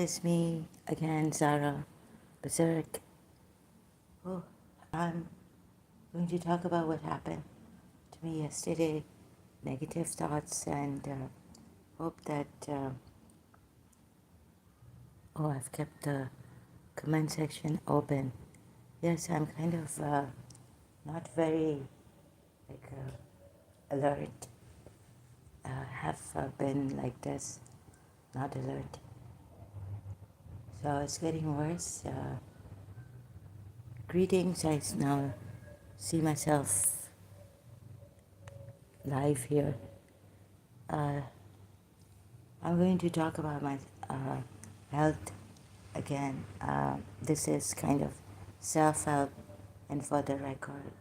It's me again, Zara Berserk. Oh, I'm going to talk about what happened to me yesterday, negative thoughts, and hope that. I've kept the comment section open. Yes, I'm kind of not very like alert. Have been like this, not alert. So it's getting worse. Greetings. I now see myself live here. Uh, I'm going to talk about my health again. This is kind of self-help, and for the record,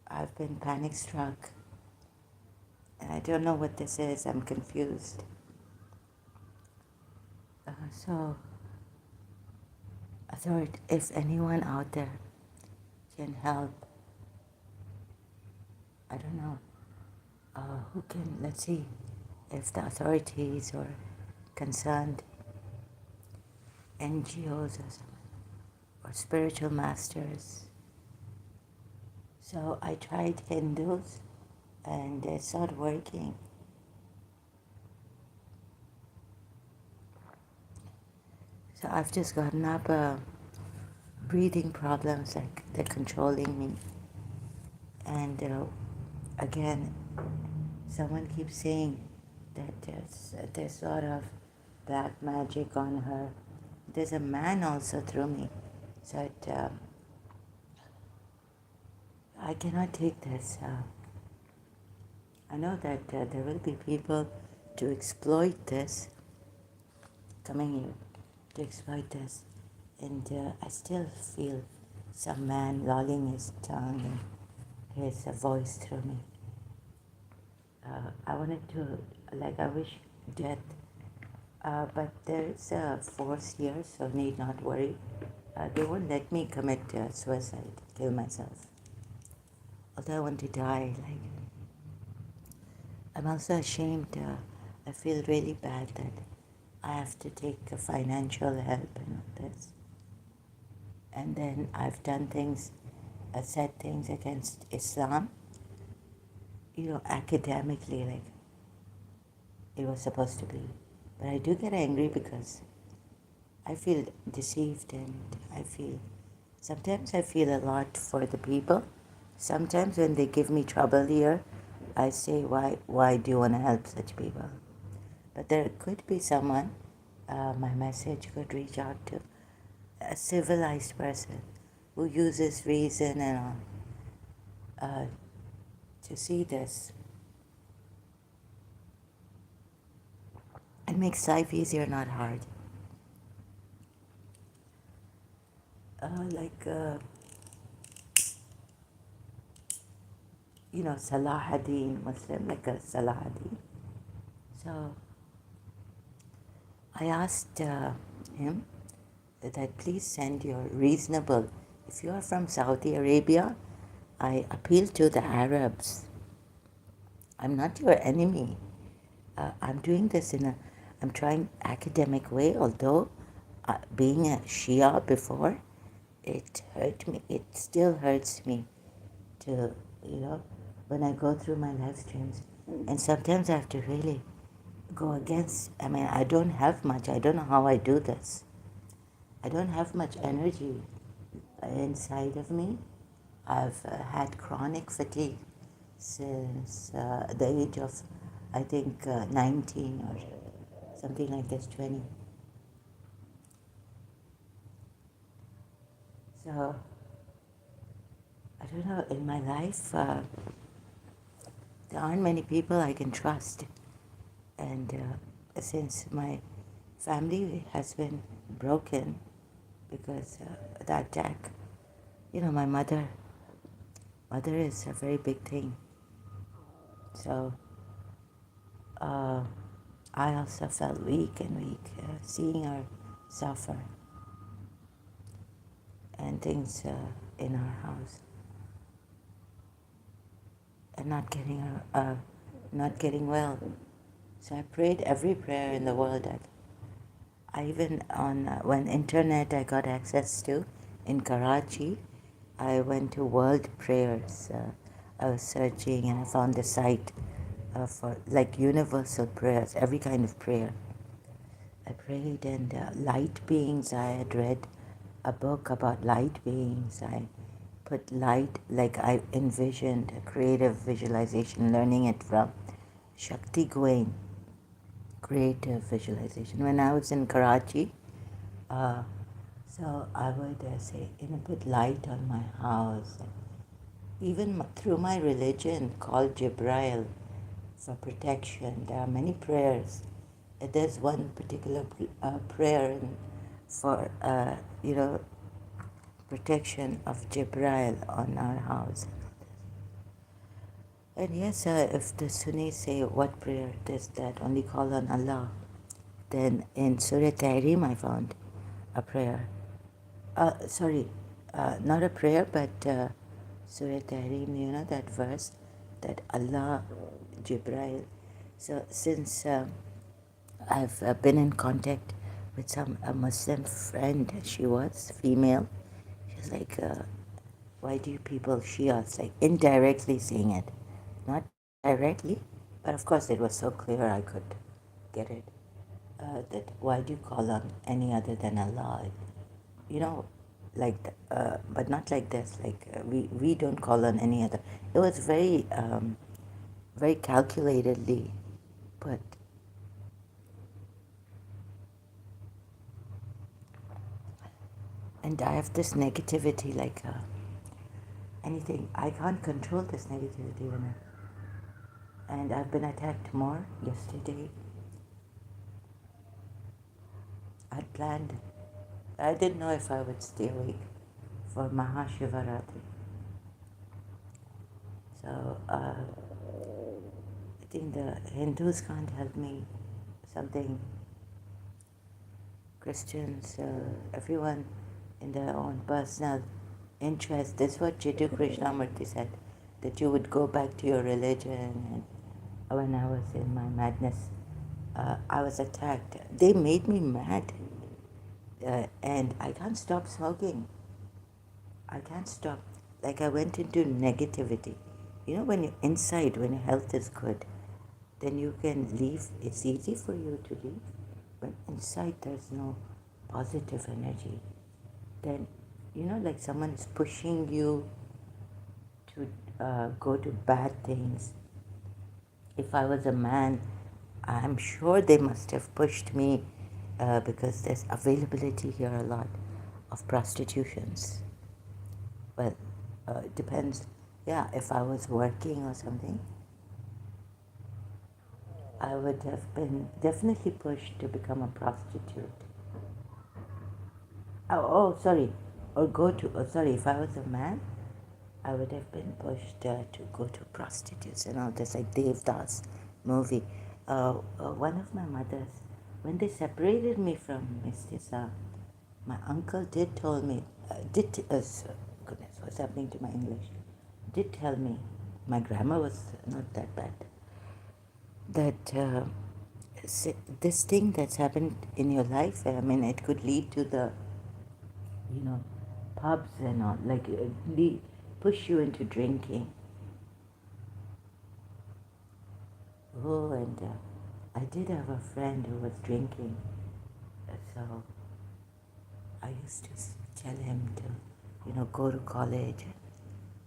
I've been panic struck, and I don't know what this is. I'm confused. So I thought if anyone out there can help, I don't know, who can, let's see, if the authorities or concerned NGOs or spiritual masters. So I tried Hindus and it's not working. So I've just gotten up breathing problems, like they're controlling me. And again, someone keeps saying that there's a lot of black magic on her. There's a man also through me. So I cannot take this. I know that there will be people to exploit this, coming here to exploit this. And I still feel some man lolling his tongue and his voice through me. I wanted to, I wish death, but there's a force here, so need not worry. They won't let me commit suicide, kill myself. Although I want to die, I'm also ashamed. I feel really bad that I have to take financial help and all this. And then I've done things, said things against Islam, academically, like it was supposed to be. But I do get angry because I feel deceived, and sometimes I feel a lot for the people. Sometimes when they give me trouble here, I say, why do you want to help such people? But there could be someone my message could reach out to, a civilized person who uses reason and all to see this. It makes life easier, not hard. Salahuddin, Muslim, like a Salahuddin. So I asked him that please send your reasonable. If you are from Saudi Arabia, I appeal to the Arabs. I'm not your enemy. I'm doing this I'm trying academic way, although being a Shia before, it hurt me. It still hurts me to, when I go through my live streams. And sometimes I have to really go against, I don't have much. I don't know how I do this. I don't have much energy inside of me. I've had chronic fatigue since the age of, I think, 19 or something like this, 20. So, I don't know, in my life, there aren't many people I can trust. And since my family has been broken because the attack, my mother is a very big thing. So I also felt weak seeing her suffer and things in our house, and not getting well. So I prayed every prayer in the world that I even on when internet I got access to in Karachi, I went to World Prayers. I was searching and I found a site for like universal prayers, every kind of prayer. I prayed, and light beings. I had read a book about light beings. I put light, like I envisioned a creative visualization, learning it from Shakti Gwain, creative visualization. When I was in Karachi, uh, so I would say, put light on my house. Even through my religion called Jibrail for protection, there are many prayers. There's one particular prayer for, protection of Jibrail on our house. And yes, if the Sunnis say what prayer does that only call on Allah, then in Surah Tahrim I found a prayer. Not a prayer, but Surah Tahrim, that verse that Allah, Jibrail. So since I've been in contact with a Muslim friend, she was female, she's like, why do you people Shias, like indirectly saying it, not directly, but of course it was so clear I could get it, that why do you call on any other than Allah? You know, but not like this, like we don't call on any other. It was very calculatedly put. And I have this negativity, like anything. I can't control this negativity and I've been attacked more yesterday. I planned. I didn't know if I would stay awake for Mahashivaratri. So I think the Hindus can't help me. Something Christians, everyone in their own personal interest. That's what Jiddu Krishnamurti said, that you would go back to your religion. And when I was in my madness, I was attacked. They made me mad, and I can't stop smoking. I can't stop. Like I went into negativity. When you're inside, when your health is good, then you can leave. It's easy for you to leave. When inside there's no positive energy, then, like someone is pushing you to go to bad things. If I was a man, I'm sure they must have pushed me because there's availability here a lot of prostitutions. Well, it depends. Yeah, if I was working or something, I would have been definitely pushed to become a prostitute. Sorry. Or go to, sorry, if I was a man, I would have been pushed to go to prostitutes and all this, like Devdas movie. One of my mothers, when they separated me from Mr. My uncle did tell me, goodness, what's happening to my English? Did tell me, my grammar was not that bad, that this thing that's happened in your life, I mean, it could lead to the, pubs and all, like push you into drinking. Oh, and I did have a friend who was drinking, so I used to tell him to, go to college and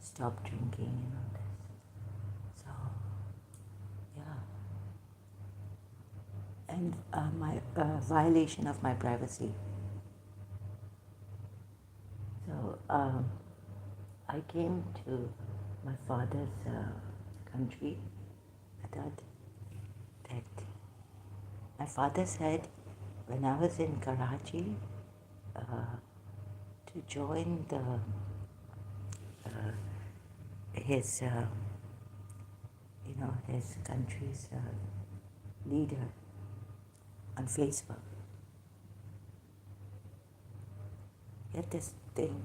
stop drinking and all this. So, yeah. And my violation of my privacy. So, I came to my father's country. I thought that my father said when I was in Karachi to join his his country's leader on Facebook. Yet this thing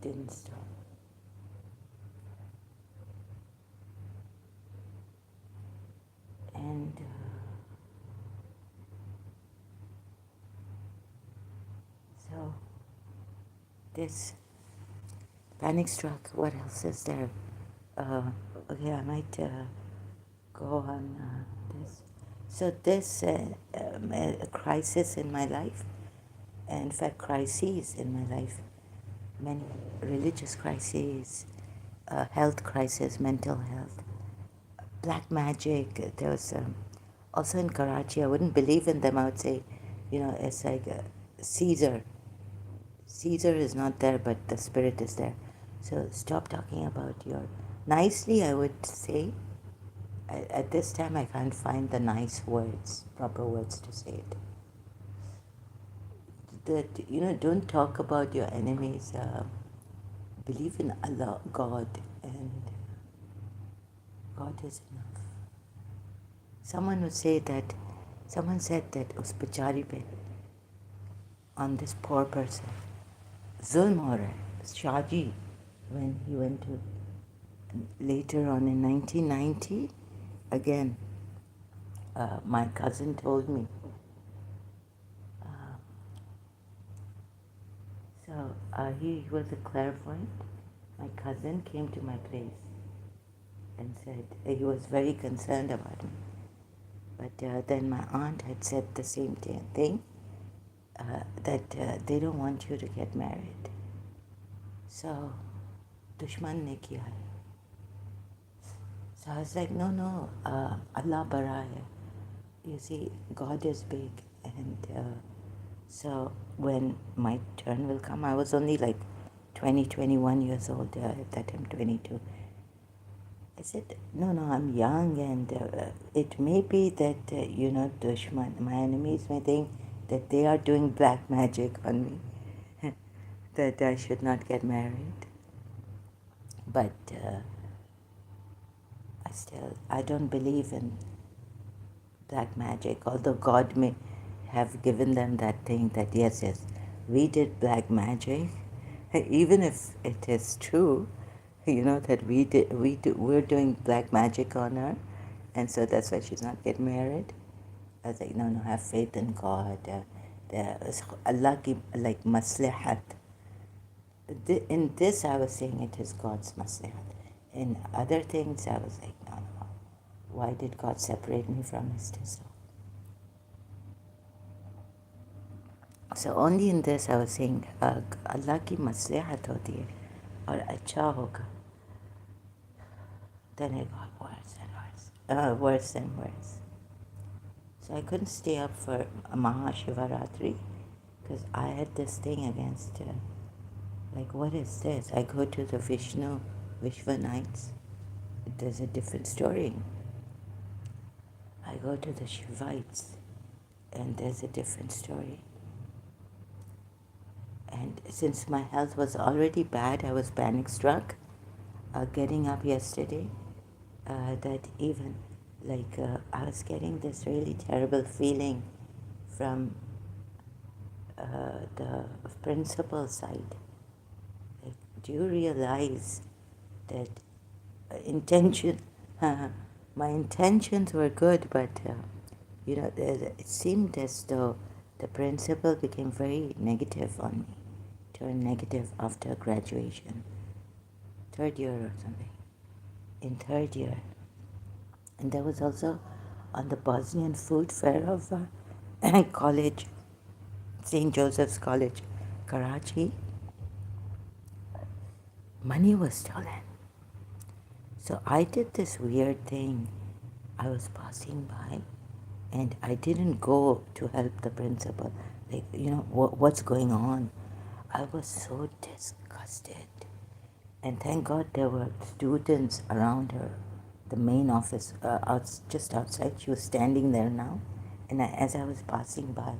didn't stop. And this panic struck. What else is there? Okay, I might go on this. So this crisis in my life, in fact crises in my life, many religious crises, health crisis, mental health, black magic. There was also in Karachi. I wouldn't believe in them. I would say, it's like Caesar. Caesar is not there, but the spirit is there. So stop talking about your nicely. I would say at this time I can't find the nice words, proper words to say it. That don't talk about your enemies. Believe in Allah, God, and God is enough. Someone said that us bechari pe on this poor person. Zulm ho raha hai. Shaji, when he went to later on in 1990, again, my cousin told me. He was a clairvoyant. My cousin came to my place and said he was very concerned about me. But then my aunt had said the same thing, that they don't want you to get married. So, dushman ne kiya hai. So I was like, no, Allah bara hai. You see, God is big. And so when my turn will come, I was only like 20, 21 years old at that time, 22. I said, no, I'm young, and it may be that, dushman, my enemies may think that they are doing black magic on me, that I should not get married. But I don't believe in black magic, although God may have given them that thing that, yes, we did black magic, even if it is true, that we're doing black magic on her, and so that's why she's not getting married. I was like, no, have faith in God. Allah ki, like, maslahat. In this, I was saying it is God's maslahat. In other things, I was like, no. Why did God separate me from His disciple? So only in this I was saying, Allah ki maslahat hoti hai, aur acha hoga. Then it got worse and worse. So I couldn't stay up for Mahashivaratri because I had this thing against, like, what is this? I go to the Vishwa nights. There's a different story. I go to the Shivites, and there's a different story. And since my health was already bad, I was panic struck. Getting up yesterday, that even I was getting this really terrible feeling from the principal side. Like, do you realize that my intentions were good, but it seemed as though the principal became very negative on me, turned negative after graduation, third year or something. In third year. And there was also on the Bosnian food fair of college, St. Joseph's College, Karachi, money was stolen. So I did this weird thing. I was passing by and I didn't go to help the principal. Like, what's going on? I was so disgusted. And thank God there were students around her, the main office, just outside. She was standing there now. And as I was passing by,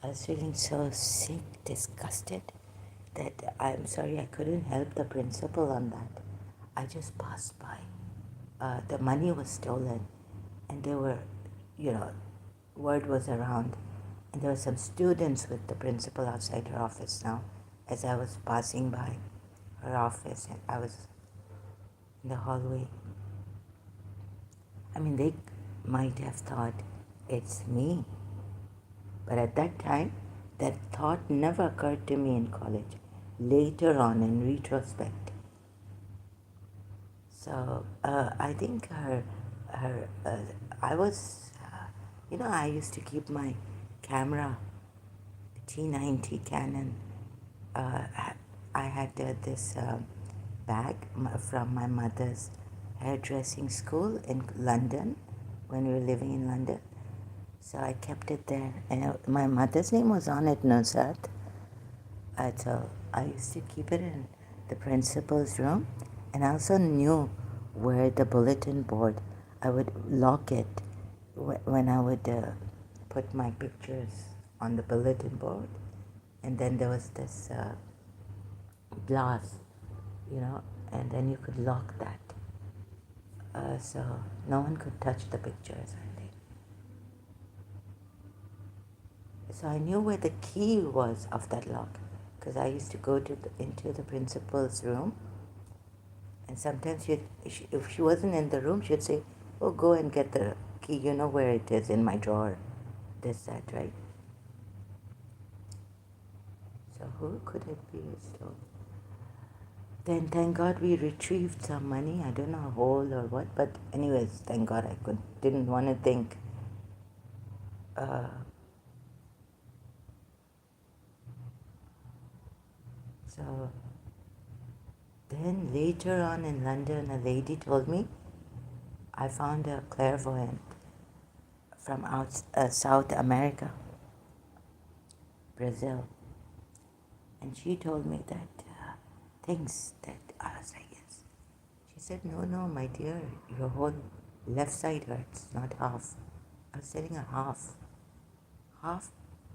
I was feeling so sick, disgusted, that I'm sorry I couldn't help the principal on that. I just passed by. The money was stolen, and there were, word was around, and there were some students with the principal outside her office now. As I was passing by her office, and I was in the hallway. I mean, they might have thought it's me. But at that time, that thought never occurred to me in college. later on in retrospect. So I think I was, I used to keep my camera, T90 Canon. Uh, I had this bag from my mother's hairdressing school in London when we were living in London. So I kept it there. And my mother's name was on it, Nusrat. So I used to keep it in the principal's room. And I also knew where the bulletin board, I would lock it when I would put my pictures on the bulletin board. And then there was this glass, and then you could lock that. So no one could touch the pictures, I think. So I knew where the key was of that lock because I used to go into the principal's room, and sometimes if she wasn't in the room, she'd say, "Oh, go and get the key. You know where it is in my drawer." This, that, right? So who could it be? So then, thank God, we retrieved some money. I don't know a hole or what, but anyways, thank God didn't want to think. Uh, so then later on in London, a lady told me I found a clairvoyant from South America, Brazil, and she told me that things that I was like, yes. She said, no, my dear, your whole left side hurts, not half. I was telling her half,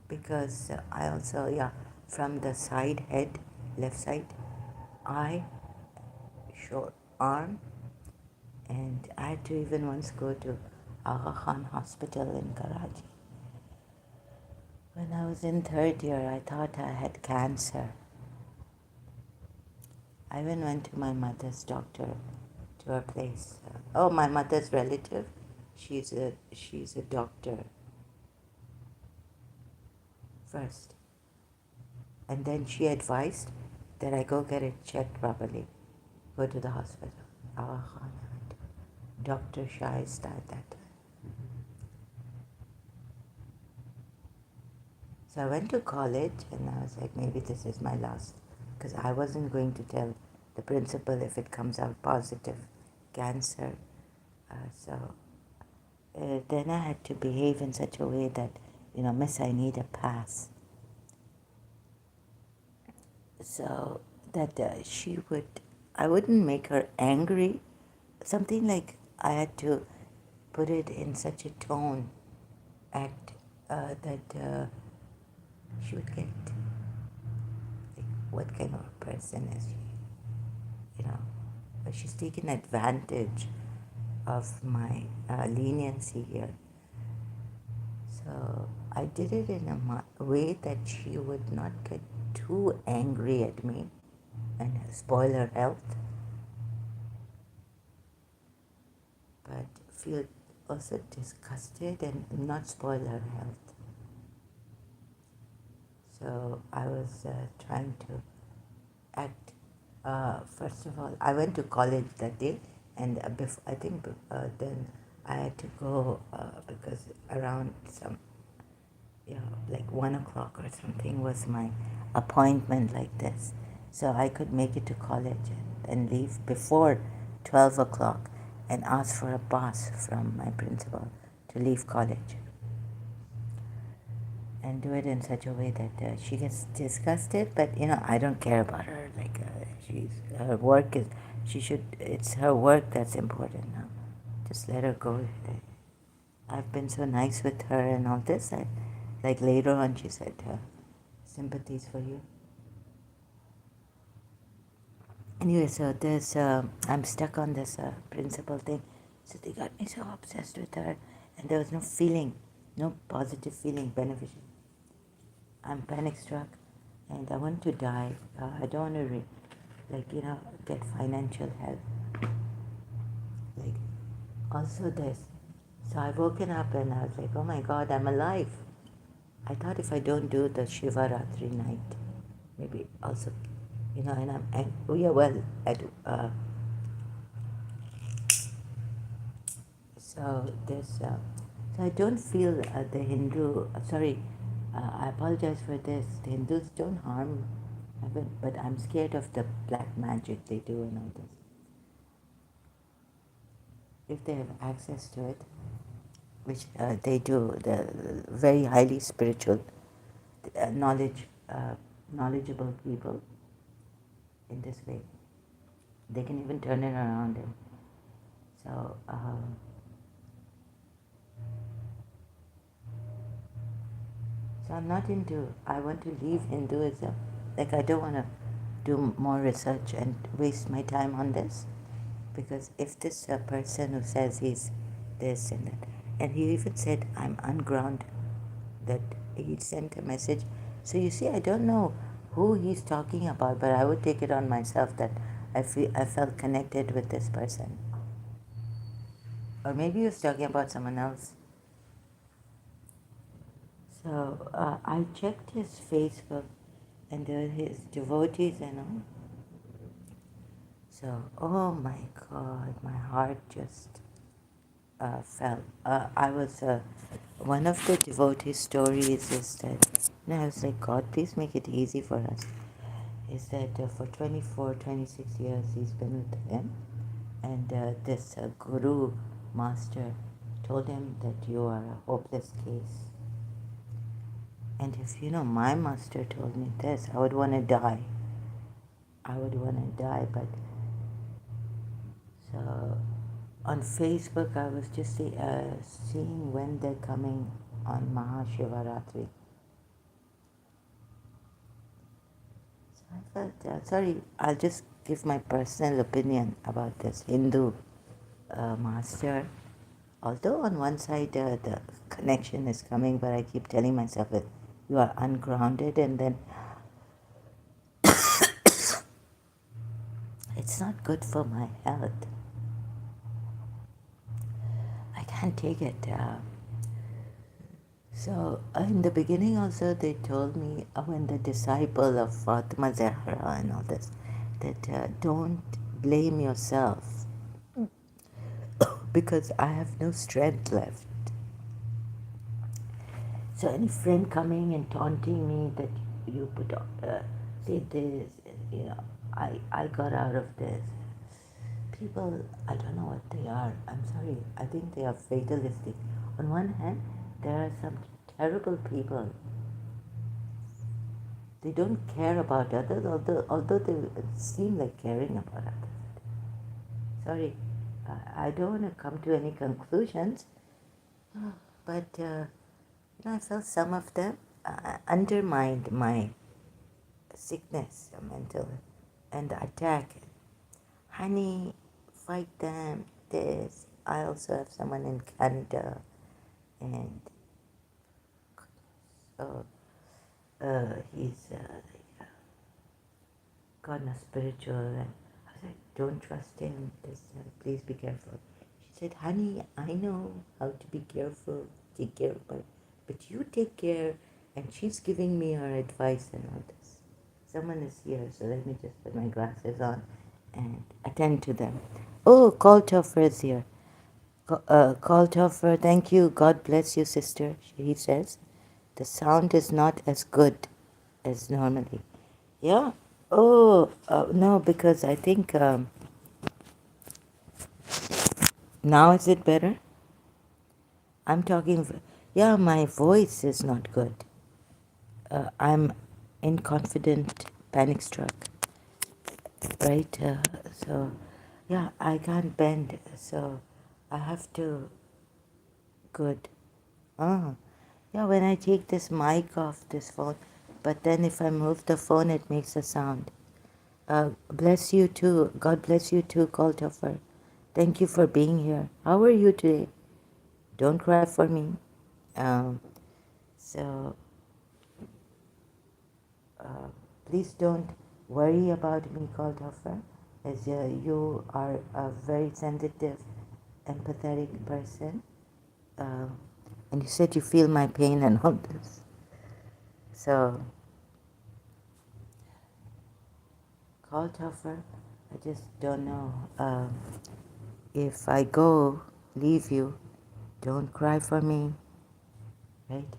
because I also, from the side head, left side, eye, short arm, and I had to even once go to Aga Khan Hospital in Karachi. When I was in third year, I thought I had cancer. I even went to my mother's doctor, to her place. My mother's relative, she's a doctor first. And then she advised that I go get it checked properly. Go to the hospital. Aga Khan, I went to Dr. Shia at that time. So I went to college and I was like, maybe this is my last. Because I wasn't going to tell the principal if it comes out positive cancer. Then I had to behave in such a way that, miss, I need a pass. So that I wouldn't make her angry. Something like I had to put it in such a tone, act that she would get, like, what kind of a person is she? But she's taken advantage of my leniency here. So I did it in a way that she would not get too angry at me and spoil her health, but feel also disgusted and not spoil her health. So I was trying to act. First of all, I went to college that day, and then I had to go because around like 1 o'clock or something was my appointment like this. So I could make it to college and leave before 12 o'clock and ask for a pass from my principal to leave college. And do it in such a way that she gets disgusted, but I don't care about her. Like her work is, it's her work that's important now. Just let her go. I've been so nice with her and all this. Like later on, she said, sympathies for you. Anyway, so I'm stuck on this principal thing. So they got me so obsessed with her, and there was no feeling, no positive feeling, beneficial. I'm panic struck, and I want to die. I don't want to, get financial help. Like, also this. So I woken up and I was like, oh my God, I'm alive. I thought if I don't do the Shiva Ratri night, maybe also and oh yeah, well, so this, so I don't feel the Hindu, sorry, I apologize for this. The Hindus don't harm, but I'm scared of the black magic they do and all this. If they have access to it, which they do, the very highly spiritual, knowledgeable people in this way, they can even turn it around. And so, so I'm not into. I want to leave Hinduism. Like I don't want to do more research and waste my time on this, because if this person who says he's this and that, and he even said I'm ungrounded, that he sent a message. So you see, I don't know who he's talking about, but I would take it on myself that I felt connected with this person, or maybe he was talking about someone else. So I checked his Facebook, and there were his devotees and all. So, oh my God, my heart just fell. I was one of the devotee stories is that, I was like, God, please make it easy for us. Is that for 24, 26 years he's been with him, and this guru master told him that you are a hopeless case. And if my master told me this, I would want to die. I would want to die, but so on Facebook I was just seeing when they're coming on Mahashivaratri. So I felt, sorry, I'll just give my personal opinion about this Hindu master. Although on one side the connection is coming, but I keep telling myself that you are ungrounded, and then it's not good for my health. I can't take it. So in the beginning also they told me, when the disciple of Fatima Zahra and all this, that don't blame yourself because I have no strength left. So any friend coming and taunting me that you put say this, I got out of this. People, I don't know what they are. I'm sorry. I think they are fatalistic. On one hand, there are some terrible people. They don't care about others, although they seem like caring about others. Sorry, I don't want to come to any conclusions, but I felt some of them undermined my sickness, mental, and attack. Honey, fight them. This. I also have someone in Canada, and so he's gotten a spiritual, and I was like, don't trust him. This, please be careful. She said, honey, I know how to be careful, take care of her, but you take care. And she's giving me her advice and all this. Someone is here, so let me just put my glasses on and attend to them. Oh, Call Toffer is here. Call Toffer, thank you. God bless you, sister. He says, the sound is not as good as normally. Yeah. Oh, no, because I think now is it better? I'm talking, yeah, my voice is not good. I'm inconfident, panic struck, right? So, yeah, I can't bend, so I have to, good. Oh, yeah, when I take this mic off this phone, but then if I move the phone, it makes a sound. Bless you too. God bless you too, Coltoffer. Thank you for being here. How are you today? Don't cry for me. Um, so please don't worry about me, Coltoffer, as you are a very sensitive, empathetic person. Uh, and you said you feel my pain and all this. So call tougher. I just don't know. If I go, leave you, don't cry for me, right?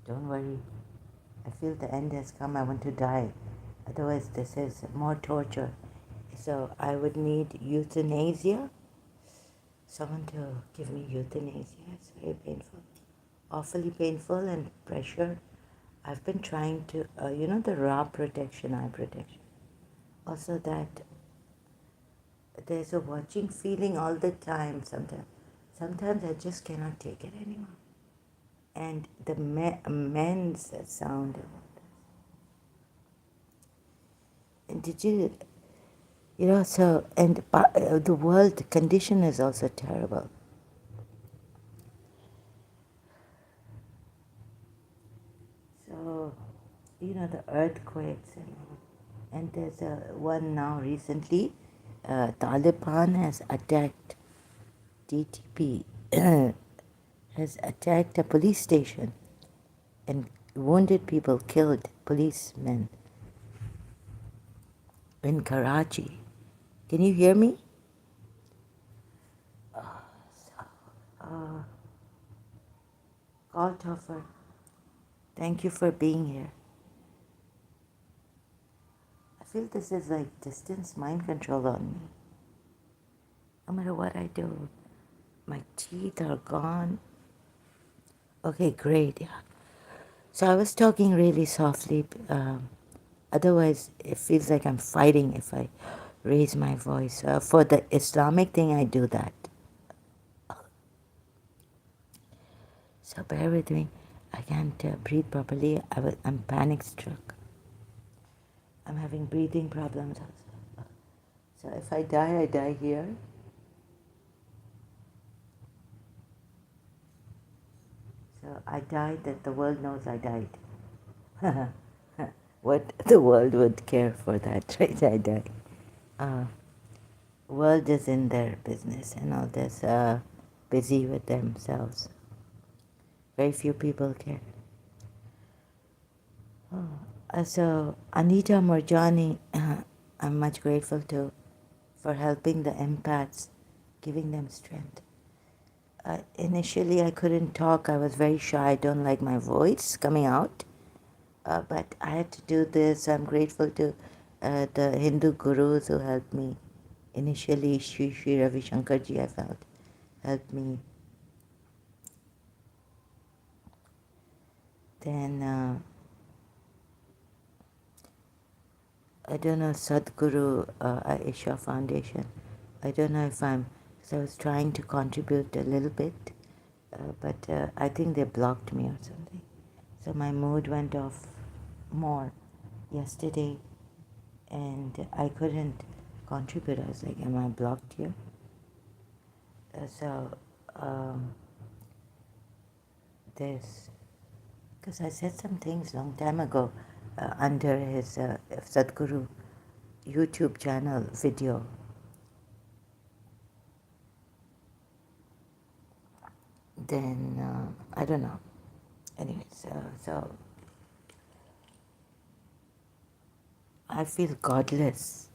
Don't worry. I feel the end has come. I want to die. Otherwise, this is more torture. So I would need euthanasia. Someone to give me euthanasia. It's very painful. Awfully painful and pressure. I've been trying to, the raw protection, eye protection. Also that there's a watching feeling all the time sometimes. Sometimes I just cannot take it anymore. And the men's sound. And did you, so, and the world condition is also terrible. So, the earthquakes and all. And there's one now recently, Taliban has attacked TTP, has attacked a police station and wounded people, killed policemen in Karachi. Can you hear me? Call Toffer. Thank you for being here. I feel this is like distance mind control on me. No matter what I do, my teeth are gone. Okay, great. Yeah. So I was talking really softly. Otherwise, it feels like I'm fighting if I raise my voice. For the Islamic thing, I do that. So bear with me. I can't breathe properly. I'm panic struck. I'm having breathing problems also. So if I die here. So I died that the world knows I died. What the world would care for that, right? I died. World is in their business and all this, busy with themselves. Very few people care. So Anita Morjani, I'm much grateful to for helping the empaths, giving them strength. Initially, I couldn't talk. I was very shy. I don't like my voice coming out. But I had to do this. I'm grateful to the Hindu gurus who helped me. Initially, Sri Ravi Shankarji, I felt, helped me. Then, I don't know, Sadhguru Aisha Foundation. I don't know if because I was trying to contribute a little bit, but I think they blocked me or something. So my mood went off more yesterday and I couldn't contribute. I was like, am I blocked here? This, because I said some things long time ago under his Sadhguru YouTube channel video. Then, I don't know. Anyways, so I feel godless.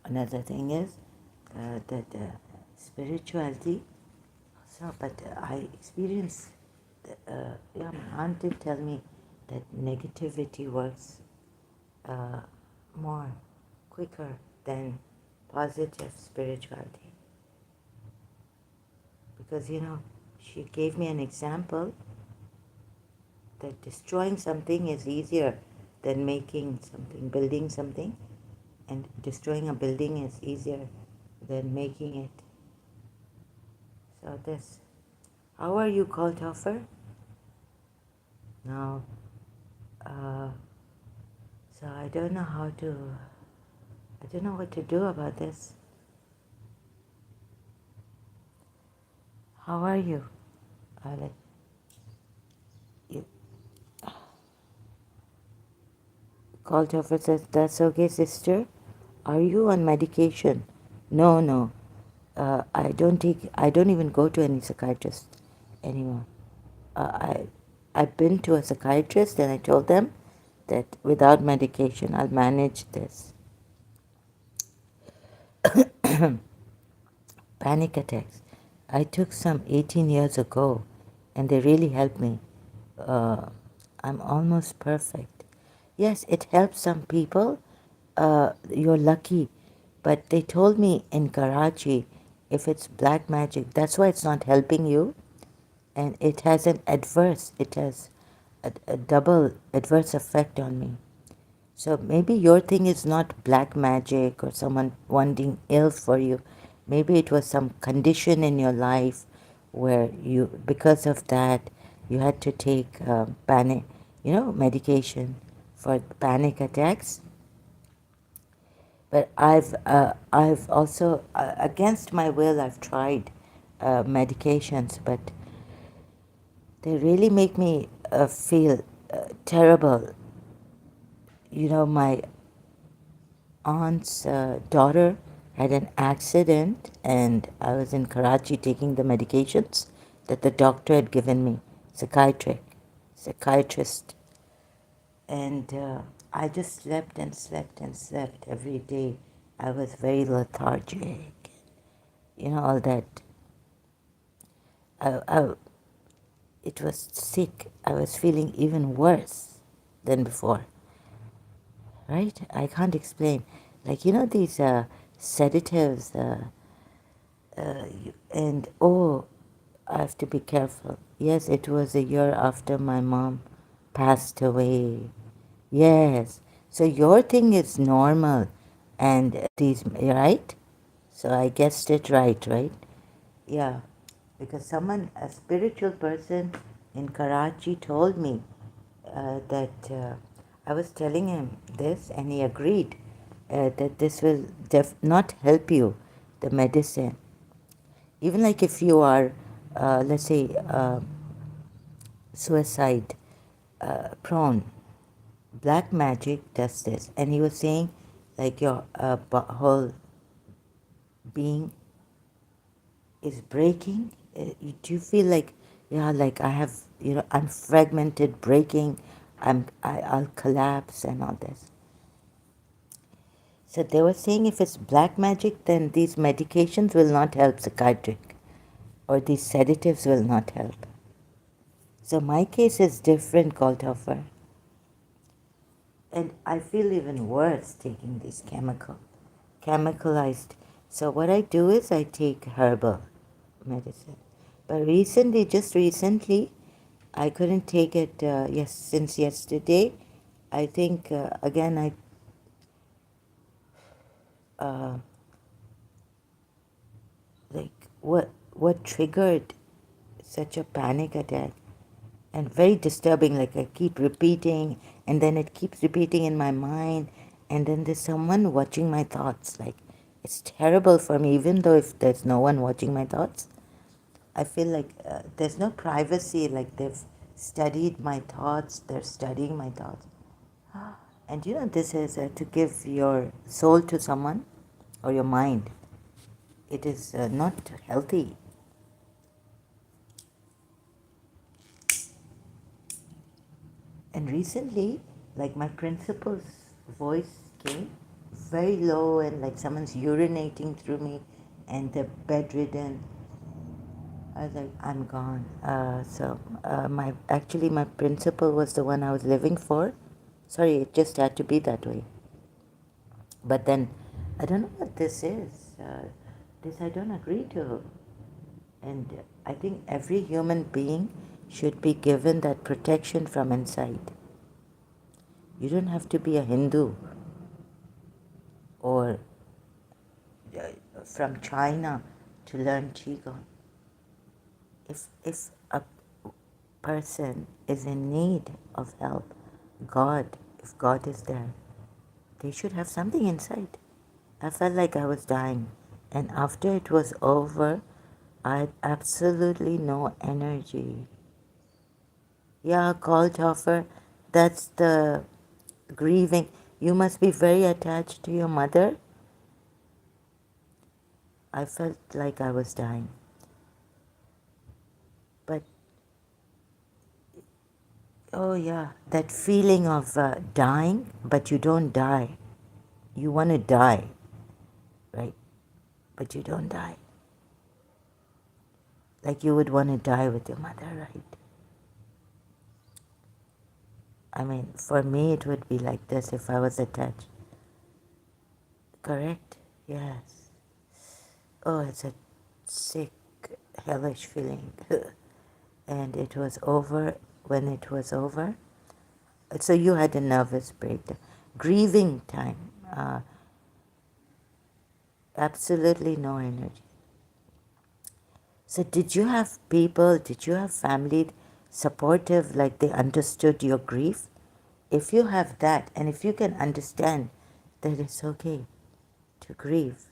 Another thing is that spirituality. So, but I experience. My aunt did tell me that negativity works more quicker than positive spirituality. Because she gave me an example that destroying something is easier than making something, building something, and destroying a building is easier than making it. So this, how are you, called offer? Now, so I don't know what to do about this. How are you? You called offer says, that's okay, sister. Are you on medication? No. I don't even go to any psychiatrist anymore. I've been to a psychiatrist and I told them that without medication I'll manage this. Panic attacks. I took some 18 years ago and they really helped me. Uh, I'm almost perfect. Yes, it helps some people. You're lucky. But they told me in Karachi, if it's black magic, that's why it's not helping you. And it has it has a double adverse effect on me. So maybe your thing is not black magic or someone wanting ill for you. Maybe it was some condition in your life where you, because of that, you had to take panic, medication for panic attacks. But I've also, against my will, I've tried medications, but they really make me feel terrible. My aunt's daughter had an accident, and I was in Karachi taking the medications that the doctor had given me, psychiatrist, and I just slept and slept and slept every day. I was very lethargic, all that. I, it was sick. I was feeling even worse than before. Right? I can't explain. Like, these sedatives, and oh, I have to be careful. Yes, it was a year after my mom passed away. Yes. So your thing is normal, and these, right? So I guessed it right? Yeah. Because a spiritual person in Karachi told me that I was telling him this, and he agreed that this will not help you, the medicine. Even like if you are, let's say, suicide prone, black magic does this. And he was saying, like, your whole being is breaking. Do you feel like, yeah, like I have, I'm fragmented, breaking, I'll collapse and all this. So they were saying if it's black magic, then these medications will not help psychiatric, or these sedatives will not help. So my case is different, Goldhofer. And I feel even worse taking these chemicalized. So what I do is I take herbal medicine. But just recently, I couldn't take it since yesterday. I think, again, uh, like, what triggered such a panic attack? And very disturbing, like I keep repeating, and then it keeps repeating in my mind, and then there's someone watching my thoughts. Like, it's terrible for me, even though if there's no one watching my thoughts, I feel like there's no privacy, like they've studied my thoughts, they're studying my thoughts. And this is to give your soul to someone, or your mind. It is not healthy. And recently, like, my principal's voice came very low, and like someone's urinating through me, and they're bedridden. I was like, I'm gone. My principal was the one I was living for. Sorry, it just had to be that way. But then, I don't know what this is. This I don't agree to. And I think every human being should be given that protection from inside. You don't have to be a Hindu or from China to learn Qigong. If a person is in need of help, if God is there, they should have something inside. I felt like I was dying, and after it was over, I had absolutely no energy. Yeah, Goldhofer, that's the grieving. You must be very attached to your mother. I felt like I was dying. But Oh, yeah, that feeling of dying, but you don't die. You want to die, right? But you don't die. Like you would want to die with your mother, right? I mean, for me, it would be like this if I was attached. Correct? Yes. Oh, it's a sick, hellish feeling. And it was over when it was over. So you had a nervous breakdown. Grieving time. Absolutely no energy. So did you have family supportive, like they understood your grief? If you have that, and if you can understand that it's okay to grieve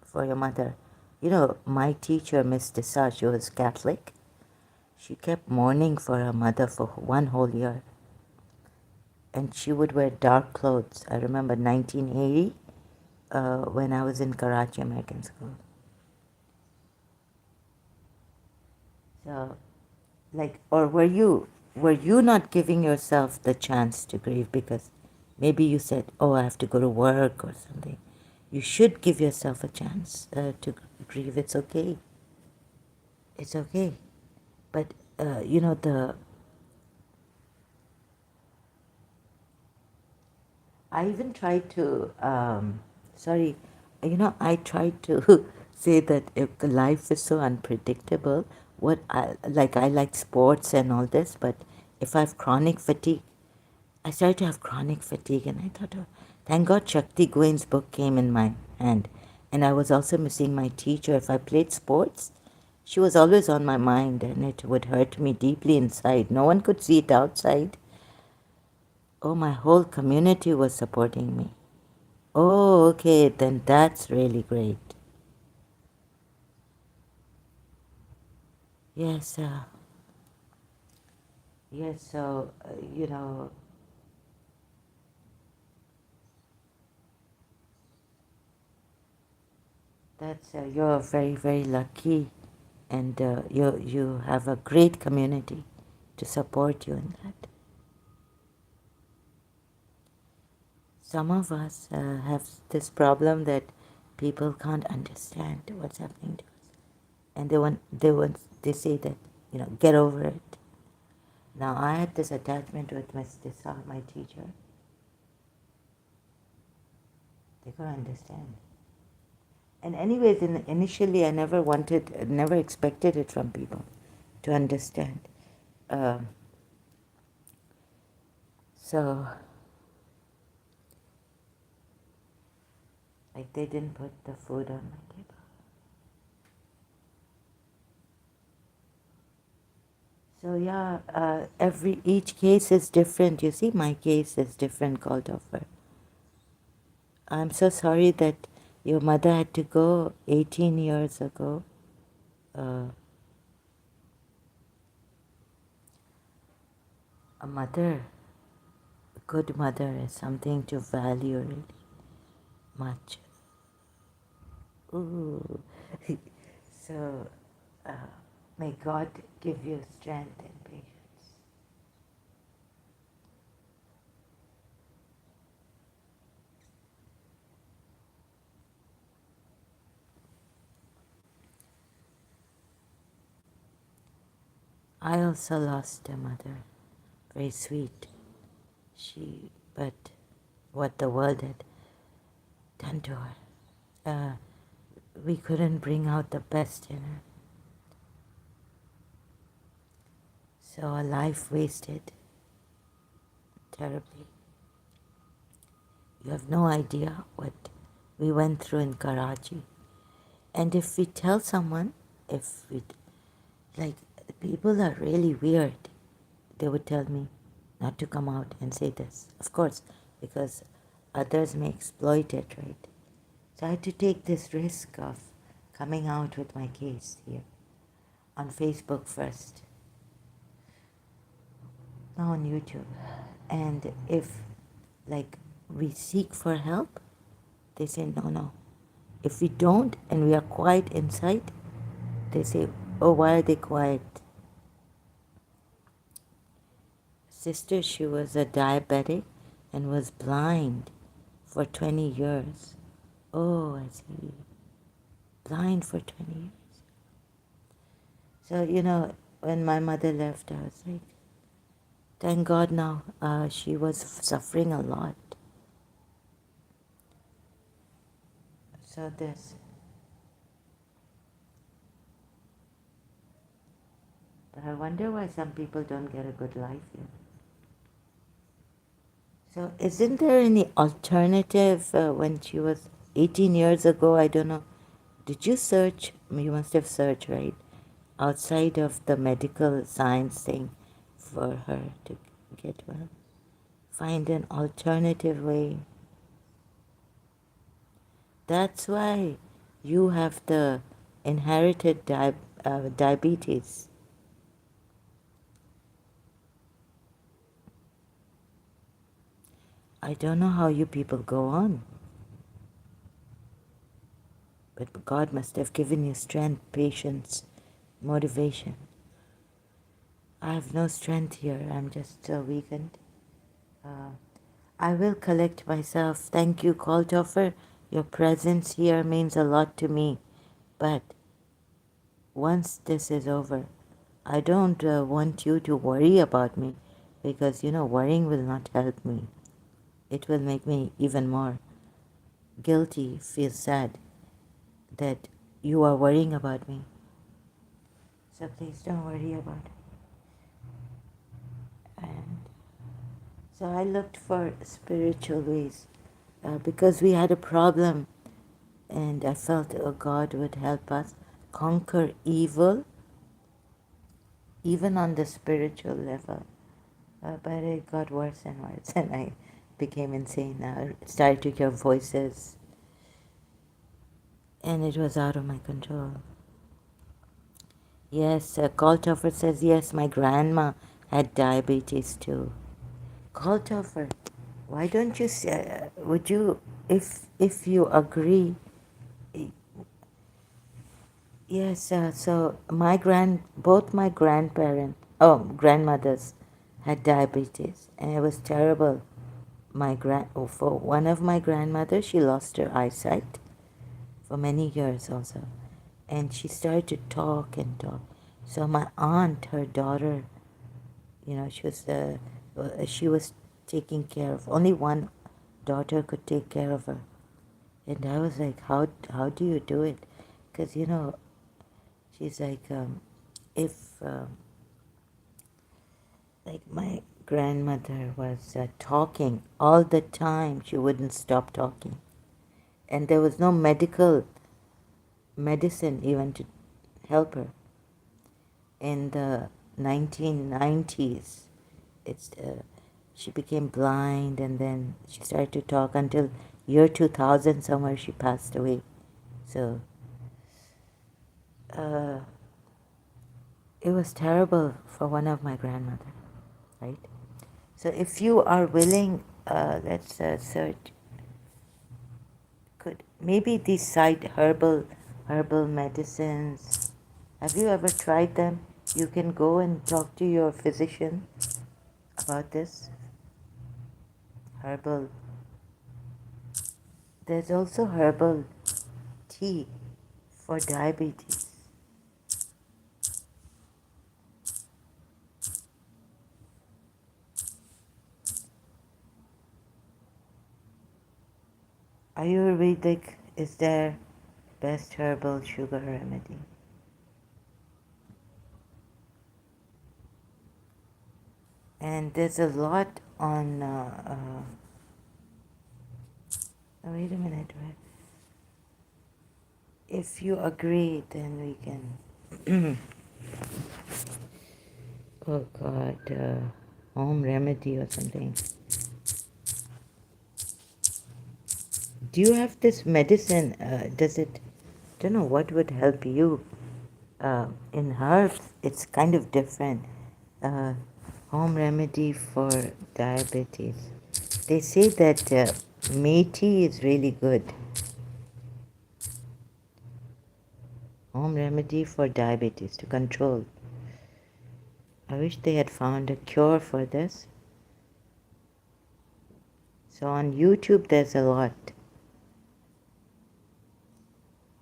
for your mother. You know, my teacher, Miss Desa, she was Catholic. She kept mourning for her mother for one whole year. And she would wear dark clothes. I remember 1980 when I was in Karachi American School. So, like, or were you not giving yourself the chance to grieve because maybe you said, oh, I have to go to work or something. You should give yourself a chance to grieve. It's okay. It's okay. But, you know, I even tried to, sorry, you know, I tried to say that if life is so unpredictable, I like sports and all this, but if I have chronic fatigue, I started to have chronic fatigue, and I thought, oh, thank God Shakti Goen's book came in my hand. And I was also missing my teacher. If I played sports, she was always on my mind, and it would hurt me deeply inside. No one could see it outside. Oh, my whole community was supporting me. Oh, okay, then that's really great. Yes, yes, so, you know, you're very, very lucky, and you have a great community to support you in that. Some of us have this problem that people can't understand what's happening to us, and they say that, you know, get over it. Now I had this attachment with Miss Desa, my teacher. They couldn't understand. And anyways, initially I never expected it from people to understand. Um, so, like, they didn't put the food on my table. So yeah, each case is different. You see, my case is different, called offer. I'm so sorry that your mother had to go 18 years ago. Uh, a mother, a good mother, is something to value really much. Ooh. So, uh, may God give you strength and patience. I also lost a mother, very sweet. But what the world had done to her, we couldn't bring out the best in her. So a life wasted terribly. You have no idea what we went through in Karachi. And if we tell someone, if we, like, people are really weird, they would tell me not to come out and say this. Of course, because others may exploit it, right? So I had to take this risk of coming out with my case here on Facebook first, now on YouTube. And if, like, we seek for help, they say no, no. If we don't and we are quiet inside, they say, oh, why are they quiet? sister, she was a diabetic and was blind for 20 years. Oh, I see. Blind for 20 years. So, when my mother left, I was like, thank God now. She was suffering a lot. So this. But I wonder why some people don't get a good life here. So isn't there any alternative when she was 18 years ago? I don't know. Did you search? You must have searched, right? Outside of the medical science thing for her to get well. Find an alternative way. That's why you have the inherited diabetes. I don't know how you people go on. But God must have given you strength, patience, motivation. I have no strength here. I'm just weakened. Uh, I will collect myself. Thank you, Kaltoffer. Your presence here means a lot to me. But once this is over, I don't want you to worry about me because, worrying will not help me. It will make me even more guilty, feel sad that you are worrying about me. So please don't worry about it. And so I looked for spiritual ways because we had a problem, and I felt God would help us conquer evil, even on the spiritual level. But it got worse and worse, and I became insane. I started to hear voices, and it was out of my control. Yes, Kaltoffer says, yes, my grandma had diabetes too. Kaltoffer, why don't you say, would you, if you agree, yes, so both my grandmothers had diabetes, and it was terrible. For one of my grandmothers, she lost her eyesight for many years also, and she started to talk and talk. So my aunt, her daughter, she was taking care of, only one daughter could take care of her. And I was like, how do you do it? Because, she's like, if, like my grandmother was talking all the time, she wouldn't stop talking. And there was no medicine even to help her. In the 1990s, she became blind, and then she started to talk until year 2000 somewhere she passed away. So it was terrible for one of my grandmother, right? So if you are willing, let's search. Could maybe these side herbal medicines. Have you ever tried them? You can go and talk to your physician about this. Herbal. There's also herbal tea for diabetes. Ayurvedic is their best herbal sugar remedy. And there's a lot on, wait a minute, if you agree, then we can, oh God, home remedy or something. Do you have this medicine? Does it, don't know what would help you. In herbs, it's kind of different. Home remedy for diabetes. They say that methi is really good. Home remedy for diabetes to control. I wish they had found a cure for this. So on YouTube, there's a lot.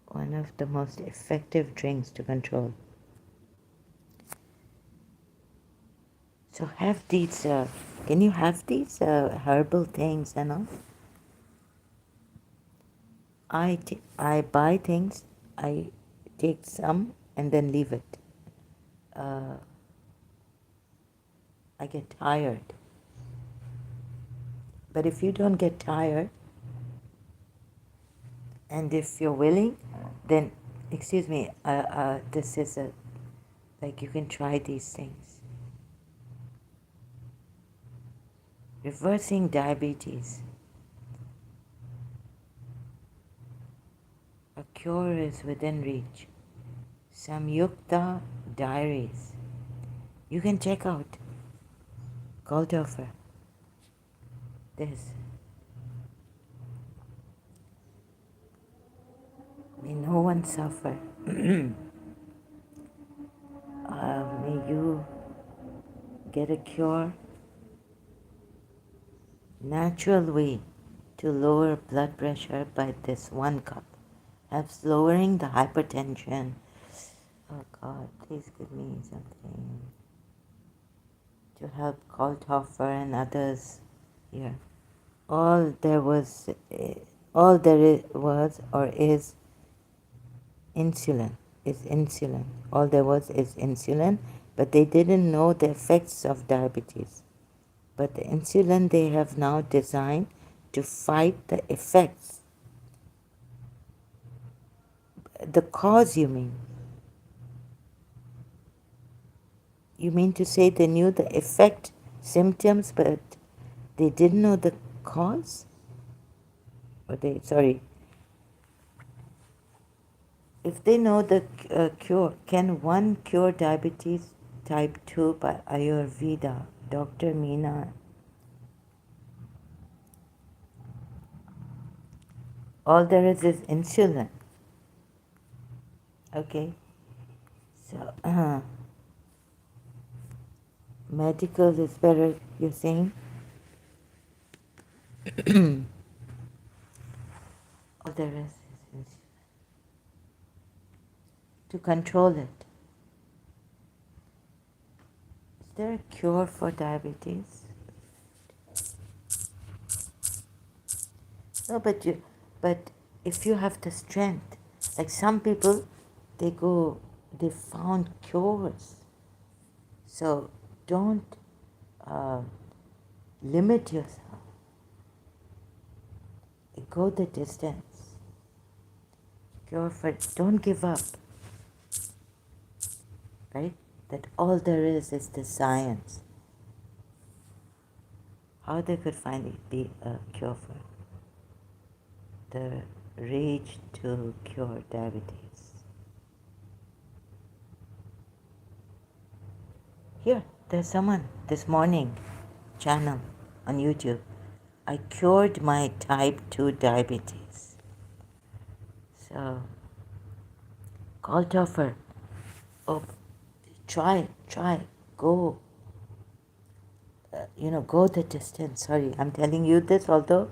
One of the most effective drinks to control. So have these, can you have these herbal things and all? I buy things, I take some and then leave it. I get tired. But if you don't get tired, and if you're willing, then, excuse me, this is like you can try these things. Reversing diabetes. A cure is within reach. Samyukta Diaries. You can check out. Called offer. This. May no one suffer. May you get a cure. Natural way to lower blood pressure by this 1 cup. Helps lowering the hypertension. Oh God, please give me something to help Kalthofer and others here. All there was or is insulin. All there was is insulin, but they didn't know the effects of diabetes. But the insulin they have now designed to fight the effects. The cause, you mean? You mean to say they knew the effect, symptoms, but they didn't know the cause? If they know the cure, can one cure diabetes type 2 by Ayurveda? Dr. Meena. All there is insulin. Okay. So, medical is better, you're saying? All there is insulin. To control it. Is there a cure for diabetes? No, but if you have the strength, like some people, they found cures. So don't limit yourself. Go the distance. Cure for, don't give up. Right? That all there is the science. How they could finally be a cure for the rage to cure diabetes. Here, there's someone this morning, channel on YouTube. I cured my type 2 diabetes. So, call offer. Oh, try, go. Go the distance. Sorry, I'm telling you this, although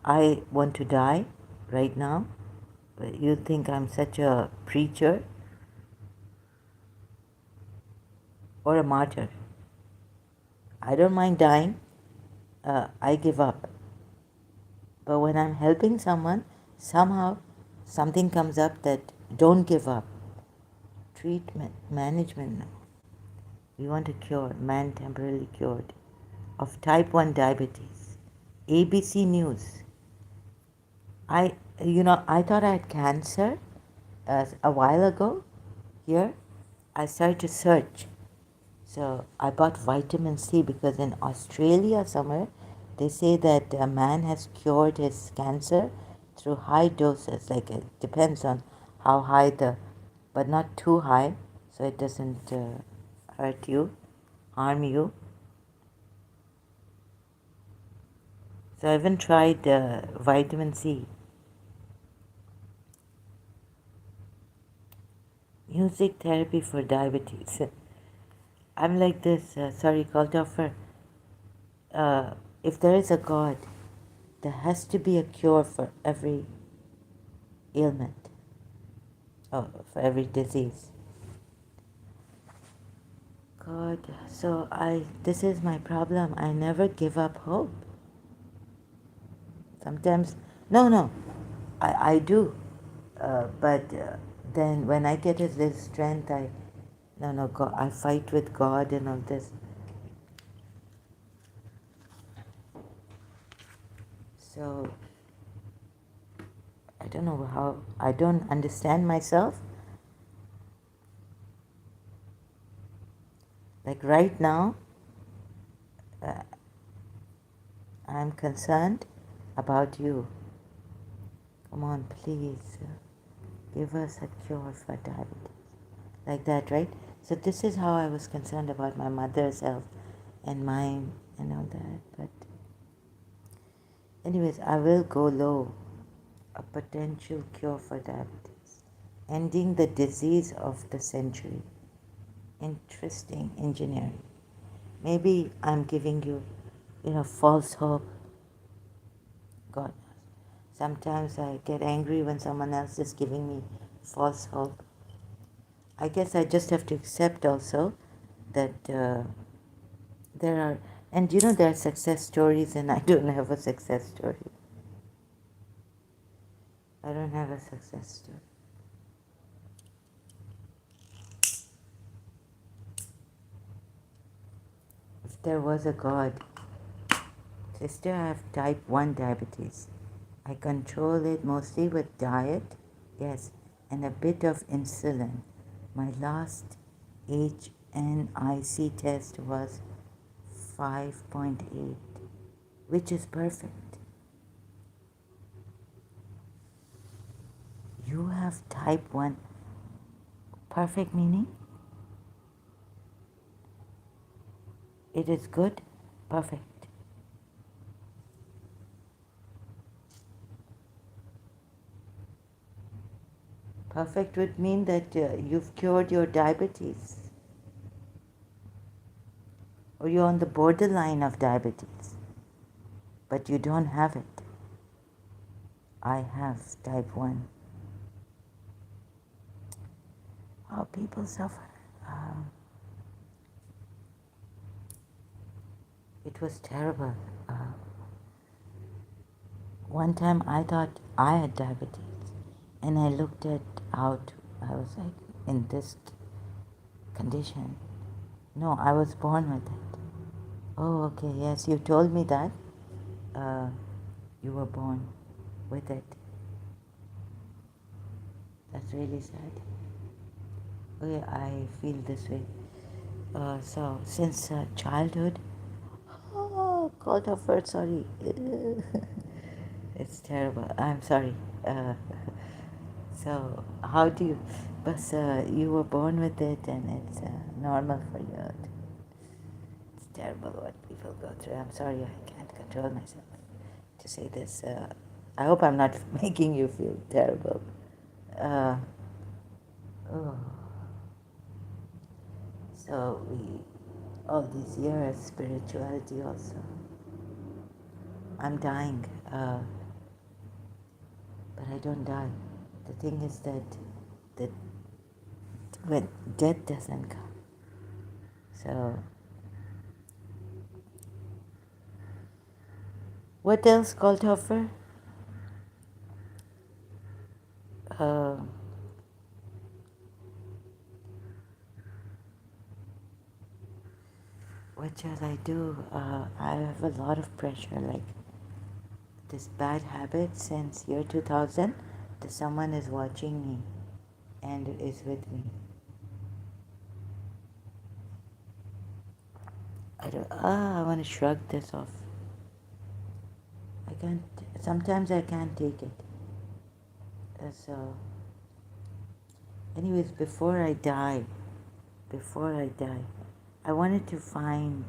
I want to die right now. But you think I'm such a preacher or a martyr. I don't mind dying. I give up. But when I'm helping someone, somehow something comes up that don't give up. Treatment, management now. We want to cure, man temporarily cured, of type 1 diabetes. ABC News. I thought I had cancer a while ago. Here, I started to search. So I bought vitamin C because in Australia somewhere, they say that a man has cured his cancer through high doses. Like it depends on how high but not too high, so it doesn't hurt you, harm you. So I haven't tried vitamin C. Music therapy for diabetes. I'm like this, sorry, Kaltoffer. If there is a God, There has to be a cure for every ailment, or for every disease. God, so this is my problem. I never give up hope. Sometimes, no, I do. But then when I get this strength, no, God, I fight with God and all this. So, I don't know how, I don't understand myself. Like right now, uh, I'm concerned about you. Come on, please, give us a cure for diabetes. Like that, right? So this is how I was concerned about my mother's health and mine and all that. But anyways, I will go low. A potential cure for diabetes. Ending the disease of the century. Interesting engineering. Maybe I'm giving you, false hope. God knows. Sometimes I get angry when someone else is giving me false hope. I guess I just have to accept also that there are, and there are success stories, and I don't have a success story. I don't have a success story. If there was a God, sister, I have type 1 diabetes. I control it mostly with diet, yes, and a bit of insulin. My last HNIC test was 5.8, which is perfect. You have type 1. Perfect meaning? It is good? Perfect. Perfect would mean that you've cured your diabetes. Or you're on the borderline of diabetes. But you don't have it. I have type 1. Oh, people suffer. It was terrible. One time I thought I had diabetes, and I looked at out. I was like, in this condition. No, I was born with it. Oh, okay, yes, you told me that. You were born with it. That's really sad. Okay, I feel this way. So, since childhood, cold offer, sorry. It's terrible. I'm sorry. Uh, so, how do you, but you were born with it and it's normal for you. It's terrible what people go through. I'm sorry, I can't control myself to say this. I hope I'm not making you feel terrible. Uh, oh. So all these years, spirituality also. I'm dying, but I don't die. The thing is that when death doesn't come. So, what else, Goldhofer? Uh, what shall I do? I have a lot of pressure, like this bad habit since year 2000 that someone is watching me and is with me. I want to shrug this off. I can't, sometimes I can't take it. So, anyways, before I die, I wanted to find,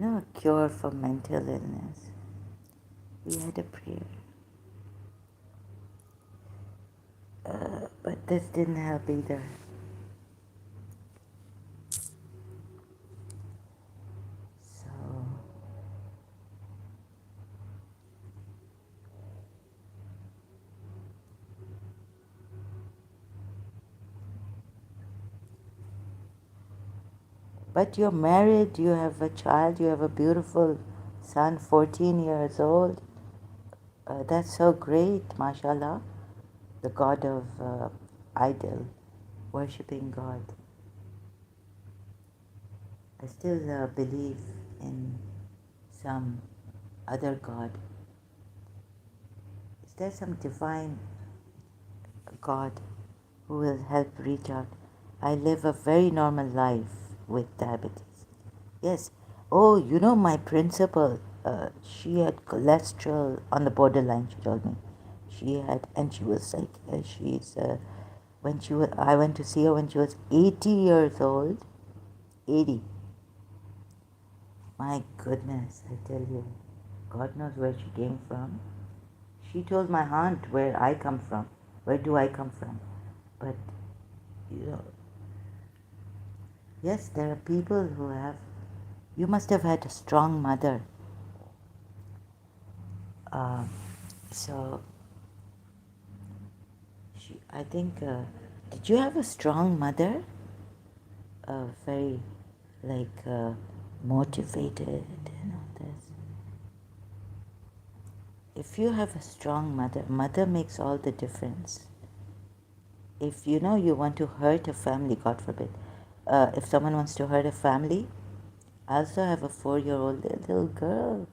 a cure for mental illness. We had a prayer. But this didn't help either. So, But you're married, you have a child, you have a beautiful son, 14 years old. That's so great, mashallah. The God of idol, worshipping God. I still believe in some other God. Is there some divine God who will help reach out? I live a very normal life with diabetes. Yes. Oh, you know my principal, she had cholesterol on the borderline, she told me. She had, and she was like, when she was, I went to see her when she was 80 years old. 80. My goodness, I tell you, God knows where she came from. She told my aunt where I come from. Where do I come from? But, you know, yes, there are people who have. You must have had a strong mother. Um, so, I think, did you have a strong mother? Very, like, motivated and all this. If you have a strong mother, mother makes all the difference. If you know you want to hurt a family, God forbid, if someone wants to hurt a family, I also have a 4-year-old little girl.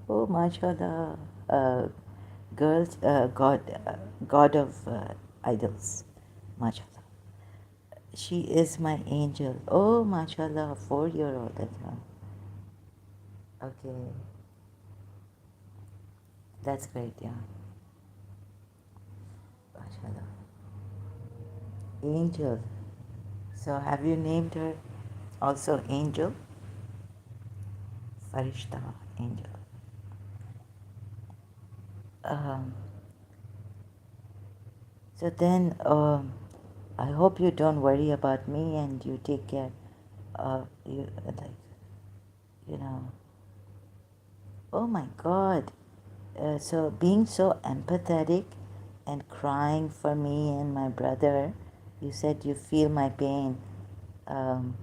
Oh, mashallah. Girls, God of idols. Mashallah. She is my angel. Oh, mashallah, 4-year-old as well. Okay. That's great, yeah. Mashallah. Angel. So have you named her also Angel? Farishta, Angel. Um, so then, I hope you don't worry about me and you take care. You like, you know. Oh my God. So being so empathetic and crying for me and my brother, you said you feel my pain. Um,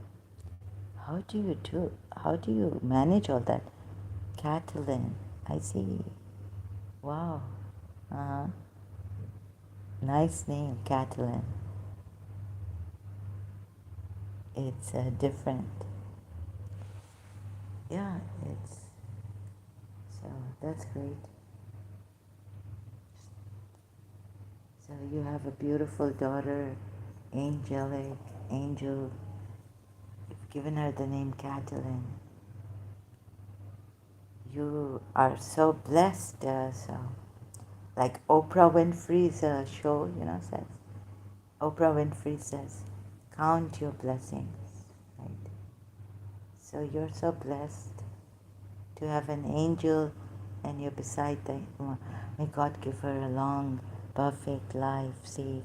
how do you do? How do you manage all that? Catalan, I see. Wow. Uh, nice name, Catalan. It's different. Yeah, it's so that's great. So you have a beautiful daughter, angelic, angel. You've given her the name Catalan. You are so blessed. So, like Oprah Winfrey's show, says. Oprah Winfrey says, "Count your blessings." Right. So you're so blessed to have an angel, and you're beside the. May God give her a long, perfect life, safe.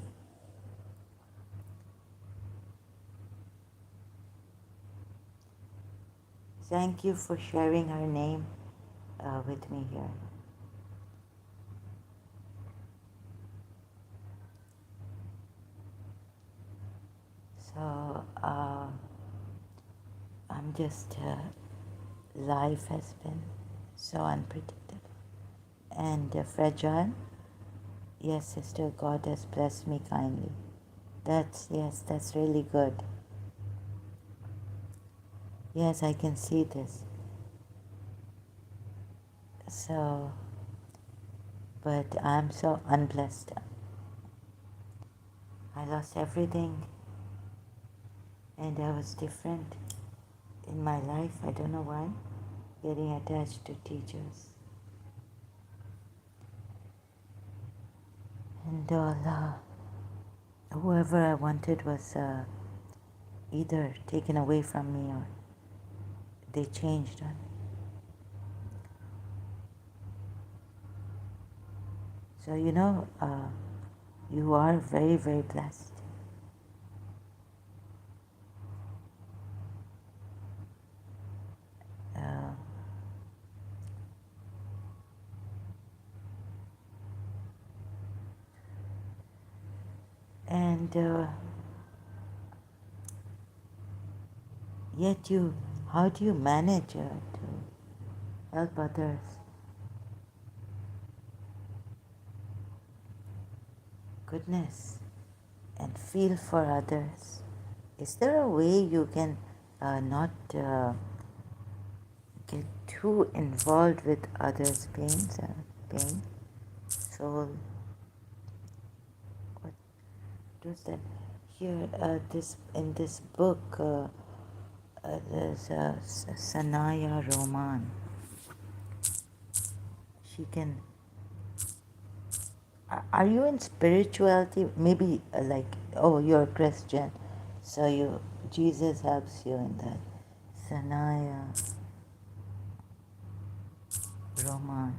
Thank you for sharing her name with me here. So I'm just, life has been so unpredictable and fragile. Yes, sister, God has blessed me kindly. Yes, that's really good. Yes, I can see this. So, but I'm so unblessed. I lost everything and I was different in my life. I don't know why. Getting attached to teachers. And whoever I wanted was either taken away from me or they changed on me. So, you are very, very blessed. Uh, and Yet how do you manage to help others? Goodness, and feel for others. Is there a way you can not get too involved with others' pain? Soul, what does that? Here, this in this book, there's Sanaya Roman. She can. Are you in spirituality? Maybe like, oh, you're a Christian, so Jesus helps you in that. Sanaya Roman.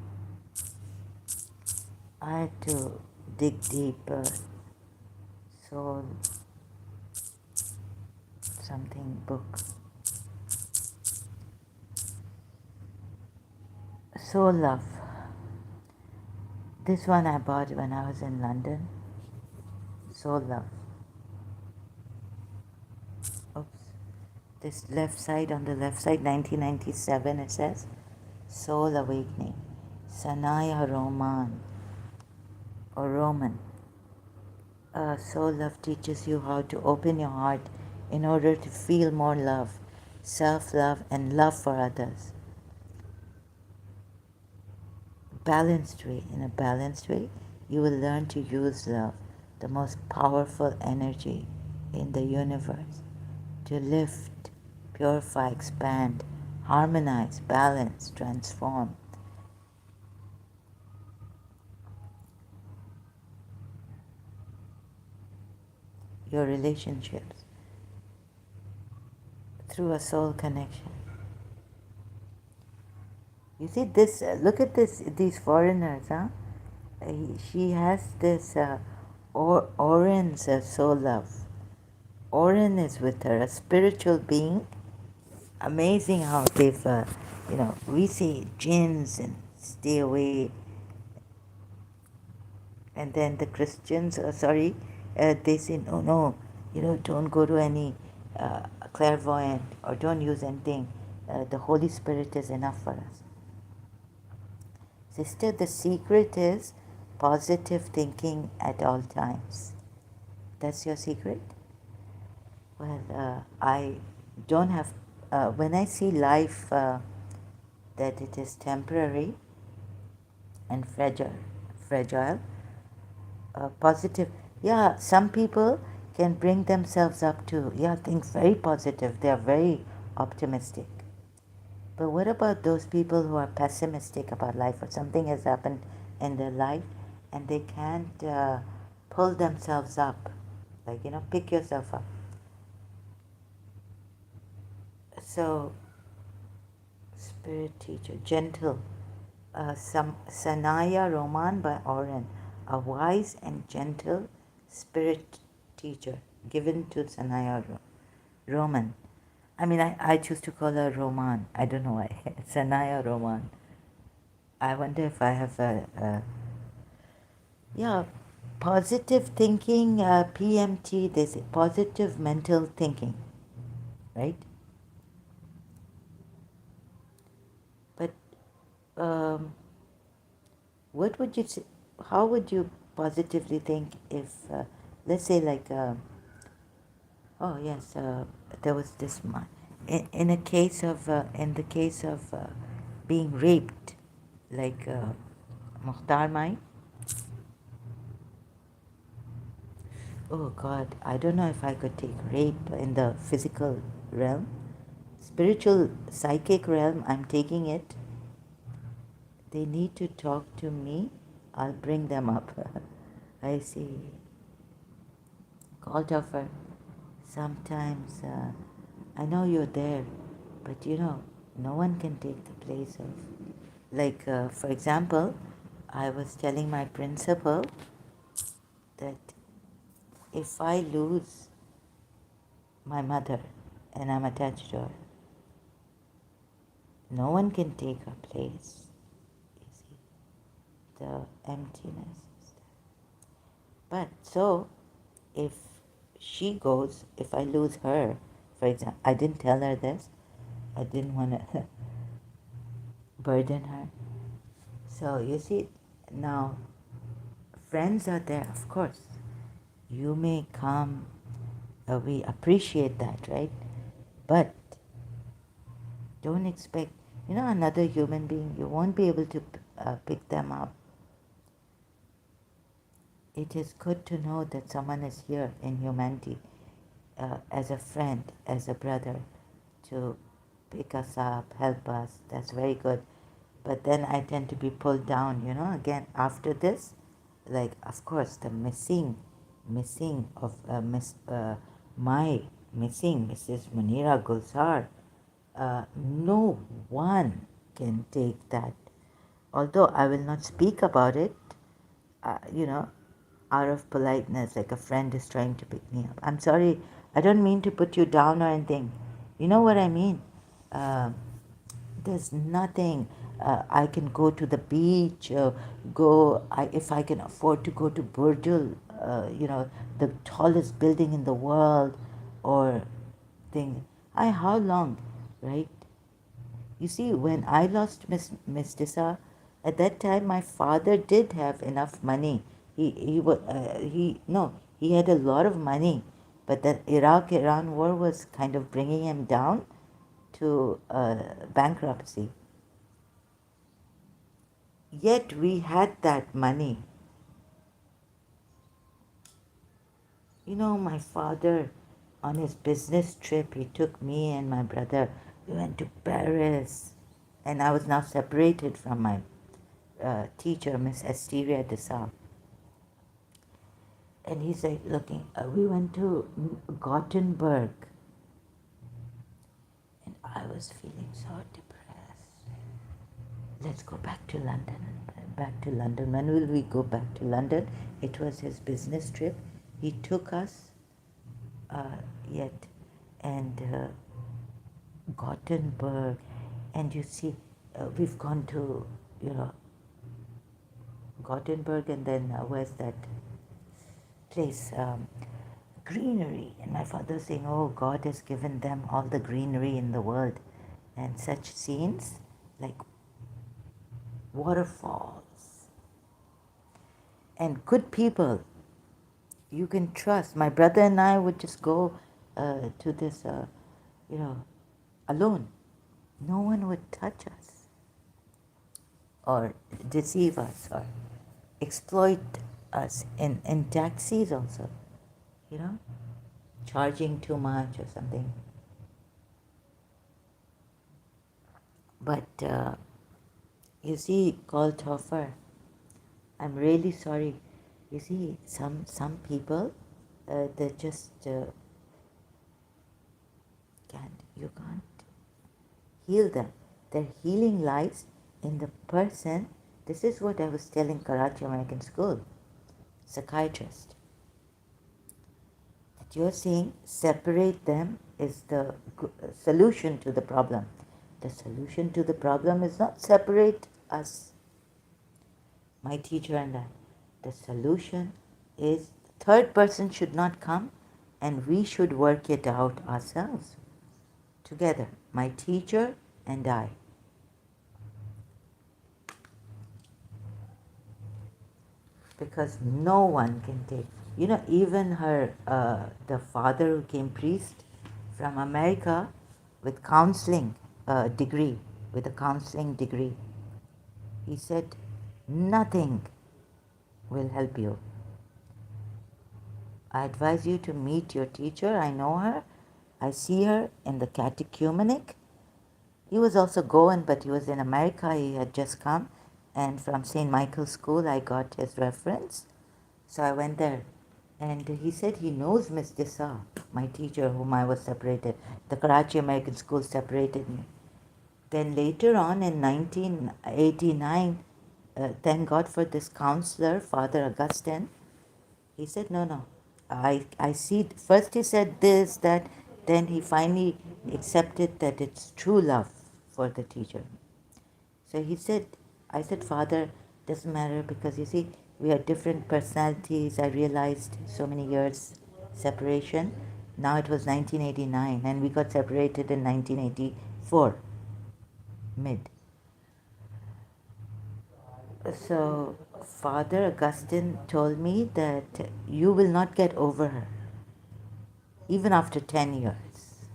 I had to dig deeper. Soul something book. Soul Love. This one I bought when I was in London. Soul Love. Oops. This left side, on the left side, 1997, it says Soul Awakening. Sanaya Roman or Roman. Soul Love teaches you how to open your heart in order to feel more love, self-love, and love for others. Balanced way. In a balanced way, you will learn to use love, the most powerful energy in the universe, to lift, purify, expand, harmonize, balance, transform your relationships through a soul connection. You see this, look at this, these foreigners, huh? She has this Oren's soul love. Oren is with her, a spiritual being. Amazing how they've, we say jinns and stay away. And then the Christians, they say, no, don't go to any clairvoyant or don't use anything. The Holy Spirit is enough for us. Sister, the secret is positive thinking at all times. That's your secret? Well, I don't have, when I see life that it is temporary and fragile, positive, yeah, some people can bring themselves up to, think very positive, they are very optimistic. But what about those people who are pessimistic about life, or something has happened in their life and they can't pull themselves up? Like, pick yourself up. So, spirit teacher, gentle. Sanaya Roman by Oren, a wise and gentle spirit teacher given to Sanaya Roman. I mean, I choose to call her Roman. I don't know why. Sanaya Roman. I wonder if I have positive thinking, PMT, they say positive mental thinking, right? But what would you say, how would you positively think if, let's say like, oh yes, there was this one, in the case of being raped, like Mukhtar Mai. Oh God, I don't know if I could take rape in the physical realm. Spiritual, psychic realm, I'm taking it. They need to talk to me. I'll bring them up. I see. Called offer. Sometimes I know you're there, but no one can take the place of. Like, for example, I was telling my principal that if I lose my mother and I'm attached to her, no one can take her place. You see, the emptiness is there. But so, if she goes, if I lose her For example, I didn't tell her this. I didn't want to burden her. So you see, now friends are there, of course. You may come, we appreciate that, right? But don't expect, another human being, you won't be able to pick them up. It is good to know that someone is here in humanity as a friend, as a brother, to pick us up, help us. That's very good. But then I tend to be pulled down, again after this, like of course the missing of my missing Mrs. Munira Gulzar. No one can take that. Although I will not speak about it, uh, you know, out of politeness, like a friend is trying to pick me up. I'm sorry, I don't mean to put you down or anything. You know what I mean? Uh, there's nothing. I can go to the beach, if I can afford to go to Burjul, the tallest building in the world, or thing. How long, right? You see, when I lost Miss Disa, at that time my father did have enough money. He had a lot of money, but the Iraq-Iran war was kind of bringing him down to bankruptcy. Yet we had that money. My father, on his business trip, he took me and my brother. We went to Paris, and I was now separated from my teacher, Miss Asteria de Sa. And he said, looking, we went to Gothenburg, and I was feeling so depressed. Let's go back to London. Back to London. When will we go back to London? It was his business trip. He took us, yet, and Gothenburg, and you see, we've gone to, Gothenburg, and then where's that place? Greenery. And my father saying, oh, God has given them all the greenery in the world. And such scenes like waterfalls and good people you can trust. My brother and I would just go to this, alone. No one would touch us or deceive us or exploit us in taxis also, charging too much or something. But you see, called Toffer, I'm really sorry. You see, some people, they just you can't heal them. Their healing lies in the person. This is what I was telling Karachi American School, psychiatrist. That you're saying separate them is the solution to the problem. The solution to the problem is not separate us, my teacher and I. The solution is the third person should not come, and we should work it out ourselves together, my teacher and I. Because no one can take, even her, the father who came priest from America with counseling degree, with a counseling degree, he said, nothing will help you. I advise you to meet your teacher. I know her. I see her in the catechumenic. He was also Goan, but he was in America. He had just come. And from St. Michael's School, I got his reference. So I went there. And he said he knows Miss Disa, my teacher, whom I was separated. The Karachi American School separated me. Then later on in 1989, thank God for this counselor, Father Augustine. He said, no. I see. First he said this, that. Then he finally accepted that it's true love for the teacher. So I said, Father, doesn't matter, because you see, we are different personalities. I realized so many years separation. Now it was 1989 and we got separated in 1984, mid. So Father Augustine told me that you will not get over her, even after 10 years.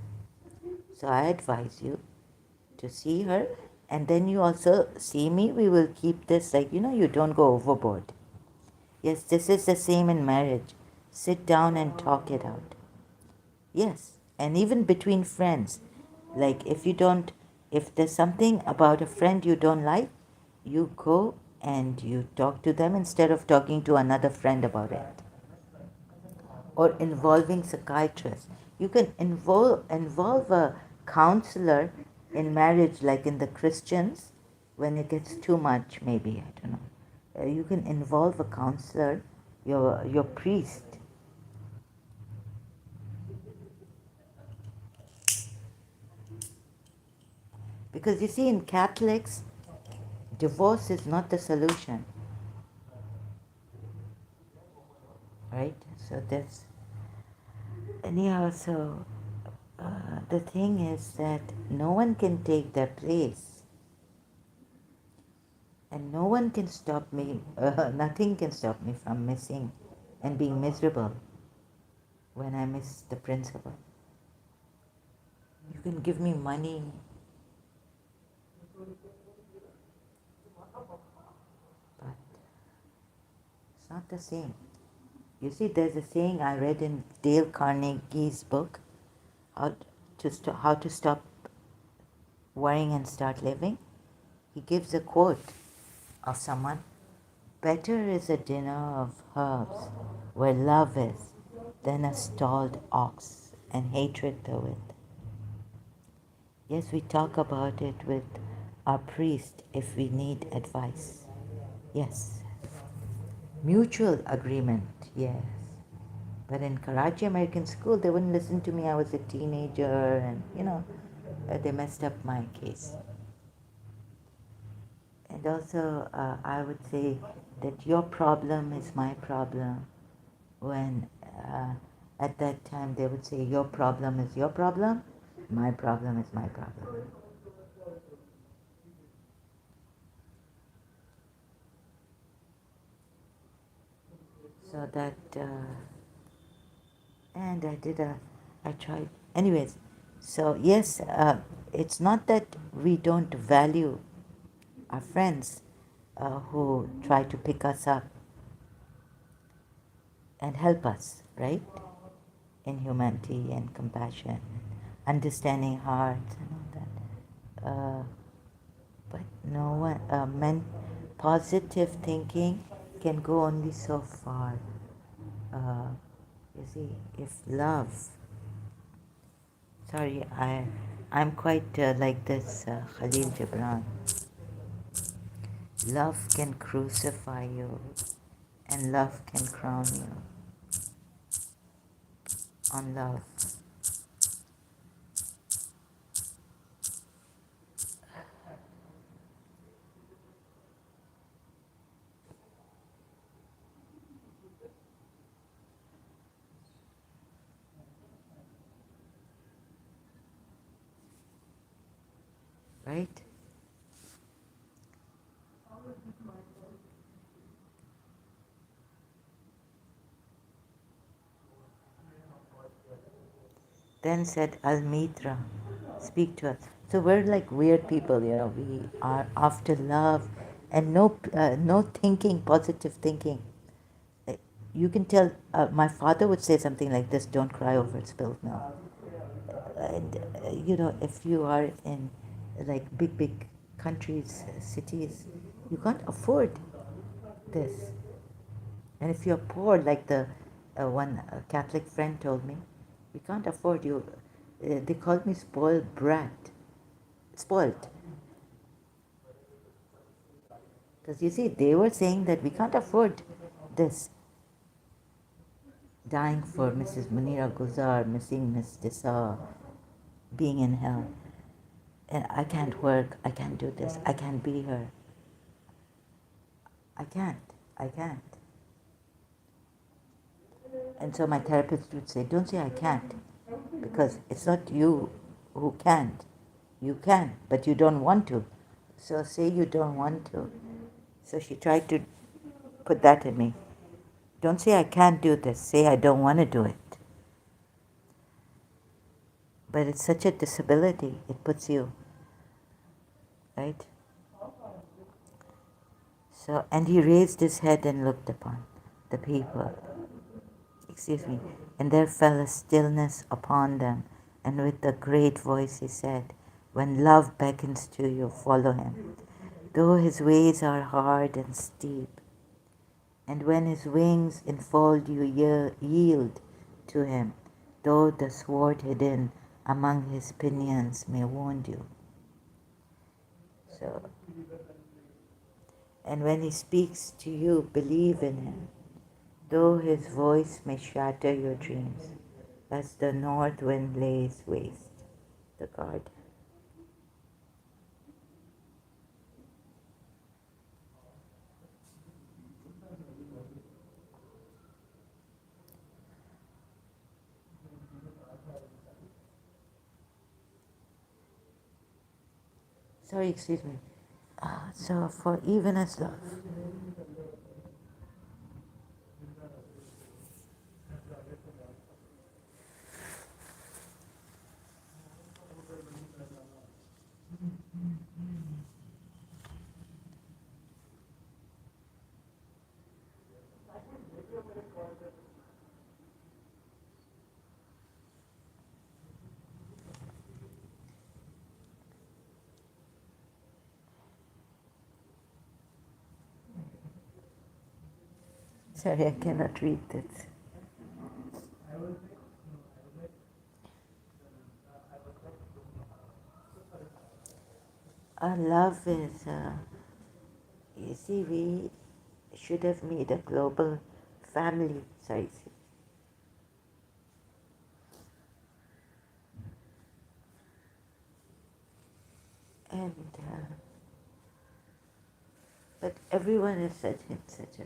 So I advise you to see her, and then you also see me. We will keep this like, you don't go overboard. Yes, this is the same in marriage. Sit down and talk it out. Yes, and even between friends. Like if there's something about a friend you don't like, you go and you talk to them instead of talking to another friend about it. Or involving psychiatrists. You can involve a counselor in marriage, like in the Christians, when it gets too much, maybe, I don't know. You can involve a counselor, your priest. Because you see, in Catholics, divorce is not the solution, right? So that's, anyhow, so the thing is that no one can take their place. And no one can stop me, nothing can stop me from missing and being miserable when I miss the principal. You can give me money, but it's not the same. You see, there's a saying I read in Dale Carnegie's book, How to Stop Worrying and Start Living. He gives a quote of someone: better is a dinner of herbs where love is than a stalled ox and hatred therewith. Yes, we talk about it with our priest if we need advice. Yes. Mutual agreement, yes. But in Karachi American School, they wouldn't listen to me. I was a teenager and, they messed up my case. And also, I would say that your problem is my problem. When at that time they would say your problem is your problem, my problem is my problem. So that, and I tried. Anyways, so yes, it's not that we don't value our friends who try to pick us up and help us, right? In humanity and compassion, understanding hearts and all that. But no one, positive thinking can go only so far. You see, if love, sorry, I'm quite like this Khalil Gibran. Love can crucify you, and love can crown you on love. Right? Then said Almitra, speak to us. So we're like weird people, we are after love and no thinking, positive thinking. You can tell, my father would say something like this: don't cry over spilled milk. And, if you are in like big countries, cities, you can't afford this. And if you're poor, like the one Catholic friend told me, we can't afford you. They called me spoiled brat. Spoiled. Because you see, they were saying that we can't afford this. Dying for Mrs. Munira Guzar, missing Miss Dissa, being in hell. And I can't work, I can't do this, I can't be her. I can't. I can't. And so my therapist would say, don't say I can't. because it's not you who can't. You can, but you don't want to. So say you don't want to. So she tried to put that in me. Don't say I can't do this. Say I don't want to do it. But it's such a disability. It puts you, right? So, and he raised his head and looked upon the people. Excuse me. And there fell a stillness upon them. And with a great voice he said, when love beckons to you, follow him. Though his ways are hard and steep, and when his wings enfold you, yield to him, though the sword hidden among his pinions may wound you. So, and when he speaks to you, believe in him, though his voice may shatter your dreams, as the north wind lays waste the garden. Sorry, excuse me. So for even as love. Sorry, I cannot read this. Our love is, you see, we should have made a global family. Sorry. And, but everyone is such in such a,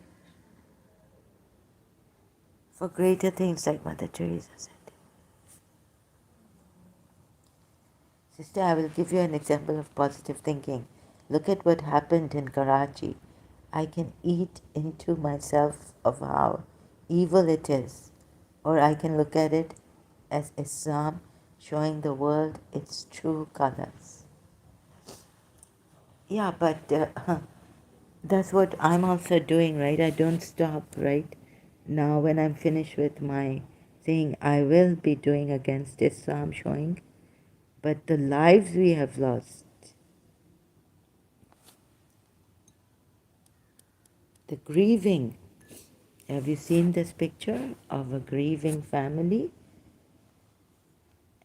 for greater things like Mother Teresa said. Sister, I will give you an example of positive thinking. Look at what happened in Karachi. I can eat into myself of how evil it is, or I can look at it as Islam showing the world its true colors. Yeah, but that's what I'm also doing, right? I don't stop, right? Now, when I'm finished with my thing, I will be doing against Islam showing, but the lives we have lost, the grieving. Have you seen this picture of a grieving family?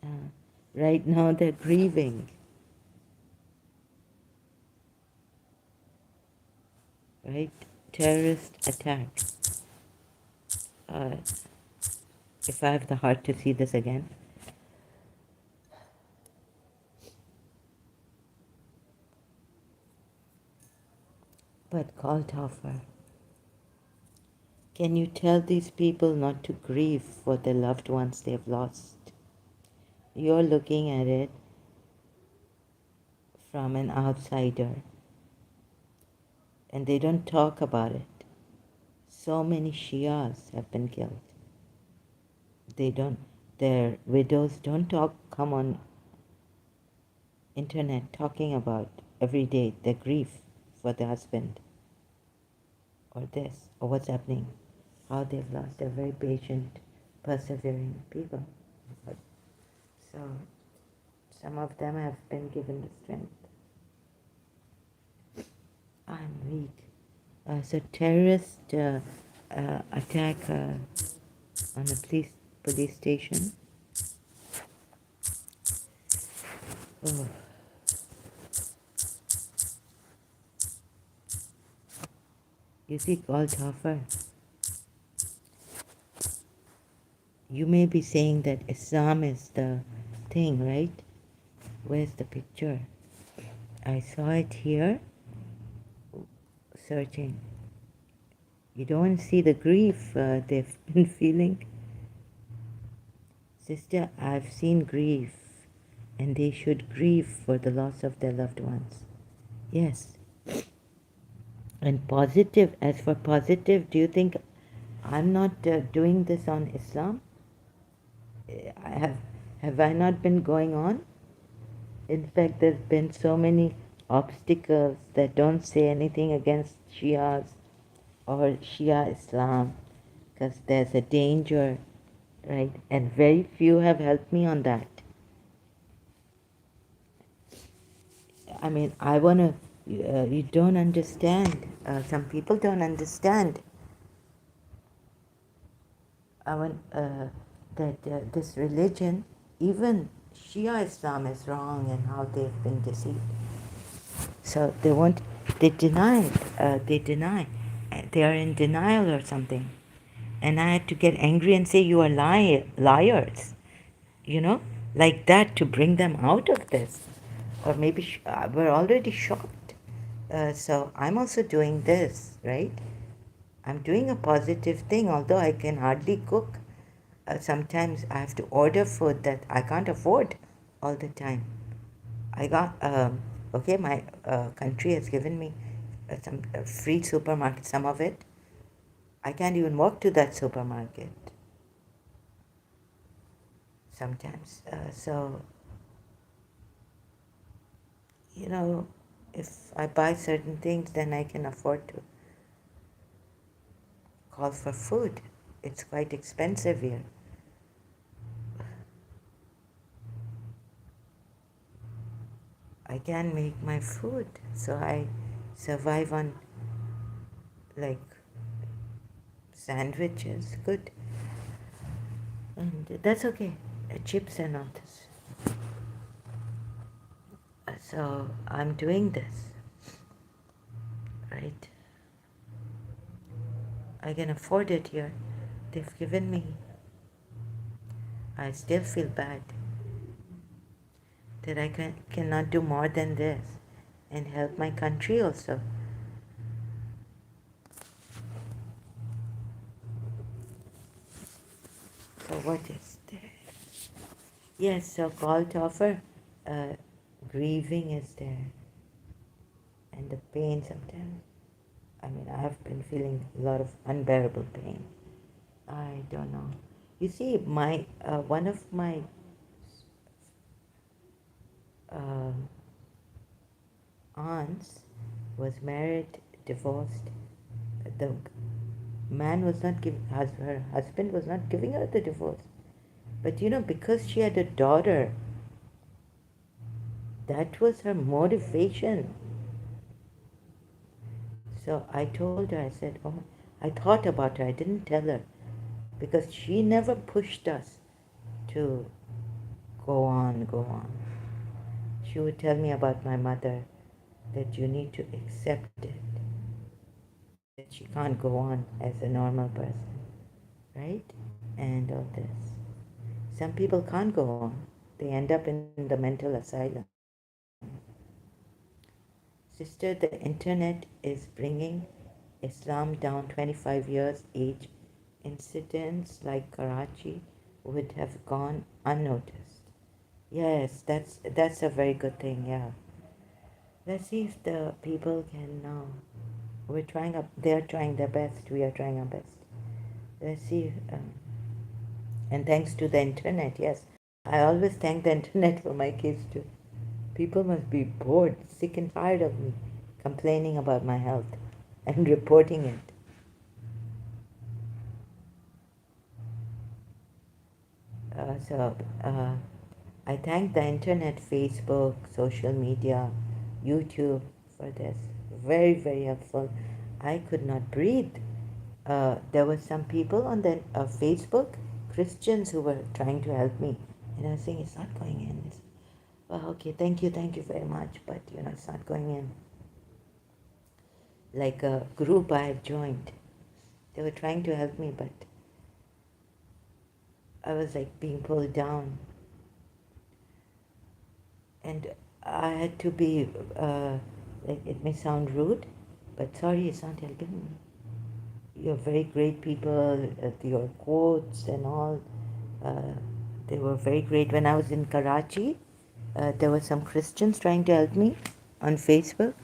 Uh, right now, they're grieving, right? Terrorist attack. Uh, if I have the heart to see this again. But call Toffer. Can you tell these people not to grieve for the loved ones they've lost? You're looking at it from an outsider, and they don't talk about it. So many Shias have been killed. They don't, their widows don't talk, come on internet talking about every day their grief for the husband, or this, or what's happening, how they've lost. They're very patient, persevering people. So some of them have been given the strength. I'm weak. So terrorist attack on a police station. Oh. You see, Goldhofer, you may be saying that Islam is the thing, right? Where's the picture? I saw it here, searching. You don't see the grief they've been feeling. Sister, I've seen grief, and they should grieve for the loss of their loved ones. Yes. And positive, as for positive, do you think I'm not doing this on Islam? I have I not been going on? In fact, there's been so many obstacles that don't say anything against Shias or Shia Islam because there's a danger, right? And very few have helped me on that. I mean, I want to, you don't understand. Some people don't understand. I want that this religion, even Shia Islam, is wrong in how they've been deceived. So they won't, they deny, they deny. They are in denial or something. And I had to get angry and say, you are liars, you know, like that to bring them out of this. Or maybe we're already shocked. So I'm also doing this, right? I'm doing a positive thing, although I can hardly cook. Sometimes I have to order food that I can't afford all the time. I got, okay, my country has given me some free supermarket, some of it. I can't even walk to that supermarket sometimes. So, you know, if I buy certain things, then I can afford to call for food. It's quite expensive here. I can make my food, so I survive on like sandwiches. Good. And that's okay. Chips and all this. So I'm doing this, right? I can afford it here. They've given me. I still feel bad that I cannot do more than this and help my country also. So what is there? Yes, so call to offer. Uh, Grieving is there, and the pain sometimes. I mean, I have been feeling a lot of unbearable pain. I don't know. You see, my one of my um aunts was married, divorced. The man was not giving, her husband was not giving her the divorce. But you know, because she had a daughter, that was her motivation. So I told her, I said, oh, I thought about her, I didn't tell her, because she never pushed us to go on, go on. She would tell me about my mother, that you need to accept it, that she can't go on as a normal person, right? And all this. Some people can't go on. They end up in the mental asylum. Sister, the internet is bringing Islam down 25 years age. Incidents like Karachi would have gone unnoticed. Yes, that's a very good thing, yeah. Let's see if the people can now. We're trying up. They're trying their best. We are trying our best. Let's see. And thanks to the internet, yes. I always thank the internet for my case too. People must be bored, sick and tired of me complaining about my health and reporting it. So I thank the internet, Facebook, social media, YouTube for this. Very, very helpful. I could not breathe. There were some people on the Facebook, Christians who were trying to help me. And I was saying, it's not going in. Well, okay, thank you very much, but it's not going in. Like a group I have joined. They were trying to help me, but I was like being pulled down. And I had to be, like, it may sound rude, but sorry, it's not helping me. You're very great people, your quotes and all. They were very great. When I was in Karachi, there were some Christians trying to help me on Facebook.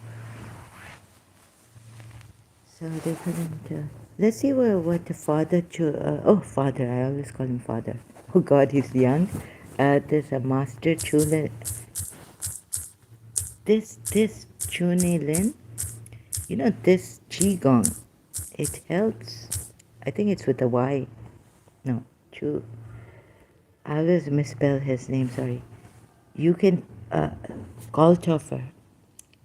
So they couldn't. Let's see what the father. Father. I always call him father. Oh God, he's young. There's a master chula. This chune lin. You know this qigong. It helps. I think it's with a Y. No, chu. I always misspell his name. Sorry. You can call Toffer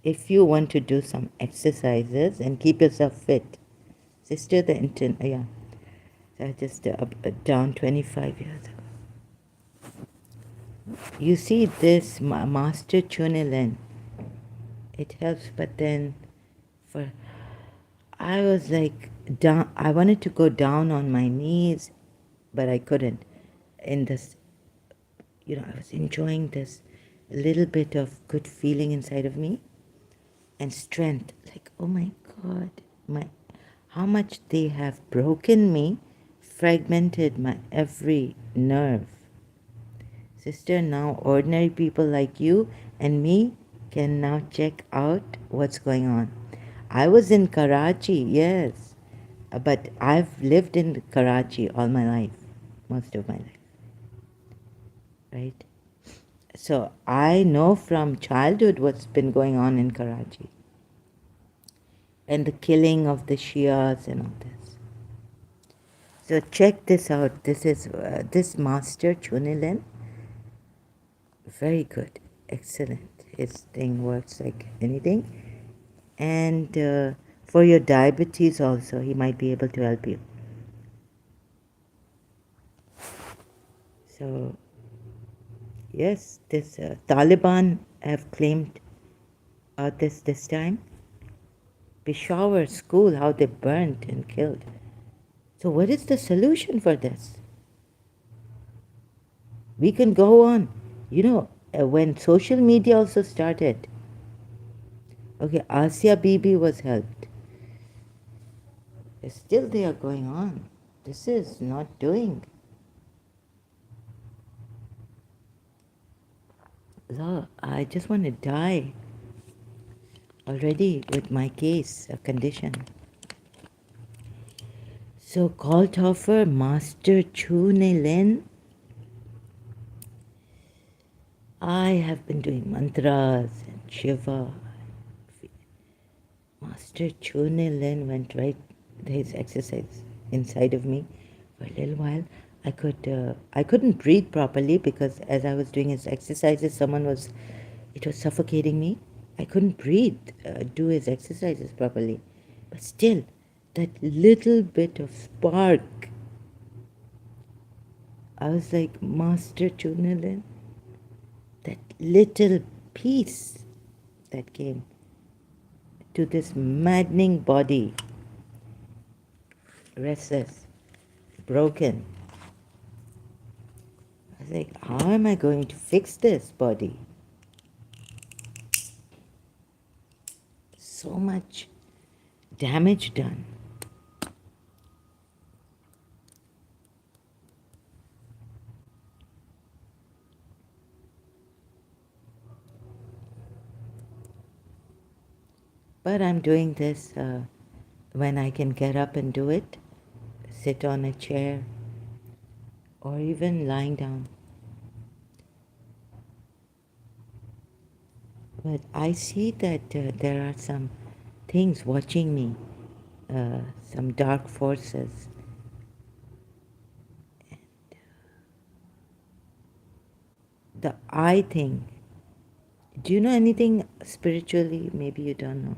if you want to do some exercises and keep yourself fit. Sister, the intern. Yeah. Just down 25 years ago. You see this master chunilin, it helps, but then for I was like down. I wanted to go down on my knees, but I couldn't. In this, I was enjoying this little bit of good feeling inside of me and strength. Like, oh my God, how much they have broken me, fragmented my every nerve. Sister, now ordinary people like you and me can now check out what's going on. I was in Karachi, yes, but I've lived in Karachi all my life, most of my life, right? So I know from childhood what's been going on in Karachi and the killing of the Shias and all this. So check this out. This is this master Chunilen. Very good, excellent. His thing works like anything. And for your diabetes also, he might be able to help you. So yes, this Taliban have claimed this time. Peshawar school, how they burnt and killed. So what is the solution for this? We can go on. When social media also started, okay, Asia Bibi was helped. Still they are going on. This is not doing. Look, I just want to die already with my case, a condition. So call Toffer, Master Chune Len. I have been doing mantras and Shiva. Master Chune Len went right, his exercise inside of me for a little while. I couldn't breathe properly because as I was doing his exercises, it was suffocating me. I couldn't breathe, do his exercises properly. But still, that little bit of spark, I was like, Master Chunalin, that little peace that came to this maddening body, restless, broken. I was like, how am I going to fix this body? So much damage done. But I'm doing this when I can get up and do it, sit on a chair, or even lying down. But I see that there are some things watching me, some dark forces. And the I thing, do you know anything spiritually? Maybe you don't know.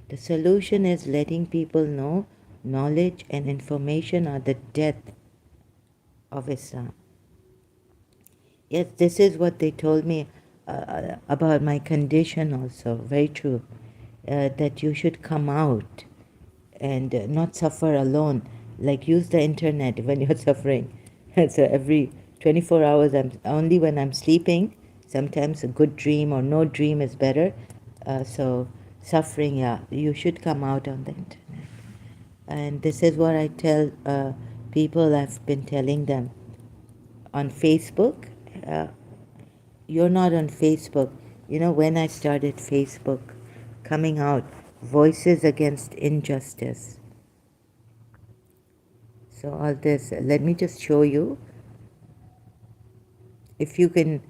The solution is letting people know knowledge and information are the death of Islam. Yes, this is what they told me about my condition also. Very true. That you should come out and not suffer alone. Like use the internet when you're suffering. So every 24 hours, only when I'm sleeping, sometimes a good dream or no dream is better. So suffering, yeah, you should come out on the internet. And this is what I tell people, I've been telling them. on Facebook. Uh, you're not on Facebook. You know, when I started Facebook coming out, Voices Against Injustice. So all this, let me just show you. If you can,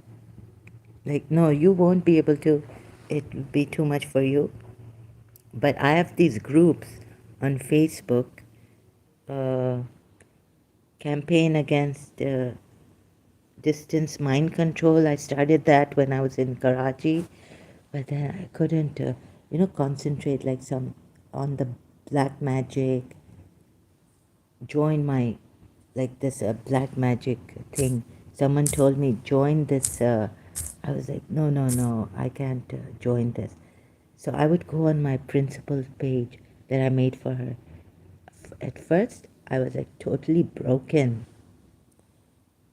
like, no, you won't be able to. It will be too much for you. But I have these groups on Facebook, uh, campaign against distance mind control. I started that when I was in Karachi, but then I couldn't, concentrate like some on the black magic. Join my, like this black magic thing. Someone told me join this. I was like, no, no, no, I can't join this. So I would go on my principal's page that I made for her. At first, I was like totally broken.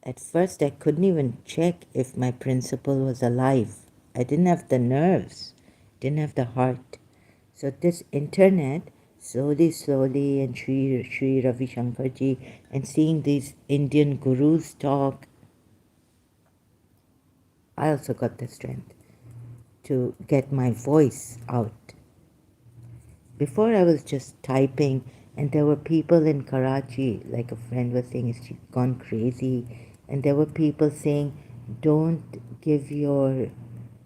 At first, I couldn't even check if my principal was alive. I didn't have the nerves, didn't have the heart. So this internet, slowly, and Sri Ravi Shankarji, and seeing these Indian gurus talk, I also got the strength to get my voice out. Before I was just typing, and there were people in Karachi, like a friend was saying, is she gone crazy? And there were people saying, don't give your,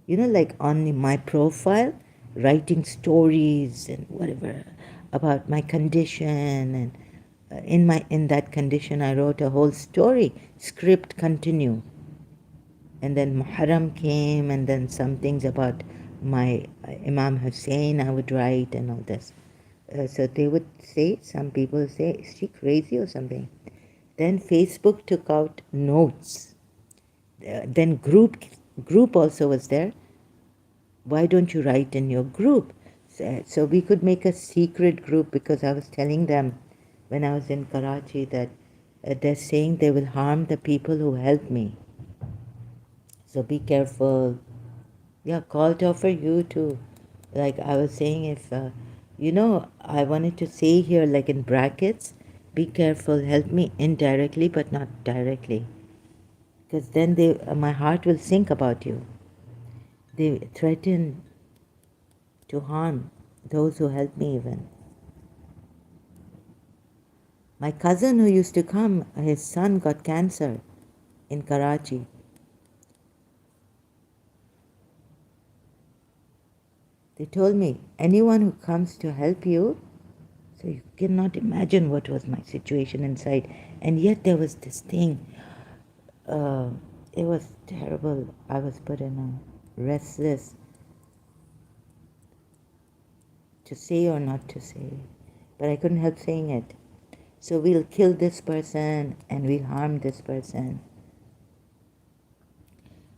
like on my profile, writing stories and whatever about my condition. And in that condition, I wrote a whole story, script continue. And then Muharram came, and then some things about my Imam Hussein I would write and all this. So they would say, some people say, is she crazy or something? Then Facebook took out notes. Then group also was there. Why don't you write in your group? So we could make a secret group, because I was telling them when I was in Karachi that they're saying they will harm the people who help me. So be careful. Yeah, called over you too. Like I was saying, if, I wanted to say here, like in brackets, be careful, help me indirectly, but not directly. Because then my heart will sink about you. They threaten to harm those who help me even. My cousin who used to come, his son got cancer in Karachi. They told me, anyone who comes to help you, so you cannot imagine what was my situation inside. And yet there was this thing. It was terrible. I was put in a restless to say or not to say. But I couldn't help saying it. So we'll kill this person and we'll harm this person.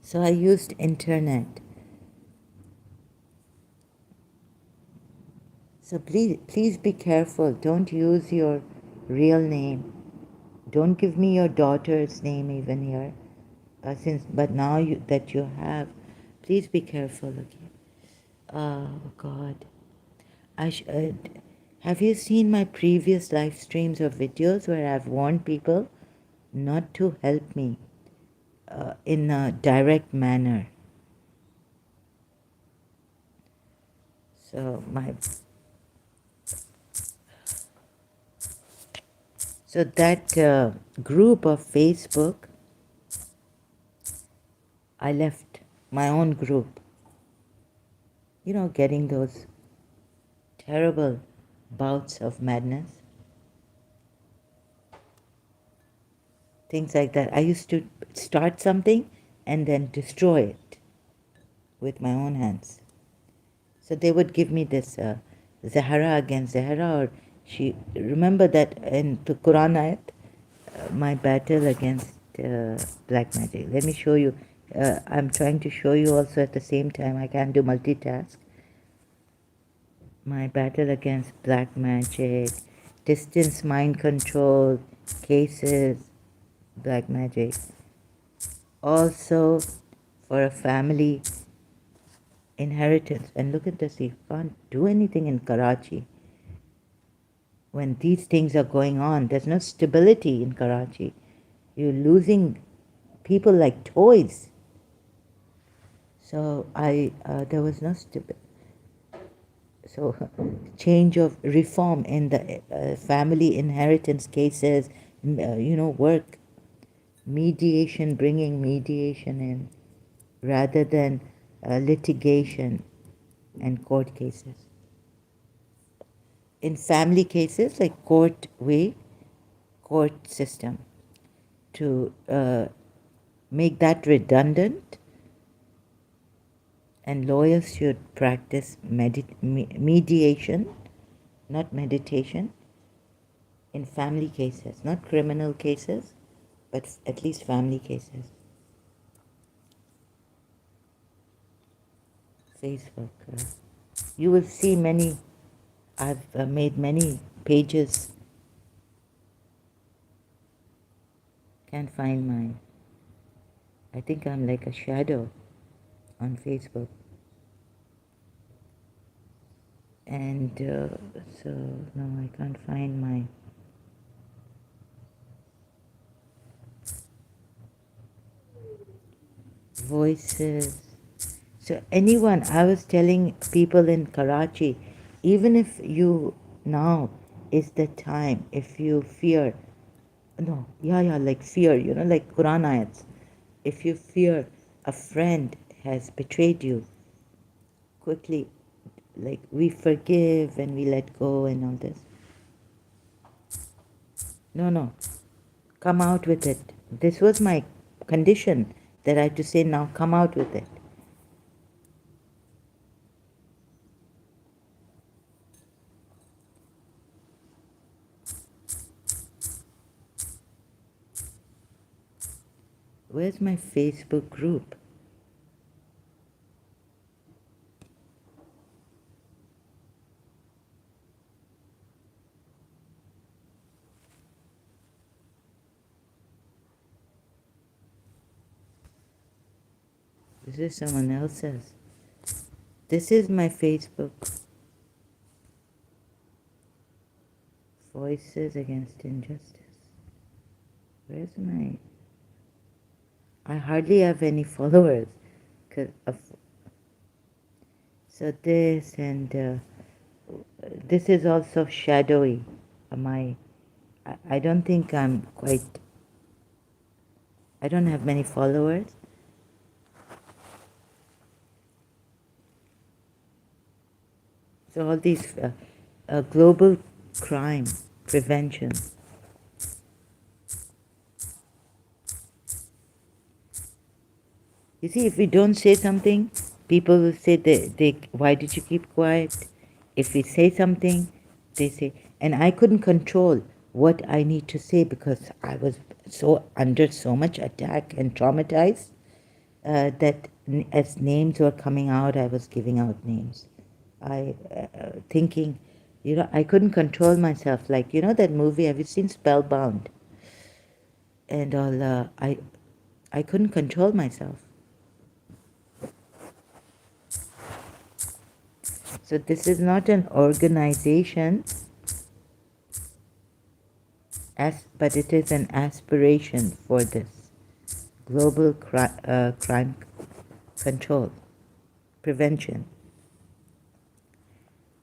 So I used internet. So please be careful. Don't use your real name. Don't give me your daughter's name even here. But now that you have, please be careful. Okay. Oh God. Have you seen my previous live streams or videos where I've warned people not to help me in a direct manner? So that group of Facebook, I left my own group. Getting those terrible bouts of madness. Things like that. I used to start something and then destroy it with my own hands. So they would give me this Zahara against Zahara, or remember that in the Quran ayat, my battle against black magic. Let me show you. I'm trying to show you also at the same time. I can't do multitask. My battle against black magic, distance mind control, cases, black magic. Also for a family inheritance. And look at this, you can't do anything in Karachi. When these things are going on, there's no stability in Karachi. You're losing people like toys. So there was no stupid. So change of reform in the family inheritance cases, work, mediation, bringing mediation in rather than litigation and court cases. In family cases, like court system, to make that redundant, and lawyers should practice mediation, not meditation, in family cases, not criminal cases, but at least family cases. Facebook. You will see many, I've made many pages. Can't find mine. I think I'm like a shadow on Facebook. And so, no, I can't find my voices. So anyone, I was telling people in Karachi, even if you now is the time, if you fear, no, like fear, like Quran ayats. If you fear a friend has betrayed you, quickly, like we forgive and we let go and all this. No, come out with it. This was my condition that I had to say, now come out with it. Where's my Facebook group? This is someone else's. This is my Facebook. Voices Against Injustice. Where's my... I hardly have any followers. So this and this is also shadowy. I don't think I'm quite... I don't have many followers. So all these global crime prevention. You see, if we don't say something, people will say, why did you keep quiet? If we say something, they say, and I couldn't control what I need to say because I was so under so much attack and traumatized that as names were coming out, I was giving out names. Thinking, I couldn't control myself. Like, that movie, have you seen Spellbound? And all, I couldn't control myself. So this is not an organization, but it is an aspiration for this global crime control, prevention.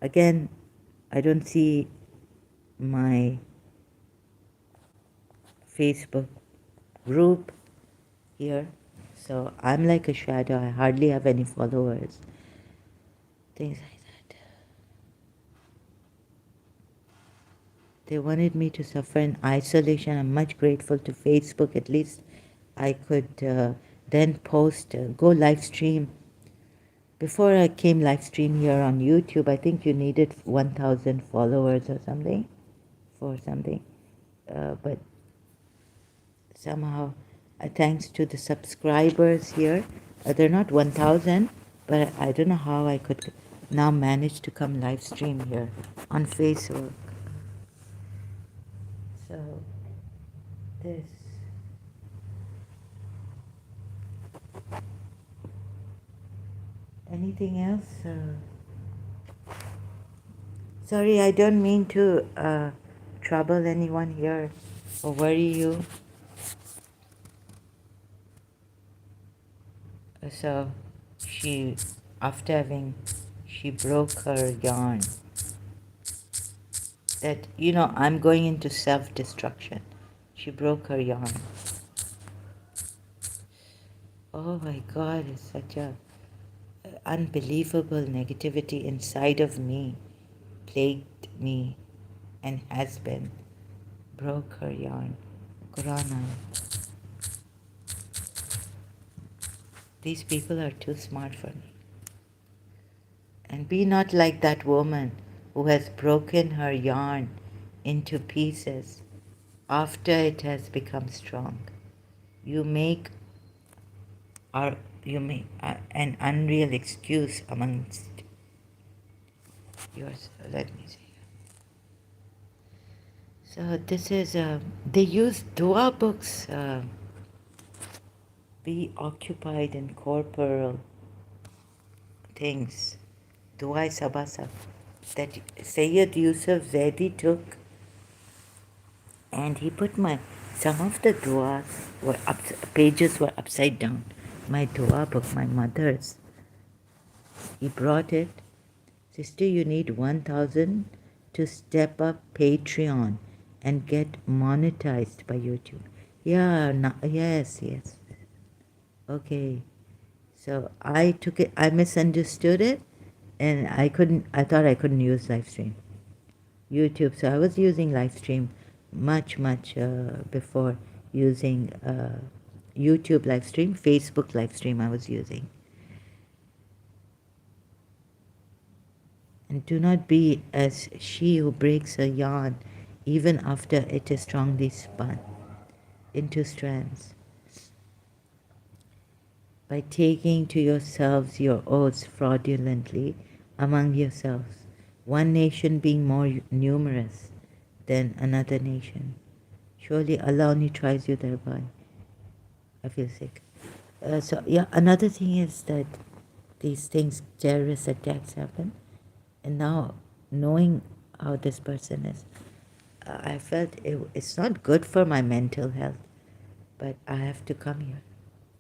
Again, I don't see my Facebook group here, so I'm like a shadow. I hardly have any followers. Things like that. They wanted me to suffer in isolation. I'm much grateful to Facebook. At least I could then post, go live stream. Before I came live stream here on YouTube, I think you needed 1,000 followers or something for something. But somehow, thanks to the subscribers here, they're not 1,000, but I don't know how I could now manage to come live stream here on Facebook. So, this. Anything else? Sorry, I don't mean to trouble anyone here or worry you. So she, after having, she broke her yarn that, I'm going into self-destruction. She broke her yarn. Oh my God, it's such a unbelievable negativity inside of me, plagued me, and has been. Broke her yarn. Qurana. These people are too smart for me. And be not like that woman who has broken her yarn into pieces after it has become strong. You make or you make an unreal excuse amongst yours. Let me see. So this is they use dua books. Be occupied in corporal things. Dua sabasa that Sayyid Yusuf Zaidi took, and he put some of the duas pages were upside down. My dua book, my mother's. He brought it. Sister, you need 1,000 to step up Patreon and get monetized by YouTube. Yeah, no, yes. Okay. So I took it, I misunderstood it, and I thought I couldn't use Livestream. YouTube. So I was using Livestream much before using YouTube Livestream, Facebook Livestream I was using. And do not be as she who breaks a yarn even after it is strongly spun into strands. By taking to yourselves your oaths fraudulently among yourselves, one nation being more numerous than another nation. Surely Allah only tries you thereby. I feel sick. So yeah, another thing is that these things, terrorist attacks happen, and now knowing how this person is, I felt it's not good for my mental health, but I have to come here.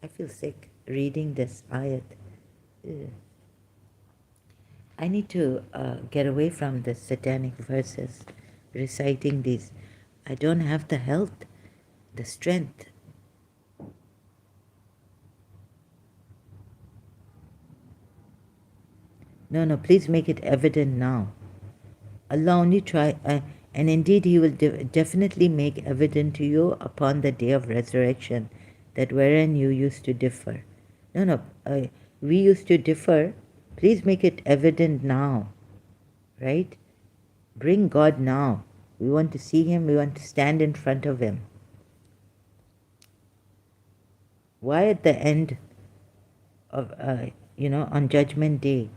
I feel sick reading this ayat. Ugh. I need to get away from the satanic verses, reciting these. I don't have the health, the strength. No, please make it evident now. Allah only and indeed He will definitely make evident to you upon the day of resurrection that wherein you used to differ. No, we used to differ. Please make it evident now, right? Bring God now. We want to see Him. We want to stand in front of Him. Why at the end of, on Judgment Day?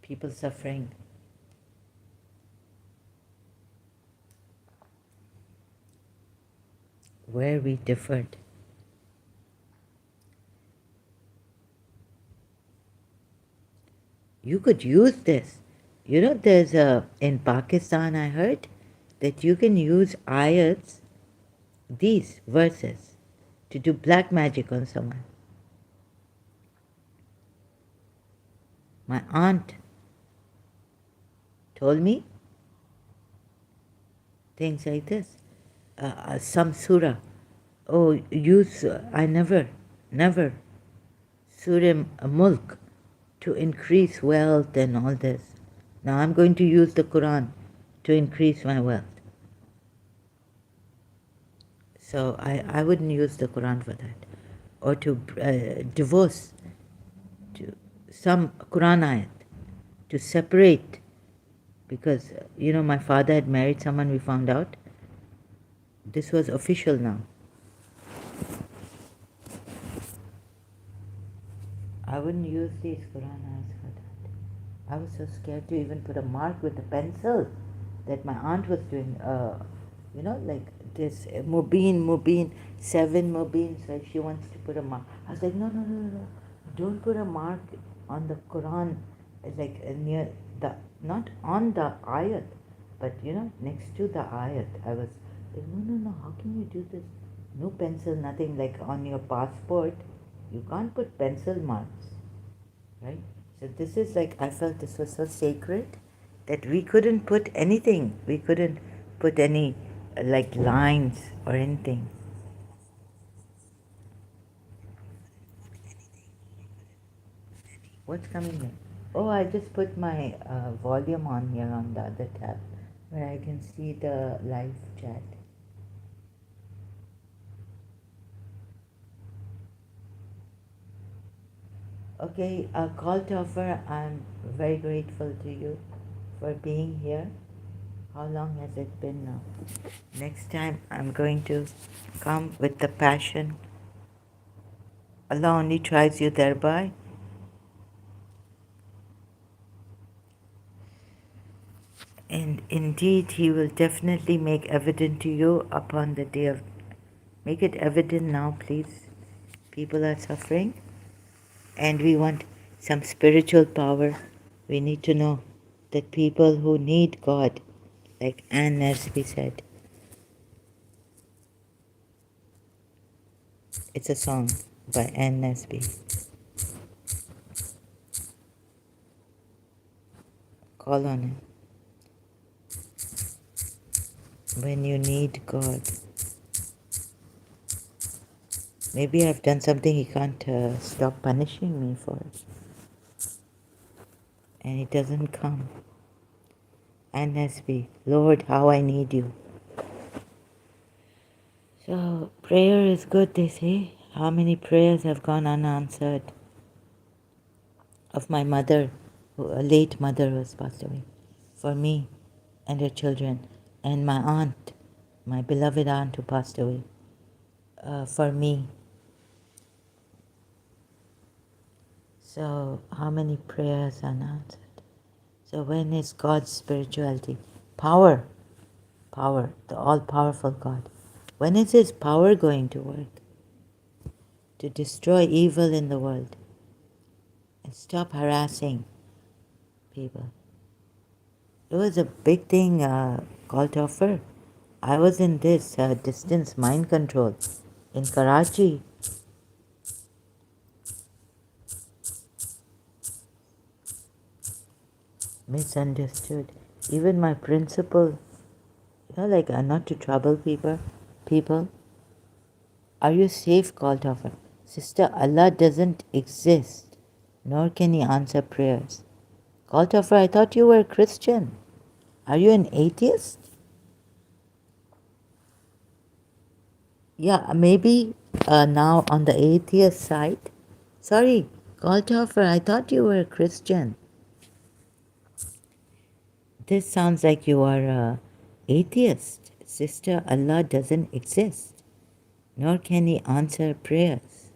People suffering. Where we differed. You could use this. There's in Pakistan I heard that you can use ayats, these verses, to do black magic on someone. My aunt told me things like this. Some surah. Oh, use, I never. Surah Mulk to increase wealth and all this. Now I'm going to use the Quran to increase my wealth. So I wouldn't use the Quran for that. Or to divorce, to some Quran ayat, to separate. Because, my father had married someone, we found out. This was official now. I wouldn't use these Quran ayats for that. I was so scared to even put a mark with a pencil that my aunt was doing, like this Mubin, 7 Mubin, so she wants to put a mark. I was like, no, don't put a mark on the Quran, like near the, not on the ayat, but next to the ayat. I was No, how can you do this? No pencil, nothing like on your passport. You can't put pencil marks, right? So this is like, I felt this was so sacred that we couldn't put anything. We couldn't put any like lines or anything. What's coming in? Oh, I just put my volume on here on the other tab where I can see the live chat. Okay, call to offer. I'm very grateful to you for being here. How long has it been now? Next time I'm going to come with the passion. Allah only tries you thereby. And indeed, He will definitely make evident to you upon the day of. Make it evident now, please. People are suffering, and we want some spiritual power. We need to know that people who need God, like Anne Nesby said, it's a song by Anne Nesby. Call on Him when you need God. Maybe I've done something He can't stop punishing me for, and He doesn't come. Anne Nesby, Lord, how I need you. So prayer is good, they say. How many prayers have gone unanswered of my mother, a late mother who has passed away, for me and her children, and my aunt, my beloved aunt who passed away, for me. So how many prayers unanswered? So when is God's spirituality? Power, the all-powerful God. When is His power going to work? To destroy evil in the world and stop harassing people. It was a big thing called to offer. I was in this distance mind control in Karachi. Misunderstood. Even my principal, like not to trouble people. Are you safe, called to offer? Sister, Allah doesn't exist, nor can He answer prayers. Called to offer, I thought you were a Christian. Are you an atheist? Yeah, maybe now on the atheist side. Sorry, call to offer, I thought you were a Christian. This sounds like you are a atheist. Sister, Allah doesn't exist, nor can He answer prayers.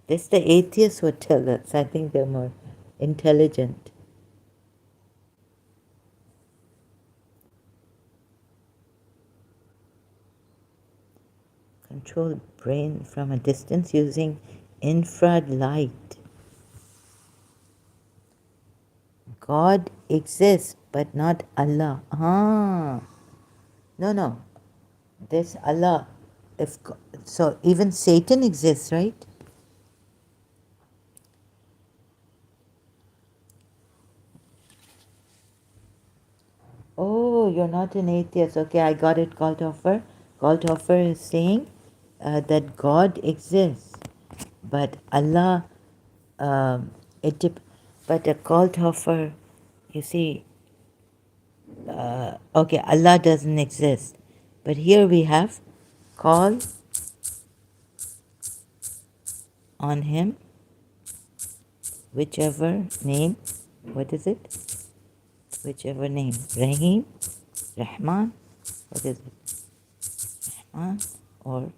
This the atheists would tell us. I think they're more intelligent. Control brain from a distance using infrared light. God exists, but not Allah. No. This Allah. So even Satan exists, right? Oh, you're not an atheist. Okay, I got it, Galtoffer. Galtoffer is saying that God exists, but Allah, but a Galtoffer, you see, okay, Allah doesn't exist. But here we have call on Him, whichever name, what is it? Whichever name, Rahim, Rahman, what is it? Rahman or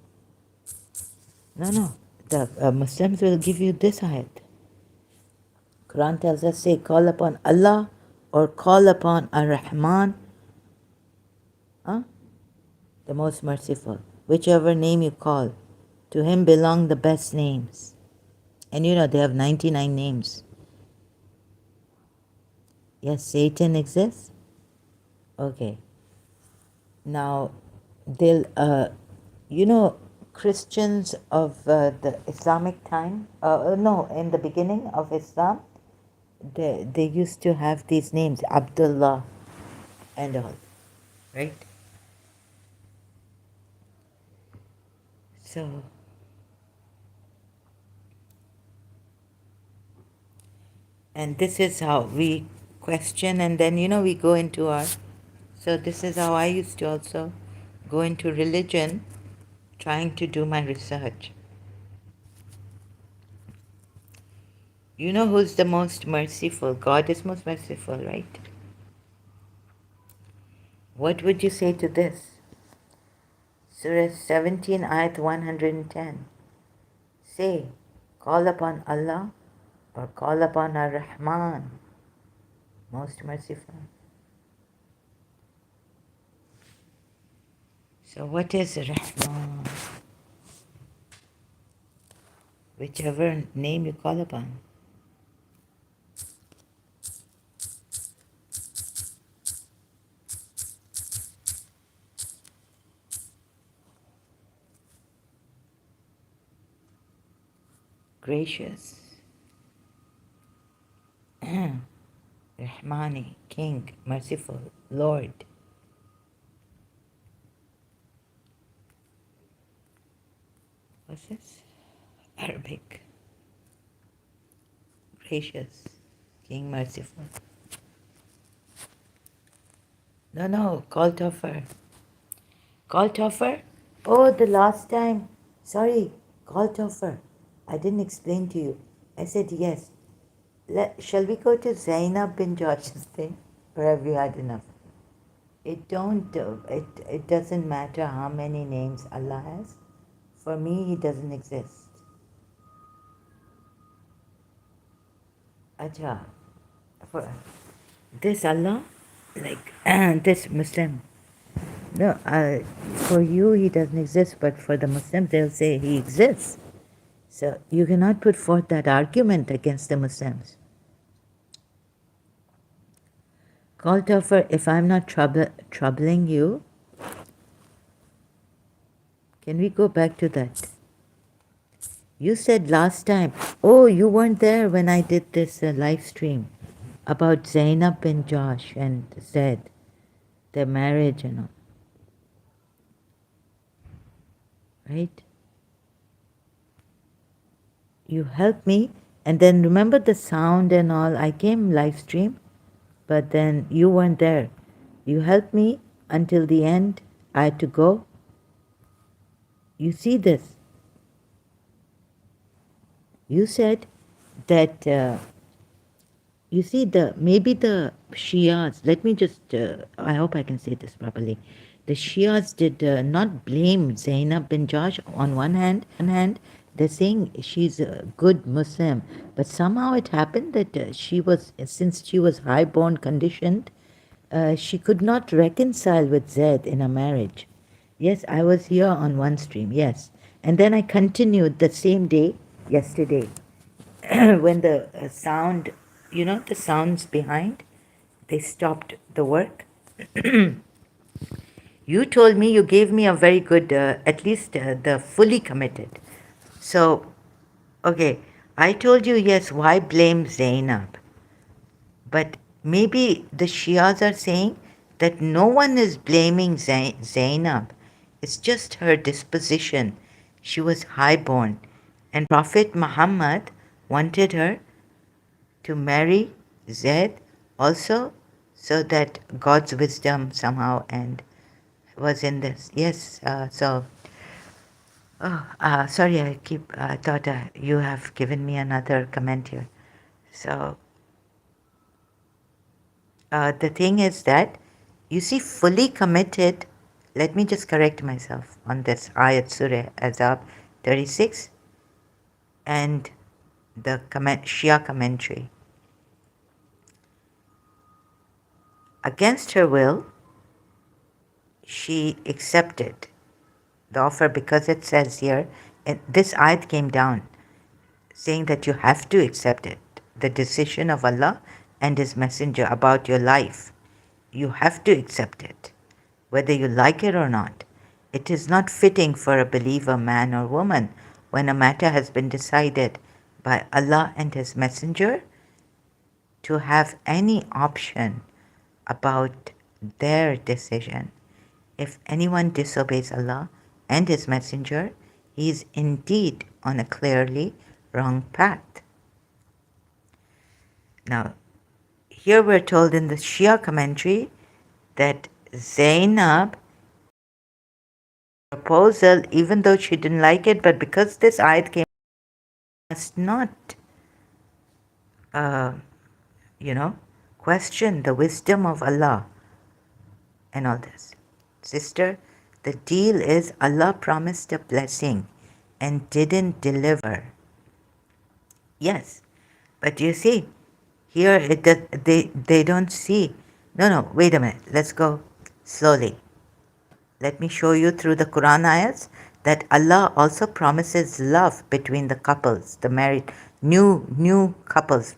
no, the Muslims will give you this ayat. Quran tells us, say, call upon Allah or call upon Ar-Rahman, the most merciful. Whichever name you call, to Him belong the best names. And they have 99 names. Yes, Satan exists. Okay. Now, they'll, Christians of the Islamic time, no, in the beginning of Islam, they used to have these names, Abdullah and all, right? So, and this is how we question, and then, we go into our. So, this is how I used to also go into religion, trying to do my research. You know who's the most merciful? God is most merciful, right? What would you say to this? Surah 17, Ayat 110. Say, call upon Allah or call upon Ar-Rahman, most merciful. So what is Rahman? Whichever name you call upon. Gracious. Rahmani, King, merciful, Lord. What's this? Arabic. Gracious, King, merciful. No, call Toffer. Call Toffer? Oh, the last time. Sorry, call Toffer. I didn't explain to you. I said yes. Shall we go to Zainab bin Josh's thing? Or have you had enough? It doesn't matter how many names Allah has. For me, He doesn't exist. Acha, for this Allah, like this Muslim. No, for you He doesn't exist, but for the Muslims they'll say He exists. So you cannot put forth that argument against the Muslims. Call Toffer, if I'm not troubling you, can we go back to that? You said last time, oh, you weren't there when I did this live stream about Zainab and Josh and Zaid, their marriage and all. Right? You helped me, and then remember the sound and all. I came live stream, but then you weren't there. You helped me until the end. I had to go. You see this. You said that you see maybe the Shias. Let me just. I hope I can say this properly. The Shias did not blame Zainab bin Josh. On one hand, they're saying she's a good Muslim, but somehow it happened that since she was highborn conditioned, she could not reconcile with Zaid in a marriage. Yes, I was here on one stream. Yes, and then I continued the same day, yesterday. When the sound, the sounds behind, they stopped the work. You told me, you gave me a very good, at least the fully committed. So, okay, I told you, yes, why blame Zainab? But maybe the Shias are saying that no one is blaming Zainab. It's just her disposition. She was highborn. And Prophet Muhammad wanted her to marry Zaid also, so that God's wisdom somehow and was in this. Yes, sorry, I thought you have given me another comment here. So, the thing is that, you see, fully committed, let me just correct myself on this Ayat Surah Azab 36 and the Shia commentary. Against her will, she accepted the offer because it says here, and this ayat came down saying that you have to accept it, the decision of Allah and His Messenger about your life. you have to accept it, whether you like it or not. It is not fitting for a believer, man or woman, when a matter has been decided by Allah and His Messenger, to have any option about their decision. If anyone disobeys Allah and His Messenger, he is indeed on a clearly wrong path. Now, here we're told in the Shia commentary that Zainab proposal, even though she didn't like it, but because this ayat came, must not, uh, question the wisdom of Allah and all this. Sister, the deal is Allah promised a blessing and didn't deliver. Yes, but you see, here they don't see. No, wait a minute. Let's go slowly. Let me show you through the Quran ayats that Allah also promises love between the couples, the married, new couples.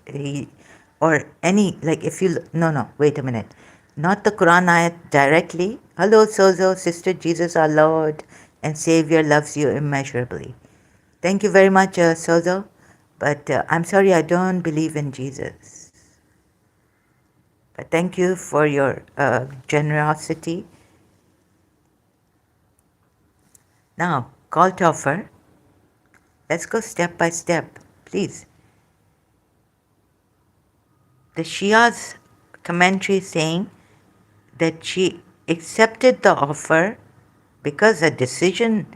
Or any, like if you, no, wait a minute. Not the Quran ayat directly. Hello, Sozo, Sister, Jesus our Lord and Savior loves you immeasurably. Thank you very much, Sozo. But I'm sorry, I don't believe in Jesus. But thank you for your generosity. Now, call to offer. Let's go step by step, please. The Shia's commentary saying that she accepted the offer because a decision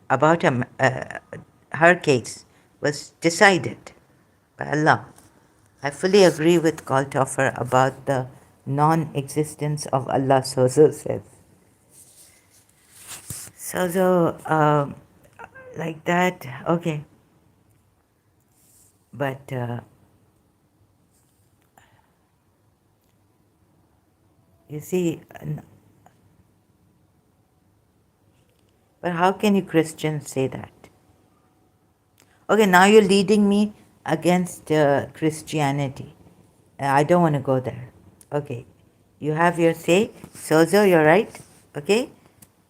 about her case was decided by Allah. I fully agree with call to offer about the non-existence of Allah, Sozo says. Sozo, like that, okay. But you see, but how can you Christians say that? Okay, now you're leading me against Christianity. I don't want to go there. Okay, you have your say. Sozo, you're right. Okay,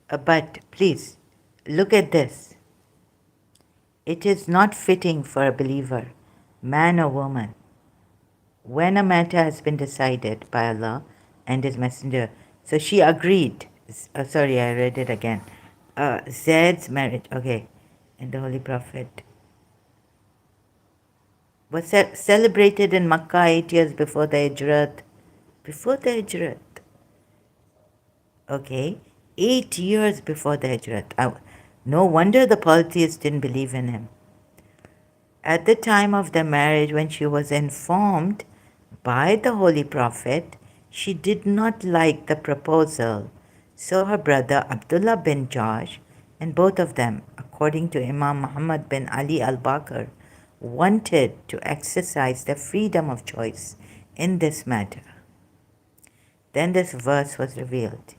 but please look at this. It is not fitting for a believer, man or woman, when a matter has been decided by Allah and His Messenger. So she agreed. Sorry, I read it again. Zaid's marriage, okay, and the Holy Prophet was celebrated in Makkah 8 years before the Hijrat. Before the Hijrat. Okay, 8 years before the Hijrat. No wonder the polytheists didn't believe in him. At the time of their marriage, when she was informed by the Holy Prophet, she did not like the proposal. So her brother Abdullah bin Josh and both of them, according to Imam Muhammad bin Ali al-Bakr, wanted to exercise their freedom of choice in this matter. Then this verse was revealed.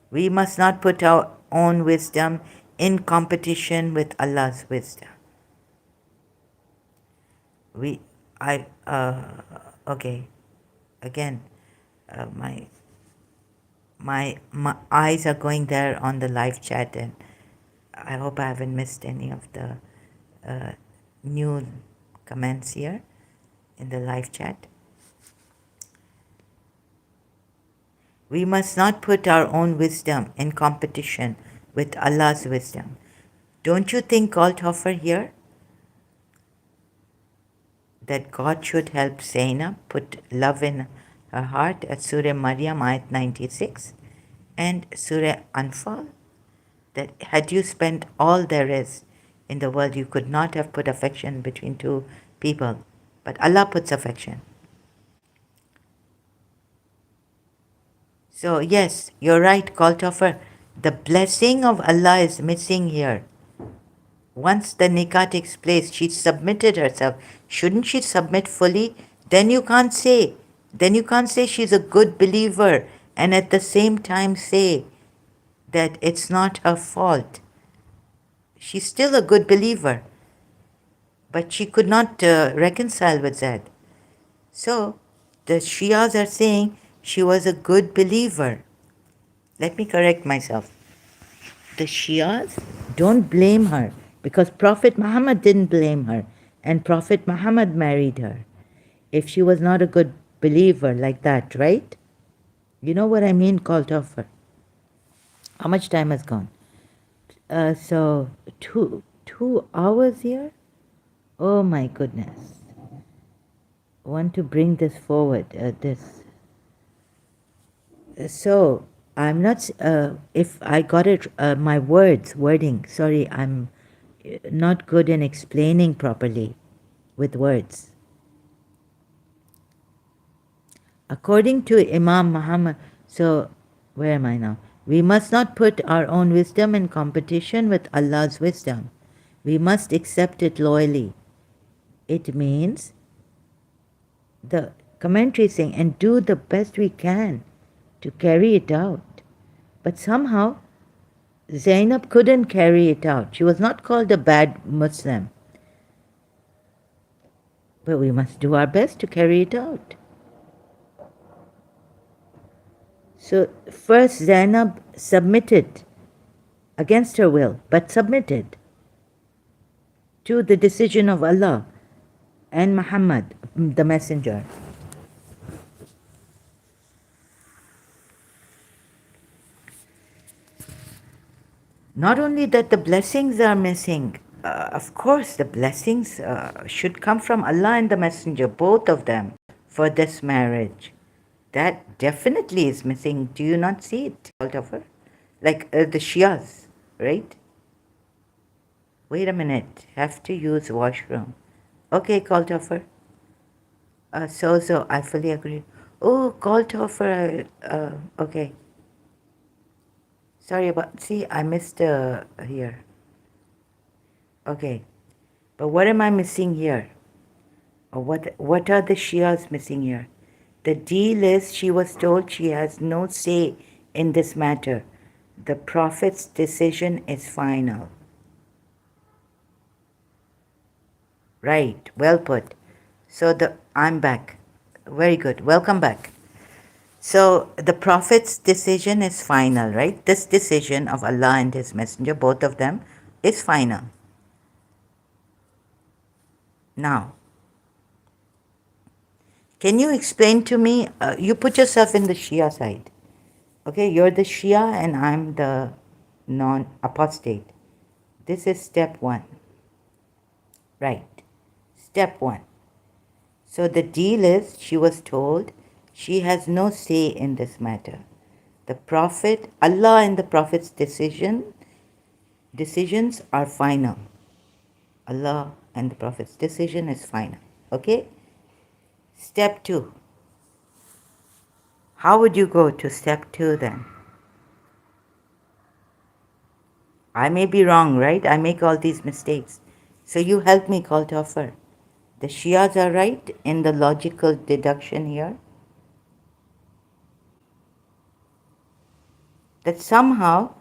We must not put our own wisdom in competition with Allah's wisdom. Okay, again, my eyes are going there on the live chat, and I hope I haven't missed any of the new comments here in the live chat. We must not put our own wisdom in competition with Allah's wisdom. Don't you think Althofer here that God should help Zainab put love in her heart at Surah Maryam ayat 96 and Surah Anfal? That had you spent all there is in the world, you could not have put affection between two people. But Allah puts affection. So yes, you're right, Althofer. The blessing of Allah is missing here. Once the nikah takes place, she submitted herself. Shouldn't she submit fully? Then you can't say she's a good believer and at the same time say that it's not her fault. She's still a good believer, but she could not reconcile with that. So The Shias are saying she was a good believer. Let me correct myself. The Shias don't blame her because Prophet Muhammad didn't blame her and Prophet Muhammad married her. If she was not a good believer like that, right? You know what I mean, Kaltoffer? How much time has gone? So 2 hours here? Oh my goodness. I want to bring this forward. So I'm not. If I got it, my wording. Sorry, I'm not good in explaining properly with words. According to Imam Muhammad, so where am I now? We must not put our own wisdom in competition with Allah's wisdom. We must accept it loyally. It means the commentary is saying, and do the best we can to carry it out. But somehow Zainab couldn't carry it out. She was not called a bad Muslim. But we must do our best to carry it out. So first Zainab submitted against her will, but submitted to the decision of Allah and Muhammad, the messenger. Not only that the blessings are missing, of course the blessings should come from Allah and the messenger, both of them, for this marriage. That definitely is missing. Do you not see it, Altoffer? Like the Shias, right? Wait a minute. Have to use washroom. Okay, Kaltoffer. So, I fully agree. Oh, Kaltoffer. Okay. Sorry about. See, I missed here. Okay. But what am I missing here? Or what are the Shias missing here? The deal is she was told she has no say in this matter. The Prophet's decision is final. Right, well put. So I'm back. Very good. Welcome back. So the Prophet's decision is final, right? This decision of Allah and His Messenger, both of them, is final. Now, can you explain to me, you put yourself in the Shia side. Okay, you're the Shia and I'm the non-apostate. This is step one. Right. Step one. So the deal is she was told she has no say in this matter. The Prophet, Allah and the Prophet's decisions are final. Allah and the Prophet's decision is final. Okay? Step two. How would you go to step two then? I may be wrong, right? I make all these mistakes. So you help me, Kaltoffer. The Shias are right in the logical deduction here. That somehow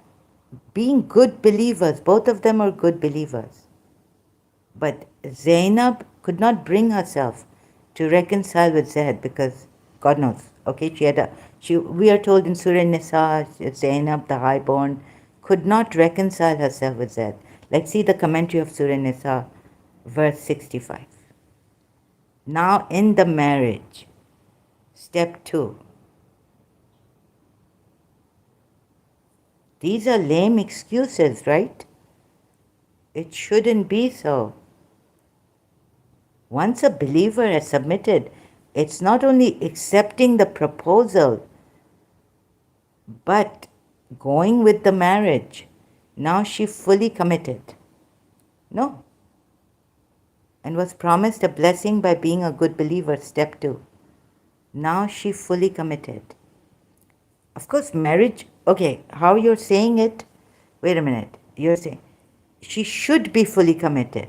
being good believers, both of them are good believers. But Zainab could not bring herself to reconcile with Zaid because God knows. Okay, we are told in Surah Nisa, Zainab, the highborn, could not reconcile herself with Zaid. Let's see the commentary of Surah Nisa, verse 65. Now in the marriage, step 2. These are lame excuses, right? It shouldn't be so. Once a believer has submitted, it's not only accepting the proposal, but going with the marriage. Now she fully committed. No. And was promised a blessing by being a good believer, step 2. Now she fully committed. Of course, marriage, okay, how you're saying it, wait a minute, you're saying she should be fully committed.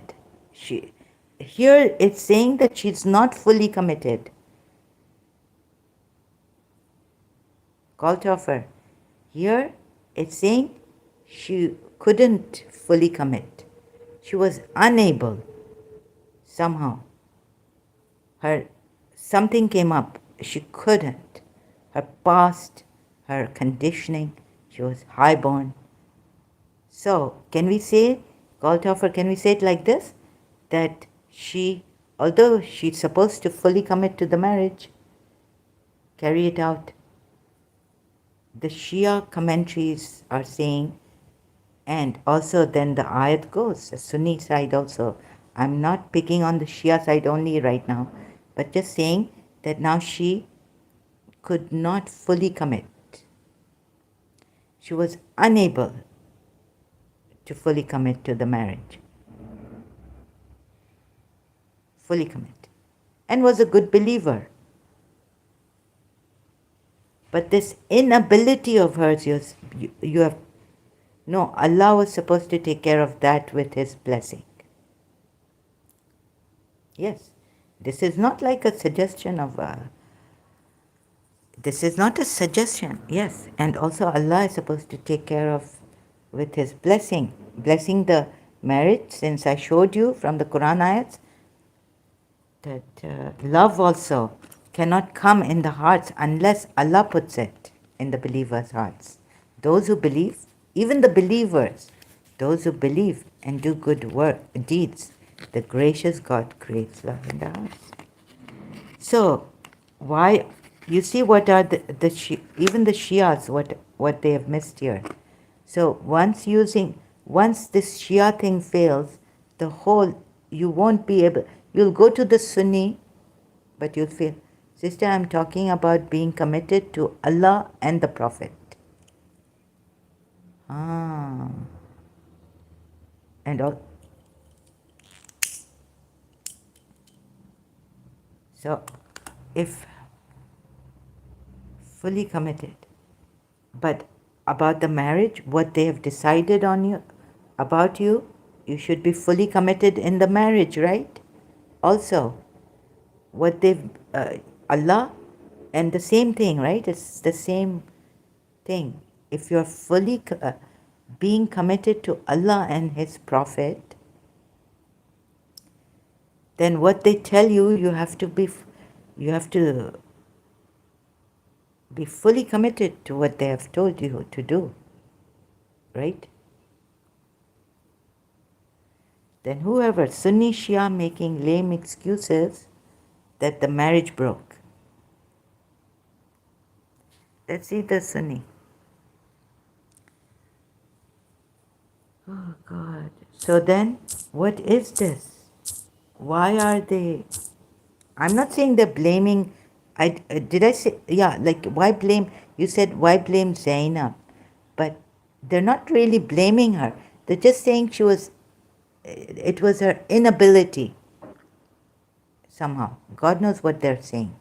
Here it's saying that she's not fully committed. Kaltoffer, here it's saying she couldn't fully commit. She was unable somehow. Something came up. she couldn't. Her past, her conditioning, she was highborn. So, can we say, Goldhofer, can we say it like this? That she, although she's supposed to fully commit to the marriage, carry it out, the Shia commentaries are saying, and also then the ayat goes, the Sunni side also. I'm not picking on the Shia side only right now, but just saying that now she could not fully commit. She was unable to fully commit to the marriage. Fully commit. And was a good believer. But this inability of hers, you have, no, Allah was supposed to take care of that with His blessing. Yes, this is not like a suggestion of this is not a suggestion, yes. And also Allah is supposed to take care of with His blessing. Blessing the marriage, since I showed you from the Quran ayats that love also cannot come in the hearts unless Allah puts it in the believers' hearts. Those who believe, even the believers, those who believe and do good work, deeds, the gracious God creates love in the hearts. So, why, you see what are even the Shias, what they have missed here. So once this Shia thing fails, the whole, you won't be able, you'll go to the Sunni, but you'll feel, sister, I'm talking about being committed to Allah and the Prophet. And all. So, if fully committed, but about the marriage, what they have decided on you, about you, you should be fully committed in the marriage, right? Also, what they've, Allah, and the same thing, right? It's the same thing. If you're fully being committed to Allah and His Prophet, then what they tell you, you have to be fully committed to what they have told you to do, right? Then whoever, Sunni Shia making lame excuses that the marriage broke. Let's see the Sunni. Oh God. So then, what is this? Why are they? I'm not saying they're blaming. Did I say, yeah, like why blame? You said why blame Zainab? But they're not really blaming her. They're just saying it was her inability somehow. God knows what they're saying.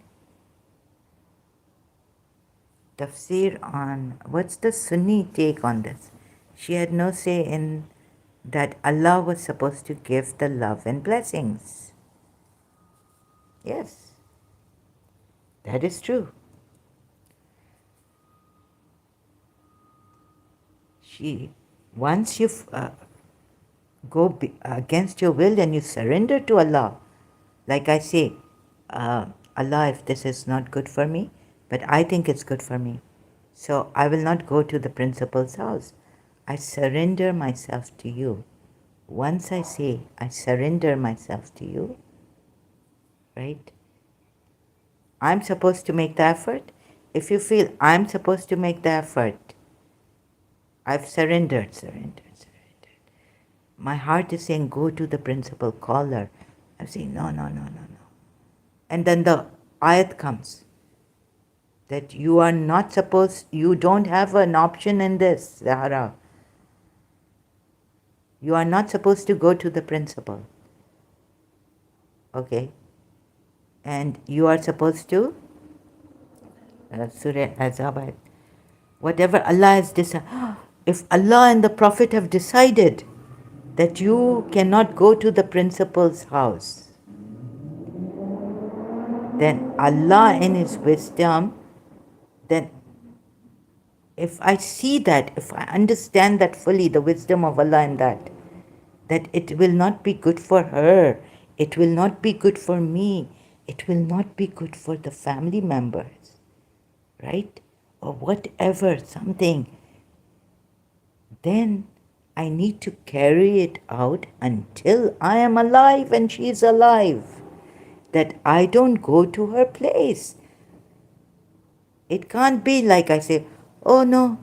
Tafsir on, what's the Sunni take on this? She had no say in that Allah was supposed to give the love and blessings. Yes, that is true. Once you go against your will and you surrender to Allah, like I say, Allah, if this is not good for me, but I think it's good for me, so I will not go to the principal's house. I surrender myself to you. Once I say I surrender myself to you, right? I'm supposed to make the effort. If you feel I'm supposed to make the effort, I've surrendered. My heart is saying, go to the principal, call her. I'm saying, no. And then the ayat comes that you are not supposed, you don't have an option in this, Zahra. You are not supposed to go to the principal. Okay? And you are supposed to, Surah Azab, whatever Allah has decided. If Allah and the Prophet have decided that you cannot go to the principal's house, then Allah in His wisdom, then if I see that, if I understand that fully, the wisdom of Allah in that it will not be good for her, it will not be good for me, it will not be good for the family members, right? Or whatever, something, then I need to carry it out until I am alive and she is alive. That I don't go to her place. It can't be like I say, oh no,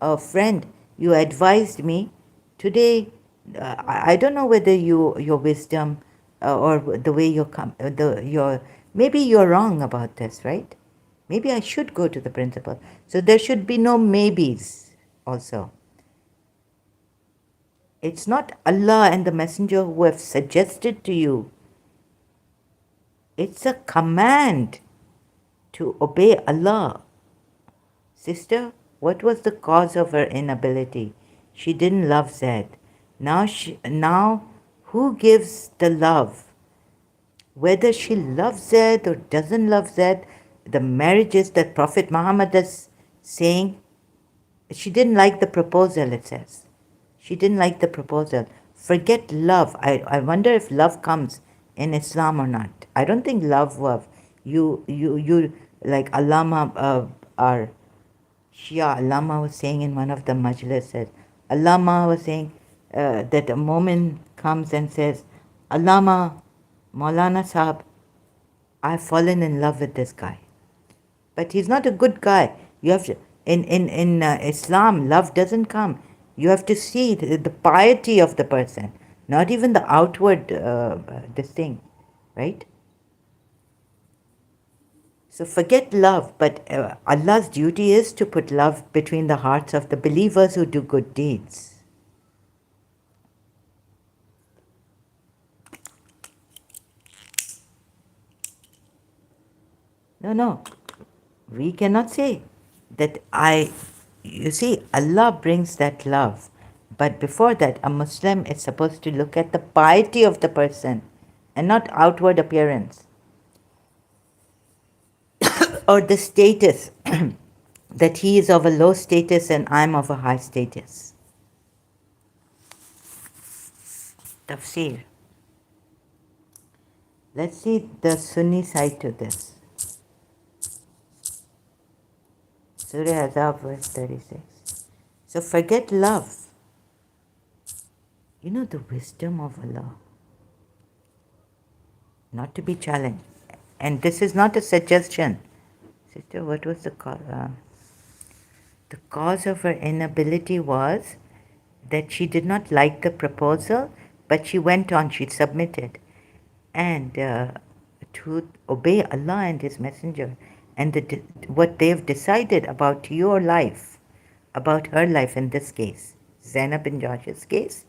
a friend, you advised me today. I don't know whether your wisdom or the way your maybe you're wrong about this, right? Maybe I should go to the principal. So there should be no maybes also. It's not Allah and the Messenger who have suggested to you. It's a command to obey Allah. Sister, what was the cause of her inability? She didn't love Zaid. Now, who gives the love? Whether she loves Zaid or doesn't love Zaid, the marriages that Prophet Muhammad is saying, she didn't like the proposal, it says. She didn't like the proposal. Forget love. I wonder if love comes in Islam or not. I don't think love. You like Allama, our Shia Allama was saying in one of the majlises. Allama was saying that a moment comes and says, Allama, Maulana Sahab, I've fallen in love with this guy. But he's not a good guy. You have to, in Islam, love doesn't come. You have to see the piety of the person, not even the outward this thing, right? So forget love, but Allah's duty is to put love between the hearts of the believers who do good deeds. No, we cannot say that you see, Allah brings that love. But before that, a Muslim is supposed to look at the piety of the person and not outward appearance or the status that he is of a low status and I'm of a high status. Tafsir. Let's see the Sunni side to this. Surah Azab, verse 36. So forget love. You know the wisdom of Allah. Not to be challenged. And this is not a suggestion. Sister, what was the cause? The cause of her inability was that she did not like the proposal, but she went on, she submitted. And to obey Allah and His Messenger and what they have decided about your life, about her life in this case, Zainab bin Josh's case.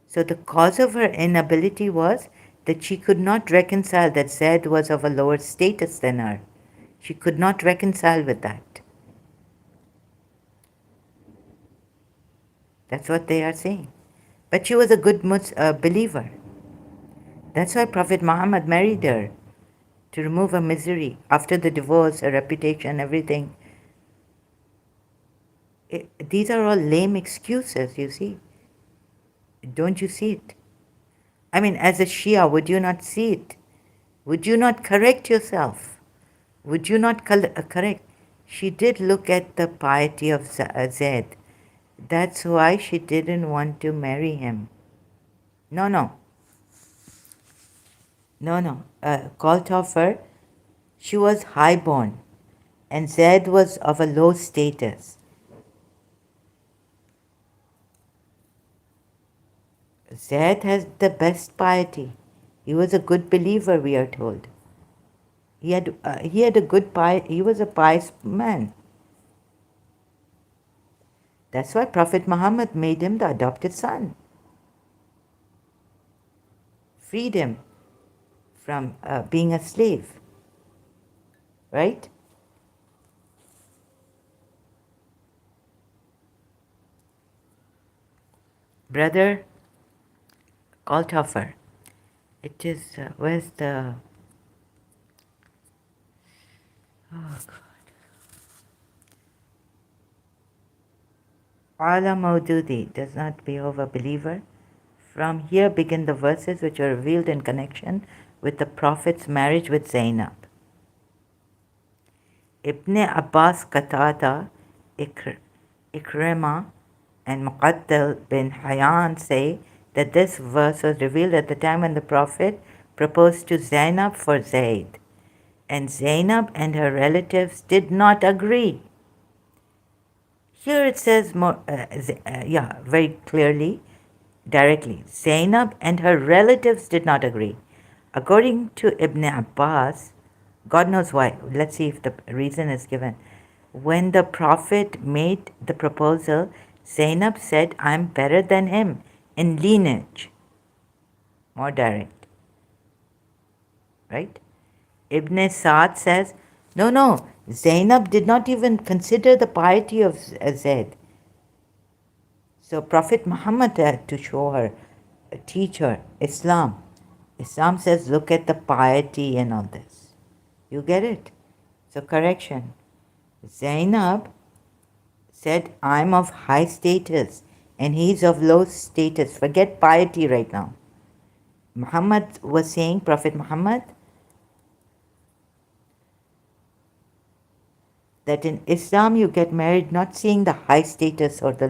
So the cause of her inability was that she could not reconcile that Zaid was of a lower status than her. She could not reconcile with that. That's what they are saying. But she was a good believer. That's why Prophet Muhammad married her, to remove her misery. After the divorce, her reputation, everything. These are all lame excuses, you see. Don't you see it? I mean, as a Shia, would you not see it? Would you not correct yourself? Would you not correct? She did look at the piety of Zaid. That's why she didn't want to marry him. No. Called of her, she was highborn, and Zaid was of a low status. Zaid has the best piety. He was a good believer, we are told. He had a good piety. He was a pious man. That's why Prophet Muhammad made him the adopted son. Freed him from being a slave. Right? Brother Kalthofer. It is, where's the, oh God. Allah Maududi, does not behove a believer. From here begin the verses which are revealed in connection with the Prophet's marriage with Zainab. Ibn Abbas, Qatada, Ikrimah, and Muqattal bin Hayyan say that this verse was revealed at the time when the Prophet proposed to Zainab for Zaid, and Zainab and her relatives did not agree. Here it says very clearly, directly, Zainab and her relatives did not agree. According to Ibn Abbas, God knows why. Let's see if the reason is given. When the Prophet made the proposal, Zainab said, I'm better than him in lineage. More direct. Right? Ibn Sa'd says, no, Zainab did not even consider the piety of Zaid. So Prophet Muhammad had to show her, teach her Islam. Islam says, look at the piety and all this. You get it? So correction. Zainab said, I'm of high status and he's of low status. Forget piety right now. Muhammad was saying, Prophet Muhammad, that in Islam you get married not seeing the high status or the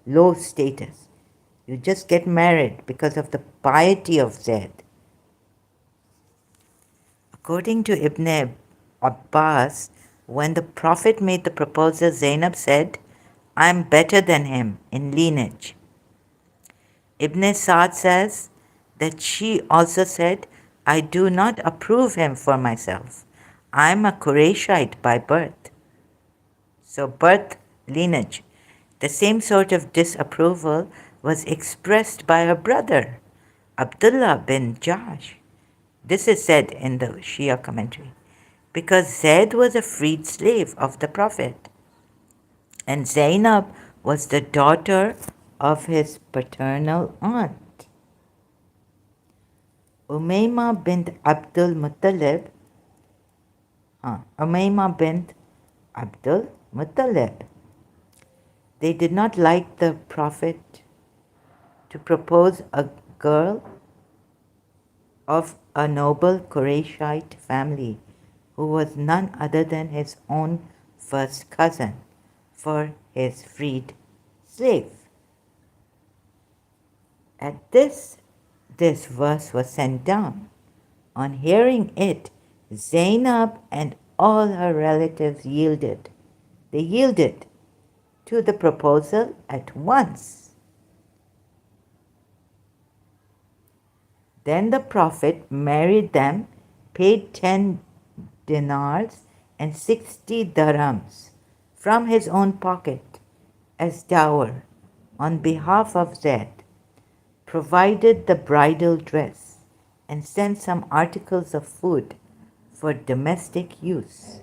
low status. You just get married because of the piety of Zaid. According to Ibn Abbas, when the Prophet made the proposal, Zainab said, I am better than him in lineage. Ibn Sa'd says that she also said, I do not approve him for myself. I am a Qurayshite by birth. So birth, lineage. The same sort of disapproval was expressed by her brother, Abdullah bin Jahsh. This is said in the Shia commentary. Because Zaid was a freed slave of the Prophet, and Zainab was the daughter of his paternal aunt. Umayma bint Abdul Muttalib, they did not like the Prophet to propose a girl of a noble Qurayshite family who was none other than his own first cousin for his freed slave. At this verse was sent down. On hearing it, Zainab and all her relatives yielded. They yielded to the proposal at once. Then the Prophet married them, paid 10 dinars and 60 dirhams from his own pocket as dower on behalf of Zaid, provided the bridal dress, and sent some articles of food for domestic use.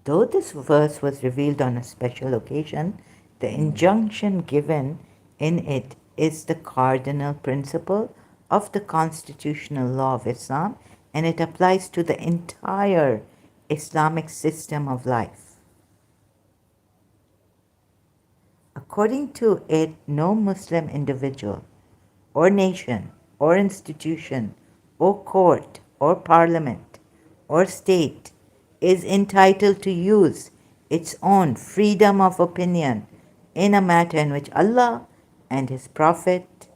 Though this verse was revealed on a special occasion, the injunction given in it is the cardinal principle of the constitutional law of Islam, and it applies to the entire Islamic system of life. According to it, no Muslim individual or nation or institution or court or parliament or state is entitled to use its own freedom of opinion in a matter in which Allah and His Prophet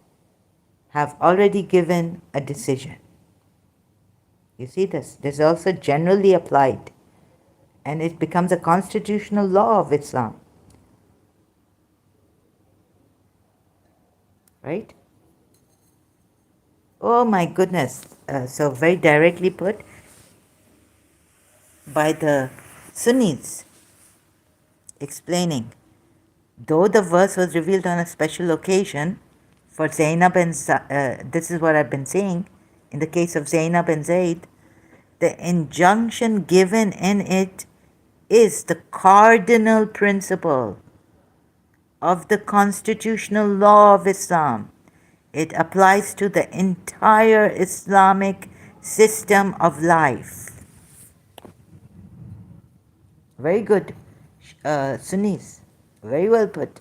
have already given a decision. You see this? This is also generally applied, and it becomes a constitutional law of Islam. Right? Oh my goodness. So very directly put by the Sunnis, explaining, though the verse was revealed on a special occasion for Zainab and this is what I've been saying, in the case of Zainab and Zaid, the injunction given in it is the cardinal principle of the constitutional law of Islam. It applies to the entire Islamic system of life. Very good, Sunnis. Very well put.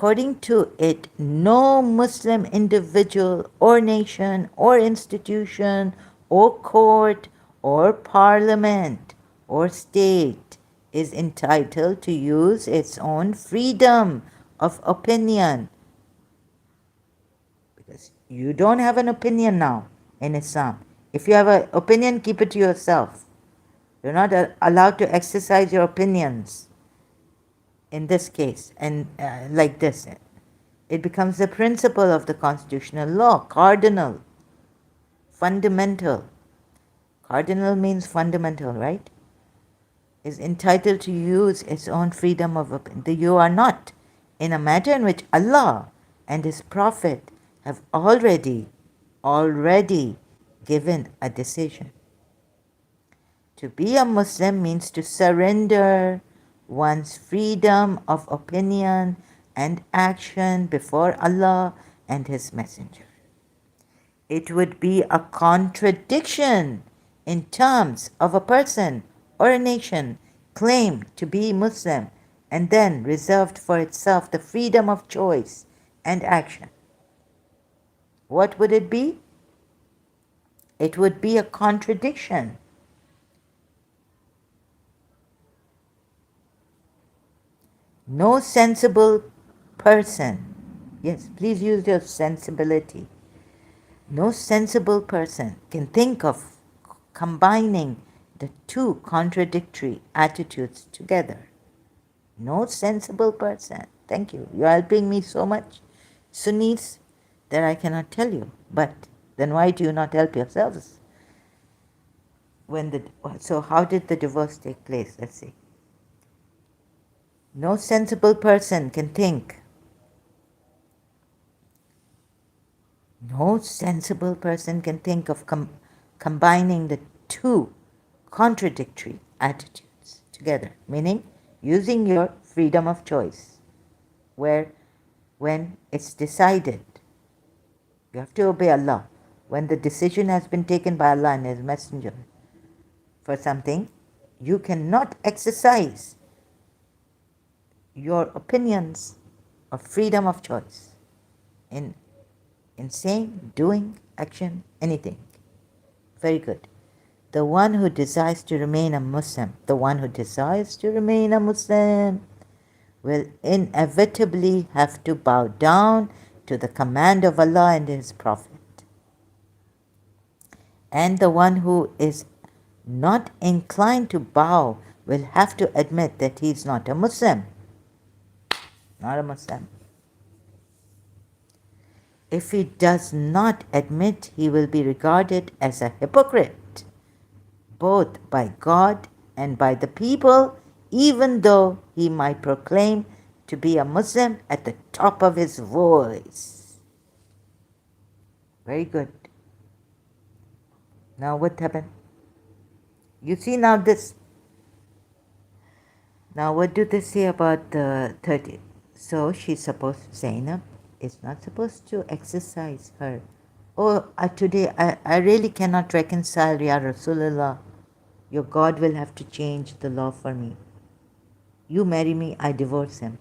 According to it, no Muslim individual or nation or institution or court or parliament or state is entitled to use its own freedom of opinion. Because you don't have an opinion now in Islam. If you have an opinion, keep it to yourself. You're not allowed to exercise your opinions in this case, and like this. It becomes the principle of the constitutional law, cardinal, fundamental. Cardinal means fundamental, right? Is entitled to use its own freedom of opinion. You are not, in a matter in which Allah and His Prophet have already given a decision. To be a Muslim means to surrender one's freedom of opinion and action before Allah and His Messenger. It would be a contradiction in terms of a person or a nation claim to be Muslim and then reserved for itself the freedom of choice and action. What would it be? It would be a contradiction. No sensible person, yes, please use your sensibility. No sensible person can think of combining the two contradictory attitudes together. No sensible person. Thank you. You're helping me so much, Sunnis, that I cannot tell you. But then why do you not help yourselves? So how did the divorce take place? Let's see. No sensible person can think. No sensible person can think of combining the two contradictory attitudes together, meaning using your freedom of choice, where when it's decided, you have to obey Allah. When the decision has been taken by Allah and His Messenger for something, you cannot exercise your opinions of freedom of choice in saying, doing, action, anything. Very good. The one who desires to remain a Muslim, will inevitably have to bow down to the command of Allah and His Prophet. And the one who is not inclined to bow will have to admit that he is not a Muslim. Not a Muslim. If he does not admit, he will be regarded as a hypocrite, both by God and by the people, even though he might proclaim to be a Muslim at the top of his voice. Very good. Now what happened? You see now this. Now what do they say about the 30? So she's supposed, Zainab is not supposed to exercise her. Oh, today I really cannot reconcile, Ya Rasulullah. Your God will have to change the law for me. You marry me, I divorce him.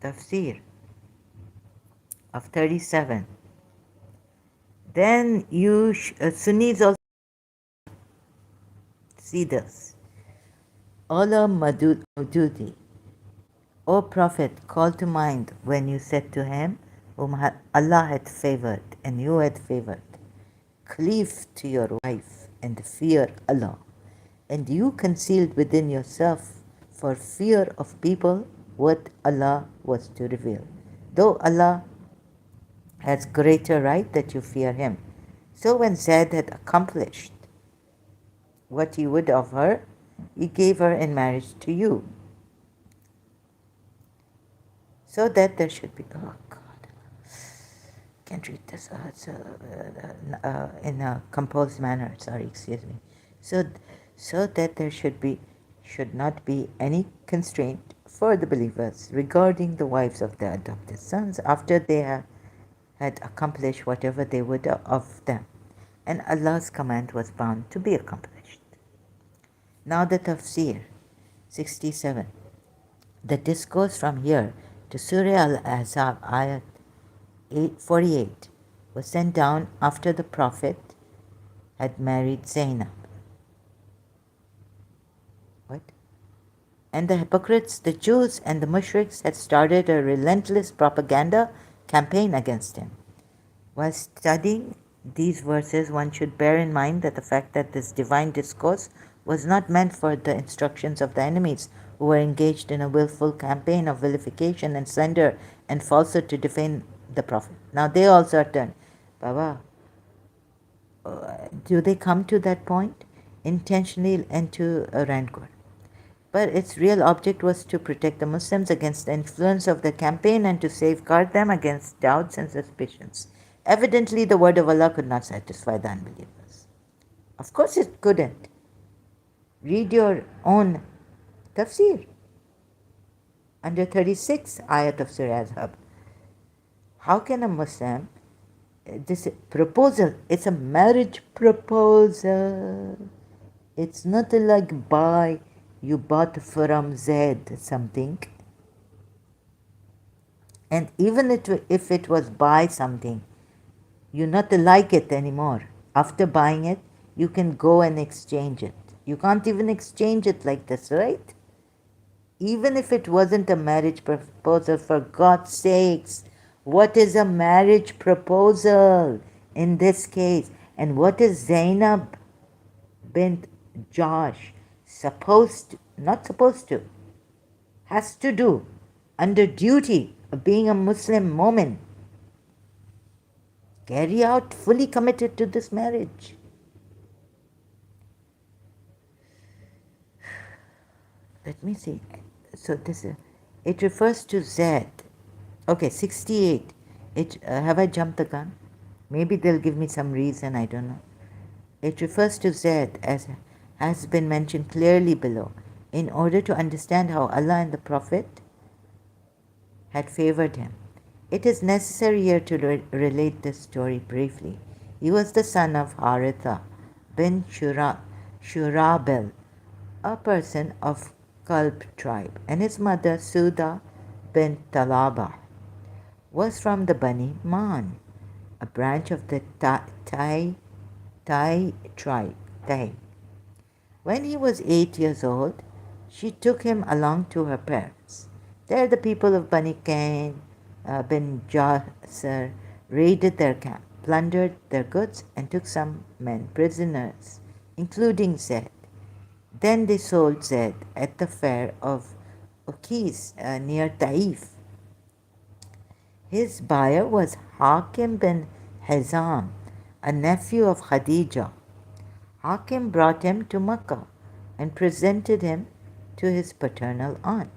Tafsir of 37. Then you, Sunnis also see this. Allah Madudi, O Prophet, call to mind when you said to him, whom Allah had favored and you had favored, cleave to your wife and fear Allah, and you concealed within yourself for fear of people what Allah was to reveal, though Allah has greater right that you fear Him. So when Zaid had accomplished what he would of her, he gave her in marriage to you, so that there should be, oh God, can't read this in a composed manner, sorry, excuse me. So that there should not be any constraint for the believers regarding the wives of their adopted sons after they had accomplished whatever they would of them, and Allah's command was bound to be accomplished. Now the tafsir, 67. The discourse from here to Surah Al-Ahzab, ayat 48, was sent down after the Prophet had married Zainab. What? And the hypocrites, the Jews and the mushriks had started a relentless propaganda campaign against him. While studying these verses, one should bear in mind that the fact that this divine discourse was not meant for the instructions of the enemies who were engaged in a willful campaign of vilification and slander and falsehood to defame the Prophet. Now they also are turned. Baba, do they come to that point? Intentionally into a rancor. But its real object was to protect the Muslims against the influence of the campaign and to safeguard them against doubts and suspicions. Evidently, the word of Allah could not satisfy the unbelievers. Of course, it couldn't. Read your own tafsir under 36 ayat of Surah Al-Ahzab. How can a Muslim, this proposal, it's a marriage proposal. It's not like you bought from Zaid something. And even if it was buy something, you not like it anymore. After buying it, you can go and exchange it. You can't even exchange it like this, right? Even if it wasn't a marriage proposal, for God's sakes, what is a marriage proposal in this case? And what is Zainab bint Josh has to do under duty of being a Muslim woman? Carry out, fully committed to this marriage. Let me see. So it refers to Zaid. Okay, 68. Have I jumped the gun? Maybe they'll give me some reason, I don't know. It refers to Zaid as has been mentioned clearly below. In order to understand how Allah and the Prophet had favored him, it is necessary here to relate this story briefly. He was the son of Haritha bin Shurabel, a person of Kalb tribe, and his mother Suda bin Talaba was from the Bani Man, a branch of the Tai tribe. When he was 8 years old, she took him along to her parents. There the people of Bani Cain bin Jasser raided their camp, plundered their goods, and took some men prisoners, including Zaid. Then they sold Zaid at the fair of Ukis near Taif. His buyer was Hakim bin Hizam, a nephew of Khadija. Hakim brought him to Makkah and presented him to his paternal aunt.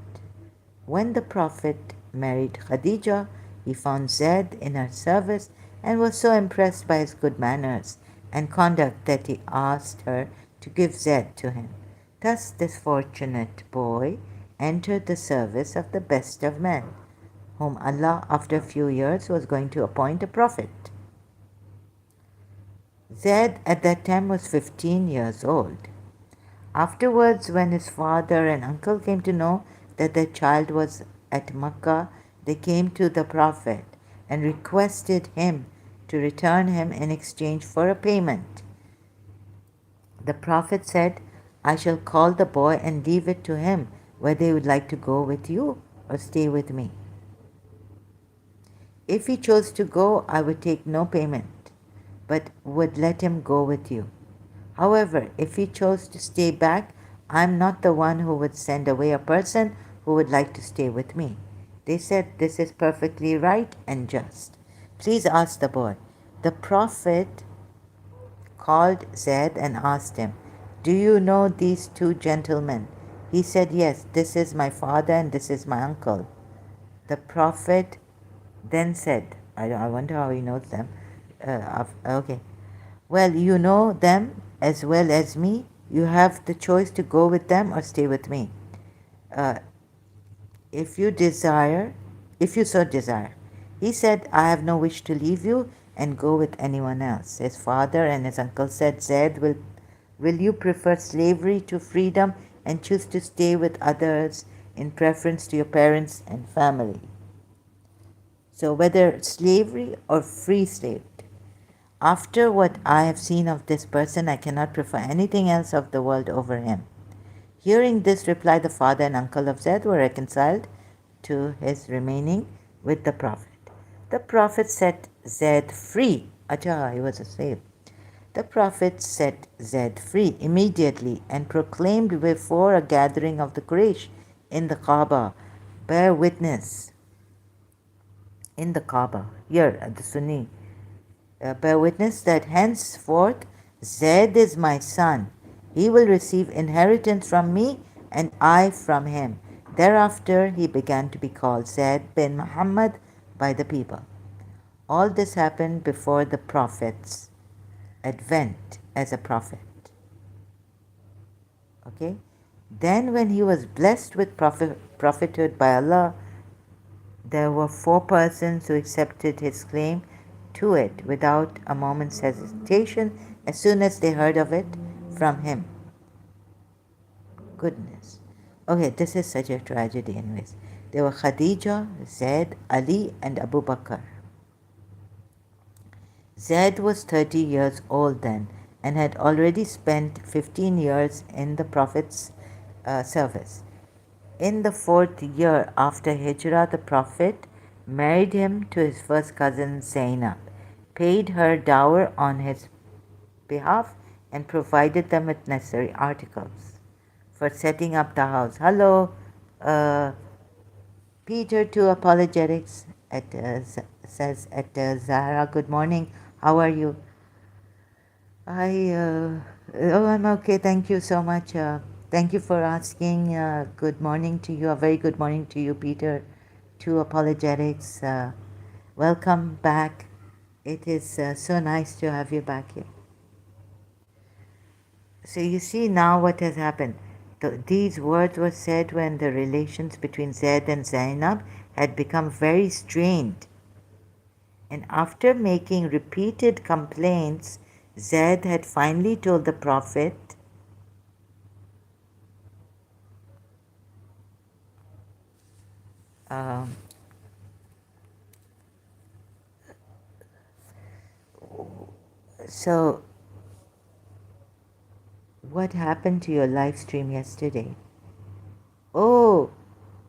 When the Prophet married Khadija, he found Zaid in her service and was so impressed by his good manners and conduct that he asked her to give Zaid to him. Thus this fortunate boy entered the service of the best of men, whom Allah after a few years was going to appoint a prophet. Zaid at that time was 15 years old. Afterwards, when his father and uncle came to know that their child was at Makkah, they came to the Prophet and requested him to return him in exchange for a payment. The Prophet said, I shall call the boy and leave it to him whether he would like to go with you or stay with me. If he chose to go, I would take no payment, but would let him go with you. However, if he chose to stay back, I am not the one who would send away a person who would like to stay with me. They said, this is perfectly right and just. Please ask the boy. The Prophet called Zaid and asked him, do you know these two gentlemen? He said, yes, this is my father and this is my uncle. The Prophet then said, I wonder how he knows them. Okay. Well, you know them as well as me. You have the choice to go with them or stay with me. If you so desire. He said, I have no wish to leave you and go with anyone else. His father and his uncle said, Zaid will Will you prefer slavery to freedom and choose to stay with others in preference to your parents and family? So, whether slavery or free slave. After what I have seen of this person, I cannot prefer anything else of the world over him. Hearing this reply, the father and uncle of Zaid were reconciled to his remaining with the Prophet. The Prophet set Zaid free. Acha, he was a slave. The Prophet set Zaid free immediately and proclaimed before a gathering of the Quraysh in the Kaaba, bear witness in the Kaaba, here at the Sunni, bear witness that henceforth Zaid is my son. He will receive inheritance from me and I from him. Thereafter he began to be called Zaid bin Muhammad by the people. All this happened before the Prophet's advent as a prophet. Okay? Then when he was blessed with prophethood by Allah, there were 4 persons who accepted his claim to it without a moment's hesitation as soon as they heard of it from him. Goodness. Okay, this is such a tragedy anyways. There were Khadija, Zaid, Ali and Abu Bakr. Zaid was 30 years old then and had already spent 15 years in the Prophet's service. In the 4th year after Hijrah, the Prophet married him to his first cousin Zainab, paid her dower on his behalf, and provided them with necessary articles for setting up the house. Hello, Peter to Apologetics says at Zahra, good morning. How are you? I'm okay. Thank you so much. Thank you for asking. Good morning to you. A very good morning to you, Peter, to Apologetics. Welcome back. It is so nice to have you back here. So you see now what has happened. These words were said when the relations between Zaid and Zainab had become very strained. And after making repeated complaints, Zaid had finally told the Prophet so what happened to your live stream yesterday? Oh,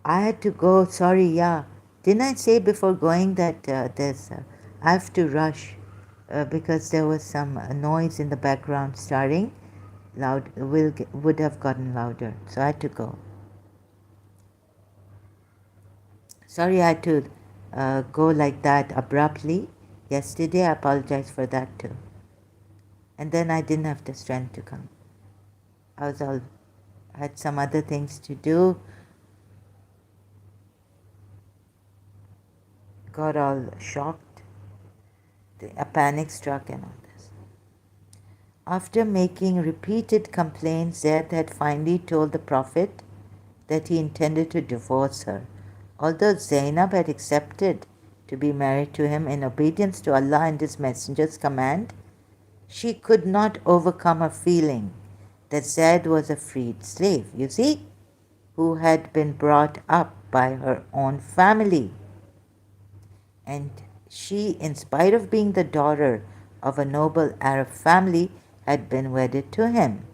I had to go. Sorry, yeah. Didn't I say before going that I have to rush because there was some noise in the background starting. Would have gotten louder, so I had to go. Sorry, I had to go like that abruptly yesterday. I apologize for that too. And then I didn't have the strength to come. I had some other things to do. Got all shocked. A panic struck and all this. After making repeated complaints, Zaid had finally told the Prophet that he intended to divorce her. Although Zainab had accepted to be married to him in obedience to Allah and His Messenger's command, she could not overcome her feeling that Zaid was a freed slave, you see, who had been brought up by her own family. And she, in spite of being the daughter of a noble Arab family, had been wedded to him.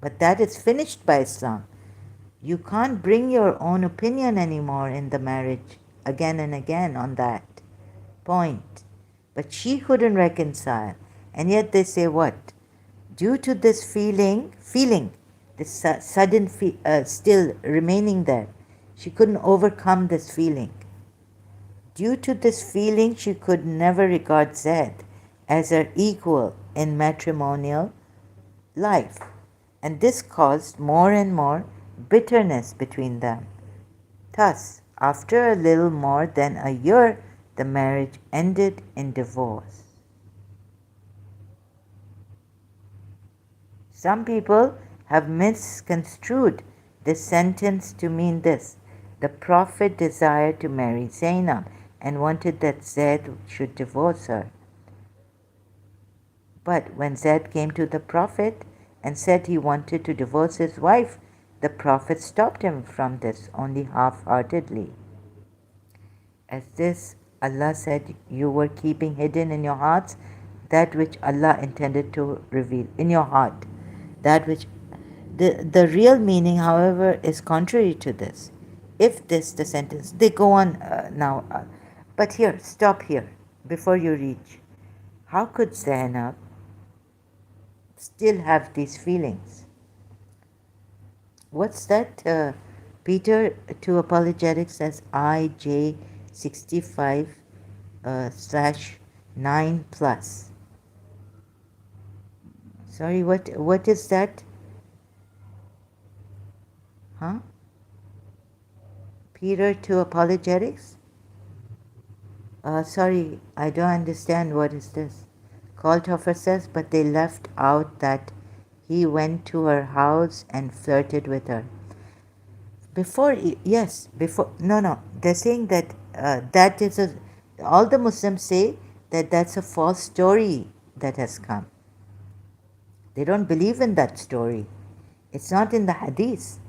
But that is finished by Islam. You can't bring your own opinion anymore in the marriage again and again on that point. But she couldn't reconcile. And yet they say what? Due to this feeling, this sudden still remaining there, she couldn't overcome this feeling. Due to this feeling, she could never regard Zaid as her equal in matrimonial life. And this caused more and more bitterness between them. Thus, after a little more than a year, the marriage ended in divorce. Some people have misconstrued this sentence to mean this. The Prophet desired to marry Zainab and wanted that Zaid should divorce her. But when Zaid came to the Prophet and said he wanted to divorce his wife, the Prophet stopped him from this only half-heartedly. As this, Allah said, you were keeping hidden in your hearts that which Allah intended to reveal in your heart. That which the real meaning, however, is contrary to this. If this, the sentence, they go on now. But here, stop here before you reach. How could Zainab still have these feelings? What's that? Peter to Apologetics says IJ65 slash 9 plus. Sorry, what is that? Huh? Peter to Apologetics? Sorry, I don't understand. What is this? Kalthofer says, but they left out that he went to her house and flirted with her. No. They're saying that that is all the Muslims say that that's a false story that has come. They don't believe in that story. It's not in the hadith.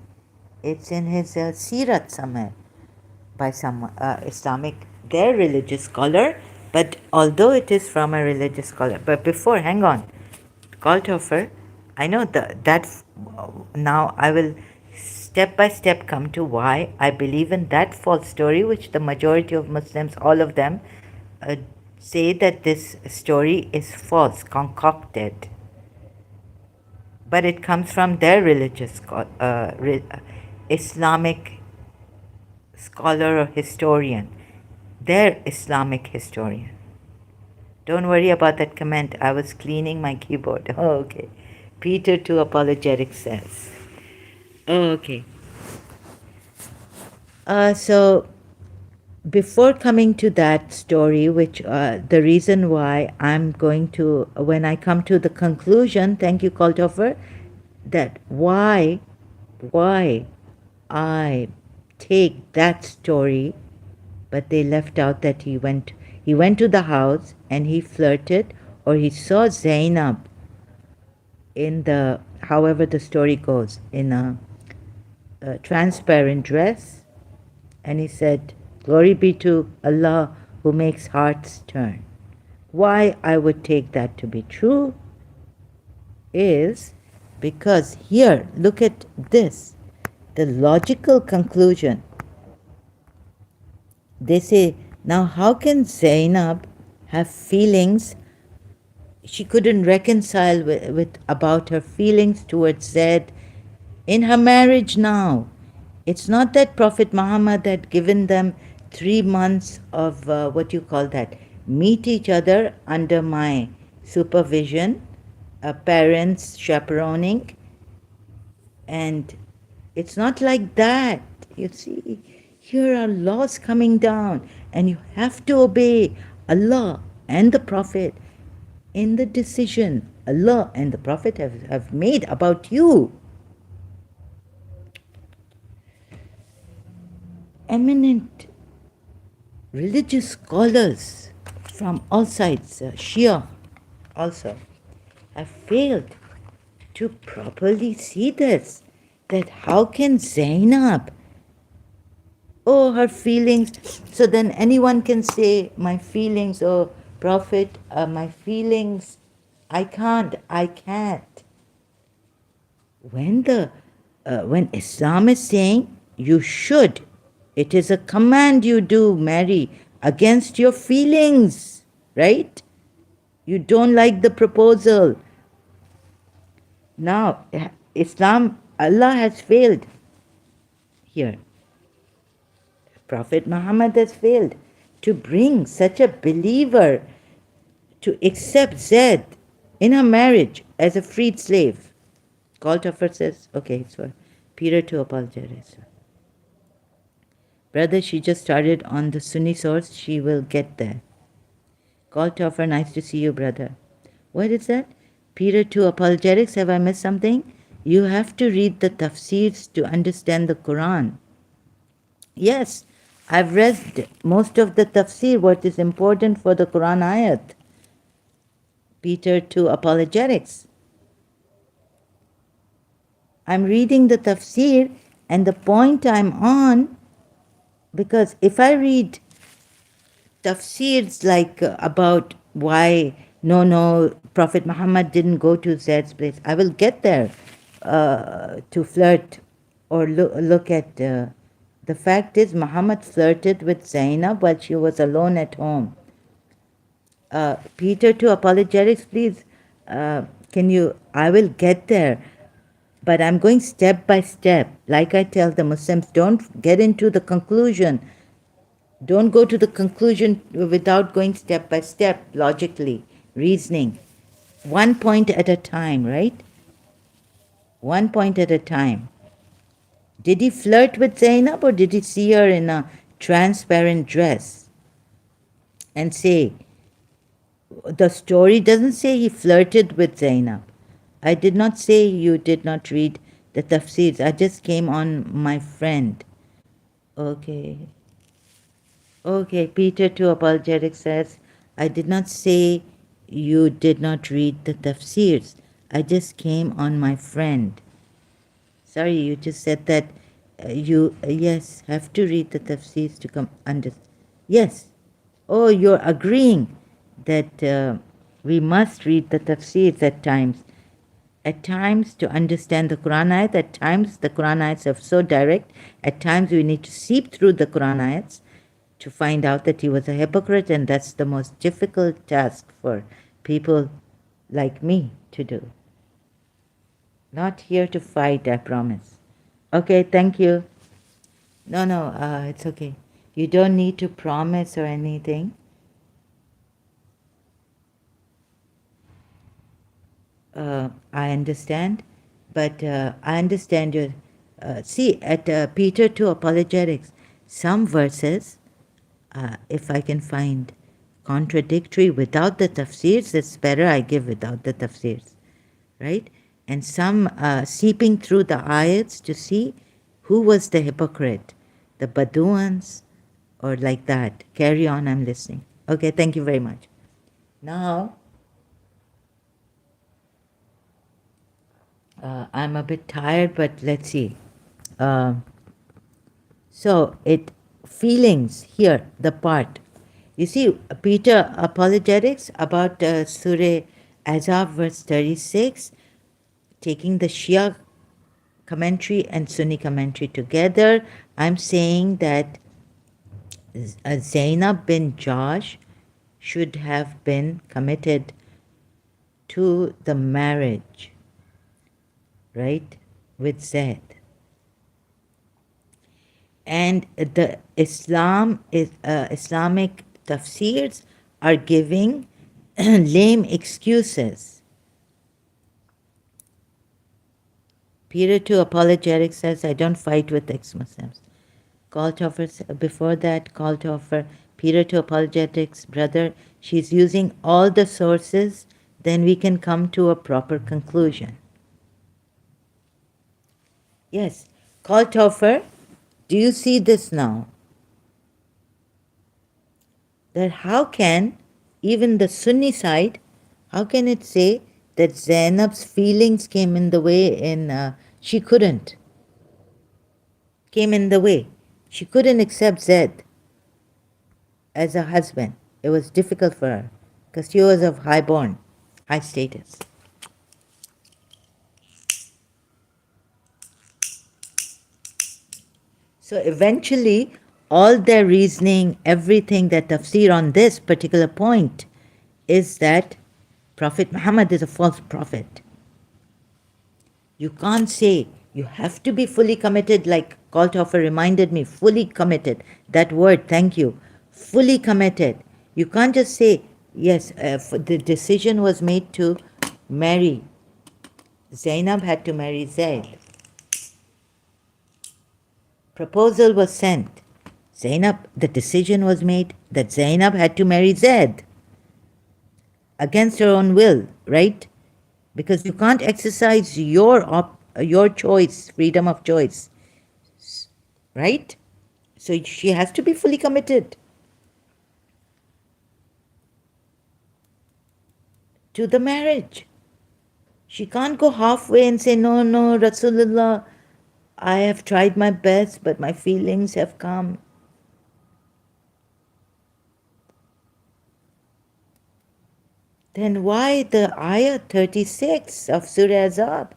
It's in his Sirat somewhere by some Islamic, their religious scholar. But although it is from a religious scholar, but before, hang on, Kalthofer, I know that now I will step by step come to why I believe in that false story, which the majority of Muslims, all of them, say that this story is false, concocted. But it comes from their religious, Islamic scholar or historian, their Islamic historian. Don't worry about that comment. I was cleaning my keyboard. Oh, okay. Peter to Apologetics says. Oh, okay. So before coming to that story, which the reason why I'm going to, when I come to the conclusion, thank you, Kalthofer, that why I take that story, but they left out that he went to the house and he flirted, or he saw Zainab in the, however the story goes, in a transparent dress, and he said, glory be to Allah who makes hearts turn. Why I would take that to be true is because here, look at this, the logical conclusion. They say, now how can Zainab have feelings? She couldn't reconcile with about her feelings towards Zaid in her marriage now. It's not that Prophet Muhammad had given them 3 months of, what you call that, meet each other under my supervision, parents chaperoning, and it's not like that. You see, here are laws coming down, and you have to obey Allah and the Prophet in the decision Allah and the Prophet have made about you. Eminent religious scholars from all sides, Shia also, have failed to properly see this, that how can Zainab, oh, her feelings, so then anyone can say, my feelings, oh, Prophet, my feelings, I can't. When Islam is saying you should, it is a command you do marry against your feelings, right? You don't like the proposal. Now, Islam, Allah has failed here. Prophet Muhammad has failed to bring such a believer to accept Zaid in her marriage as a freed slave. Kalthofer says, okay, so Peter to apologize. Brother, she just started on the Sunni source. She will get there. Kalthofer, nice to see you, brother. What is that? Peter to Apologetics, have I missed something? You have to read the tafsirs to understand the Quran. Yes, I've read most of the tafsir, what is important for the Quran ayat. Peter to Apologetics. I'm reading the tafsir, and the point I'm on, because if I read tafsirs like about why no, Prophet Muhammad didn't go to Zaid's place, I will get there to flirt or look at. The fact is, Muhammad flirted with Zainab while she was alone at home. Peter to Apologetics, please. Can you? I will get there. But I'm going step by step. Like I tell the Muslims, don't get into the conclusion. Don't go to the conclusion without going step by step, logically, reasoning. One point at a time, right? One point at a time. Did he flirt with Zainab, or did he see her in a transparent dress and say, the story doesn't say he flirted with Zainab. I did not say you did not read the tafsirs. I just came on my friend. Okay. Okay, Peter to Apologetics says, I did not say you did not read the tafsirs. I just came on my friend. Sorry, you just said that you, yes, have to read the tafsirs to come under. Yes. Oh, you're agreeing that we must read the tafsirs at times. At times to understand the Quran ayat, at times the Quran ayats are so direct, at times we need to seep through the Quran ayats to find out that he was a hypocrite, and that's the most difficult task for people like me to do. Not here to fight, I promise. Okay, thank you. No, it's okay. You don't need to promise or anything. I understand, but I understand your. See, at Peter to Apologetics, some verses, if I can find contradictory without the tafsirs, it's better I give without the tafsirs, right? And some seeping through the ayats to see who was the hypocrite, the Baduans, or like that. Carry on, I'm listening. Okay, thank you very much. Now, I'm a bit tired, but let's see. So feelings here, the part. You see, Peter Apologetics about Surah Azab verse 36, taking the Shia commentary and Sunni commentary together. I'm saying that Zainab bin Josh should have been committed to the marriage, right, with Zaid. And the Islamic tafsirs are giving lame excuses. Peter to Apologetics says, I don't fight with ex-Muslims. Call to offer, before that, call to offer, Peter to Apologetics, brother, she's using all the sources, then we can come to a proper conclusion. Yes, call to offer, do you see this now? That how can, even the Sunni side, how can it say that Zainab's feelings came in the way she couldn't, came in the way. She couldn't accept Zaid as a husband. It was difficult for her because she was of high status. So eventually, all their reasoning, everything, that tafsir on this particular point is that Prophet Muhammad is a false prophet. You can't say you have to be fully committed, like Kalthofer reminded me, fully committed. That word, thank you. Fully committed. You can't just say, yes, the decision was made to marry. Zainab had to marry Zaid. Proposal was sent. The decision was made that Zainab had to marry Zaid against her own will, right? Because you can't exercise your choice, freedom of choice, right? So she has to be fully committed to the marriage. She can't go halfway and say, no, no, Rasulullah, I have tried my best, but my feelings have come. Then why the ayah 36 of Surah Azab?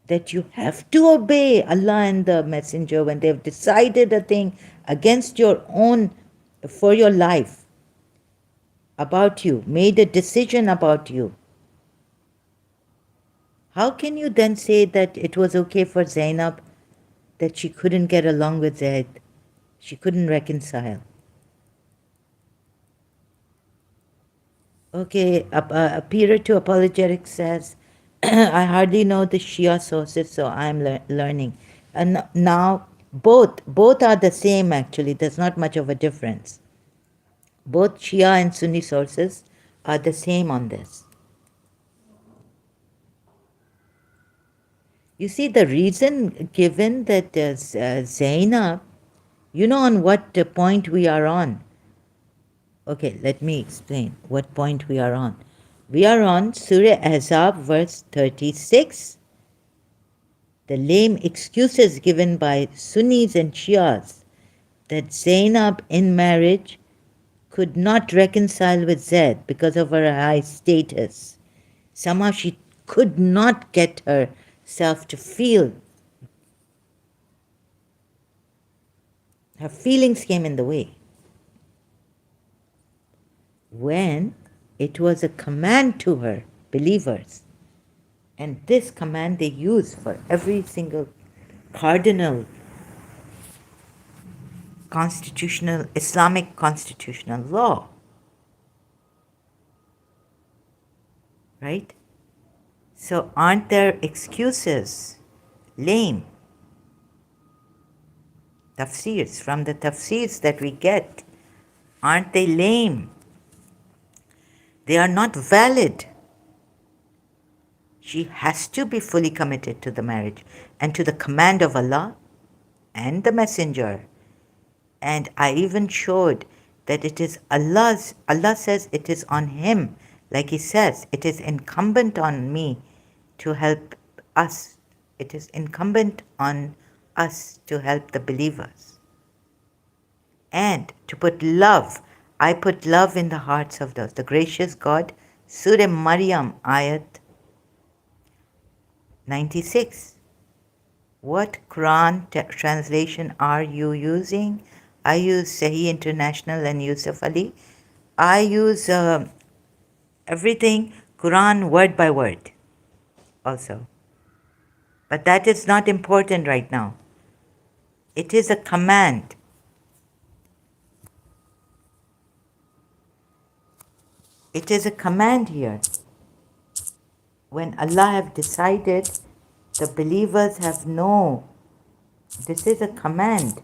That you have to obey Allah and the Messenger when they've decided a thing against your own, for your life, about you, made a decision about you. How can you then say that it was okay for Zainab, that she couldn't get along with Zaid? She couldn't reconcile. Okay, a peer to apologetics says, I hardly know the Shia sources, so I'm learning. And now, both are the same actually, there's not much of a difference. Both Shia and Sunni sources are the same on this. You see, the reason given that Zainab, you know on what point we are on. Okay, let me explain what point we are on. We are on Surah Ahzab, verse 36. The lame excuses given by Sunnis and Shias that Zainab in marriage could not reconcile with Zaid because of her high status. Somehow she could not get herself to feel. Her feelings came in the way. When it was a command to her, believers, and this command they use for every single cardinal constitutional, Islamic constitutional law. Right? So aren't there excuses lame? Tafsirs, from the tafsirs that we get, aren't they lame? They are not valid. She has to be fully committed to the marriage and to the command of Allah and the Messenger. And I even showed that it is Allah's, Allah says it is on Him, like He says, it is incumbent on me to help us. It is incumbent on us to help the believers. And to put love, I put love in the hearts of those. The gracious God, Surah Maryam, ayat 96. What Quran translation are you using? I use Sahih International and Yusuf Ali. I use everything Quran word by word also. But that is not important right now. It is a command. It is a command here. When Allah have decided, the believers have no. This is a command.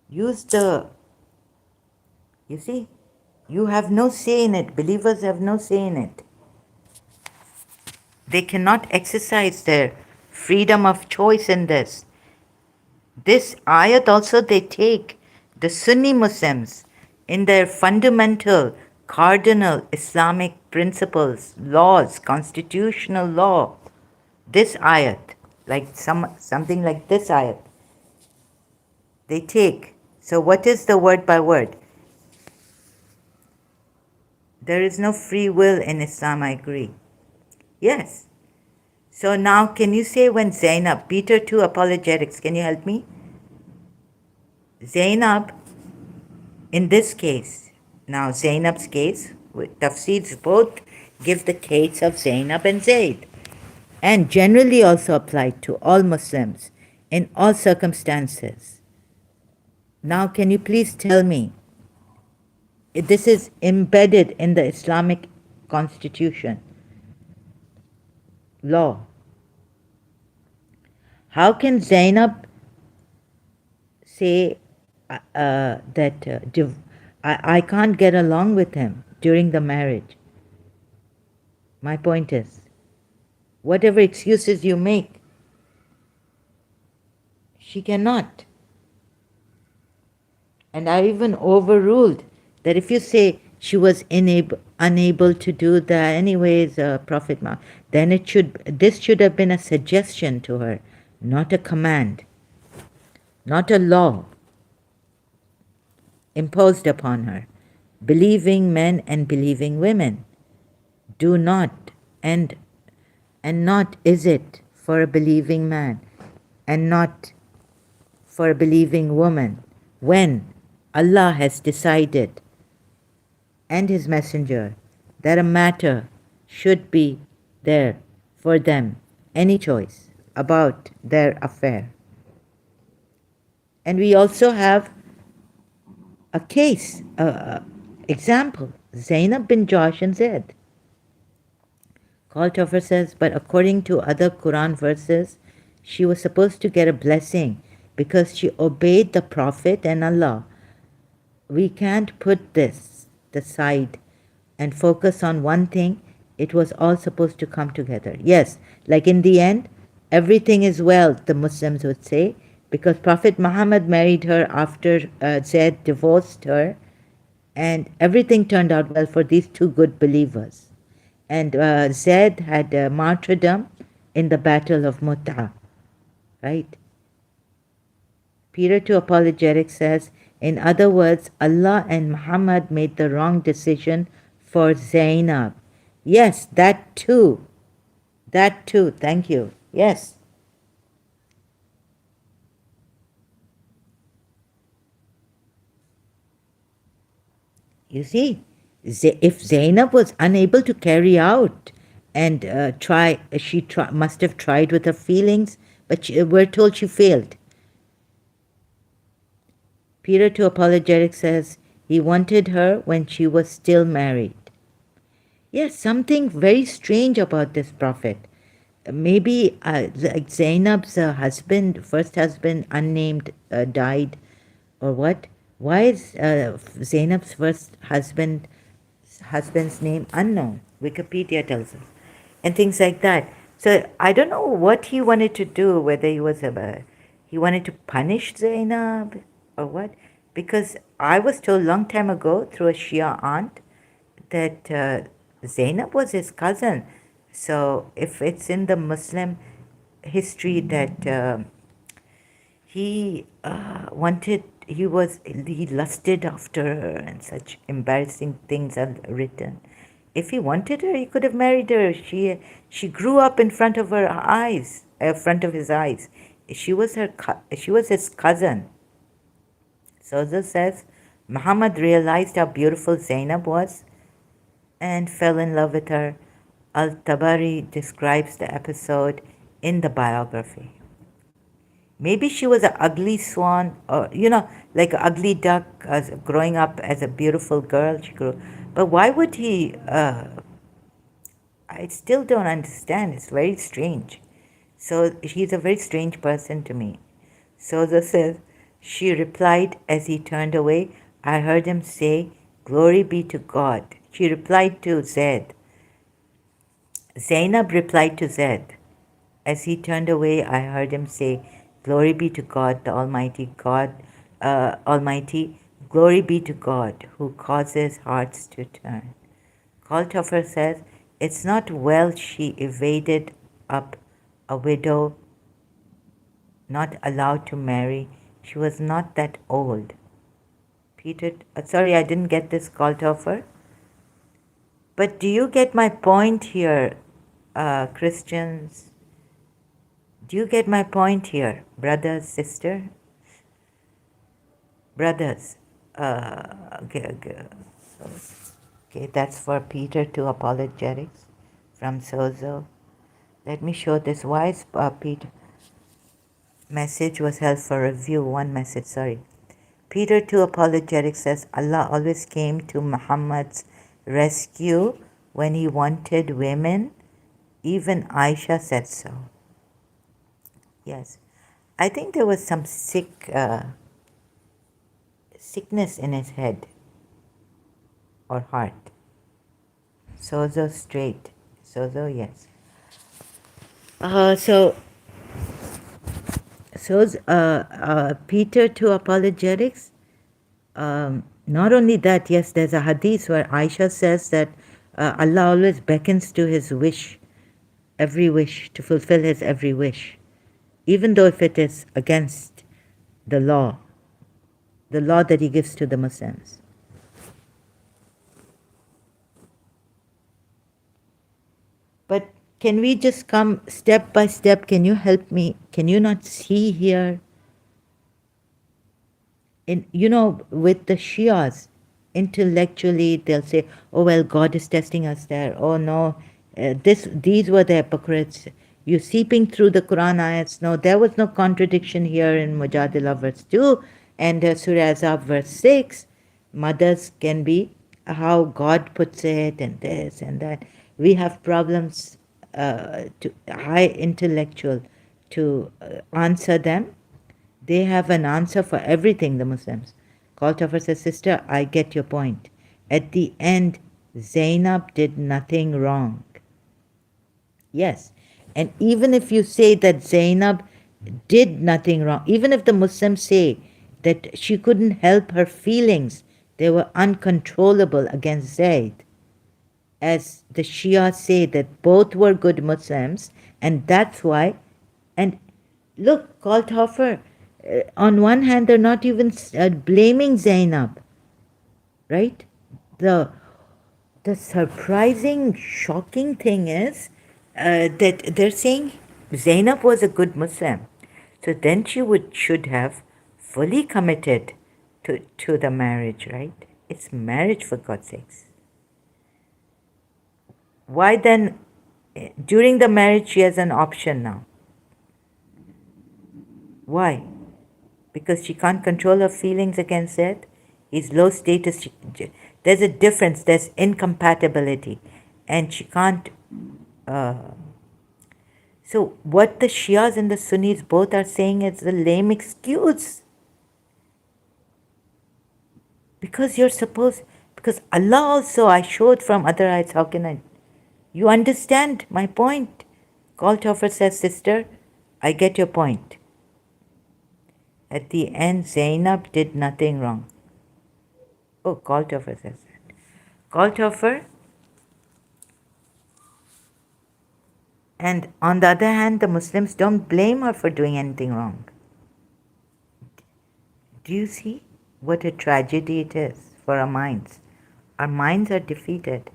Use the, you see, you have no say in it. Believers have no say in it. They cannot exercise their freedom of choice in this. This ayat also they take, the Sunni Muslims, in their fundamental, cardinal Islamic principles, laws, constitutional law. This ayat, like something like this ayat, they take. So what is the word by word? There is no free will in Islam, I agree. Yes. So now can you say when Zainab, Peter 2 Apologetics, can you help me? Zainab, in this case, now Zainab's case, tafsirs both give the case of Zainab and Zaid, and generally also applied to all Muslims in all circumstances. Now can you please tell me, this is embedded in the Islamic constitution, law. How can Zainab say that I can't get along with him during the marriage? My point is, whatever excuses you make, she cannot. And I even overruled that if you say she was unable to do that anyways, Prophet Muhammad, then this should have been a suggestion to her, not a command, not a law imposed upon her. Believing men and believing women do not, and not is it for a believing man and not for a believing woman when Allah has decided and His Messenger that a matter should be there for them, any choice about their affair. And we also have a case, example, Zainab bin Josh and Zaid. Kaltoffer says, but according to other Quran verses, she was supposed to get a blessing because she obeyed the Prophet and Allah. We can't put this aside and focus on one thing. It was all supposed to come together. Yes, like in the end, everything is well, the Muslims would say, because Prophet Muhammad married her after Zaid divorced her, and everything turned out well for these two good believers. And Zaid had martyrdom in the Battle of Mu'tah, right? Peter to Apologetics says, in other words, Allah and Muhammad made the wrong decision for Zainab. Yes, that too. That too. Thank you. Yes. You see, if Zainab was unable to carry out and must have tried with her feelings, but we're told she failed. Peter to Apologetics says he wanted her when she was still married. Yes, something very strange about this prophet. Maybe like Zainab's first husband, unnamed, died, or what? Why is Zainab's first husband's name unknown? Wikipedia tells us, and things like that. So I don't know what he wanted to do. Whether he wanted to punish Zainab or what? Because I was told long time ago through a Shia aunt that Zainab was his cousin. So if it's in the Muslim history that he lusted after her and such embarrassing things are written. If he wanted her, he could have married her. She grew up in front of her eyes, front of his eyes. She was his cousin. Sozo says, Muhammad realized how beautiful Zainab was and fell in love with her. Al-Tabari describes the episode in the biography. Maybe she was an ugly swan, or, like an ugly duck, growing up as a beautiful girl. She grew. But why would he? I still don't understand. It's very strange. So he's a very strange person to me. Sozo says, she replied as he turned away, I heard him say, glory be to God. She replied to Zaid. Zainab replied to Zaid. As he turned away, I heard him say, glory be to God, the Almighty Almighty, glory be to God, who causes hearts to turn. Kaltoffer says, it's not well she evaded up a widow, not allowed to marry. She was not that old. Peter, sorry, I didn't get this Kaltoffer. But do you get my point here, Christians? Do you get my point here, brothers, sister? Brothers. Okay, that's for Peter to Apologetics from Sozo. Let me show this. Why is Peter? Message was held for review. One message, sorry. Peter to Apologetics says Allah always came to Muhammad's rescue when he wanted women. Even Aisha said so. Yes. I think there was some sickness in his head or heart. Sozo straight. Sozo, yes. Peter to Apologetics Not only that, yes, there's a hadith where Aisha says that Allah always beckons to his wish, every wish, to fulfill his every wish, even though if it is against the law that he gives to the Muslims. But can we just come step by step? Can you help me? Can you not see here? With the Shias, intellectually they'll say, "Oh well, God is testing us there. Oh no, these were the hypocrites. You seeping through the Quran ayats. No, there was no contradiction here in Mujadila verse 2 and Surah Azab verse 6. Mothers can be how God puts it, and this and that. We have problems to high intellectual to answer them. They have an answer for everything, the Muslims. Kaltafar says, sister, I get your point. At the end, Zainab did nothing wrong. Yes. And even if you say that Zainab did nothing wrong, even if the Muslims say that she couldn't help her feelings, they were uncontrollable against Zaid, as the Shia say that both were good Muslims, and that's why. And look, Kalthofer, on one hand, they're not even blaming Zainab, right? The surprising, shocking thing is that they're saying Zainab was a good Muslim, so then she should have fully committed to the marriage, right? It's marriage, for God's sakes. Why then, during the marriage, she has an option now? Why? Because she can't control her feelings against it. He's low status. There's a difference. There's incompatibility. And she can't. So, what the Shias and the Sunnis both are saying is a lame excuse. Because because Allah also, I showed from other ayats, how can I? You understand my point? Kalthofer says, sister, I get your point. At the end, Zainab did nothing wrong. Oh, Kalthofer says that. Kalthofer. And on the other hand, the Muslims don't blame her for doing anything wrong. Do you see what a tragedy it is for our minds? Our minds are defeated.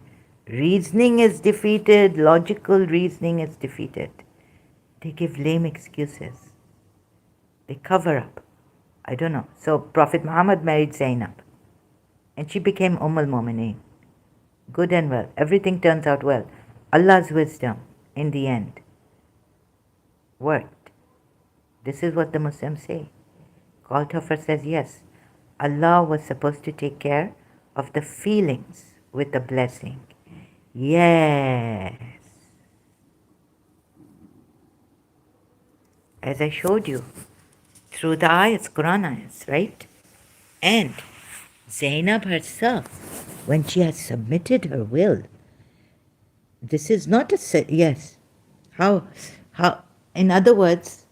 Reasoning is defeated. Logical reasoning is defeated. They give lame excuses. They cover up. I don't know. So Prophet Muhammad married Zainab, and she became al-Mu'mineen. Good and well. Everything turns out well. Allah's wisdom in the end worked. This is what the Muslims say. Kalthofer says, yes, Allah was supposed to take care of the feelings with the blessing. Yes. As I showed you, through the ayats, Quran ayats, right? And Zainab herself, when she has submitted her will, this is not yes. How, in other words,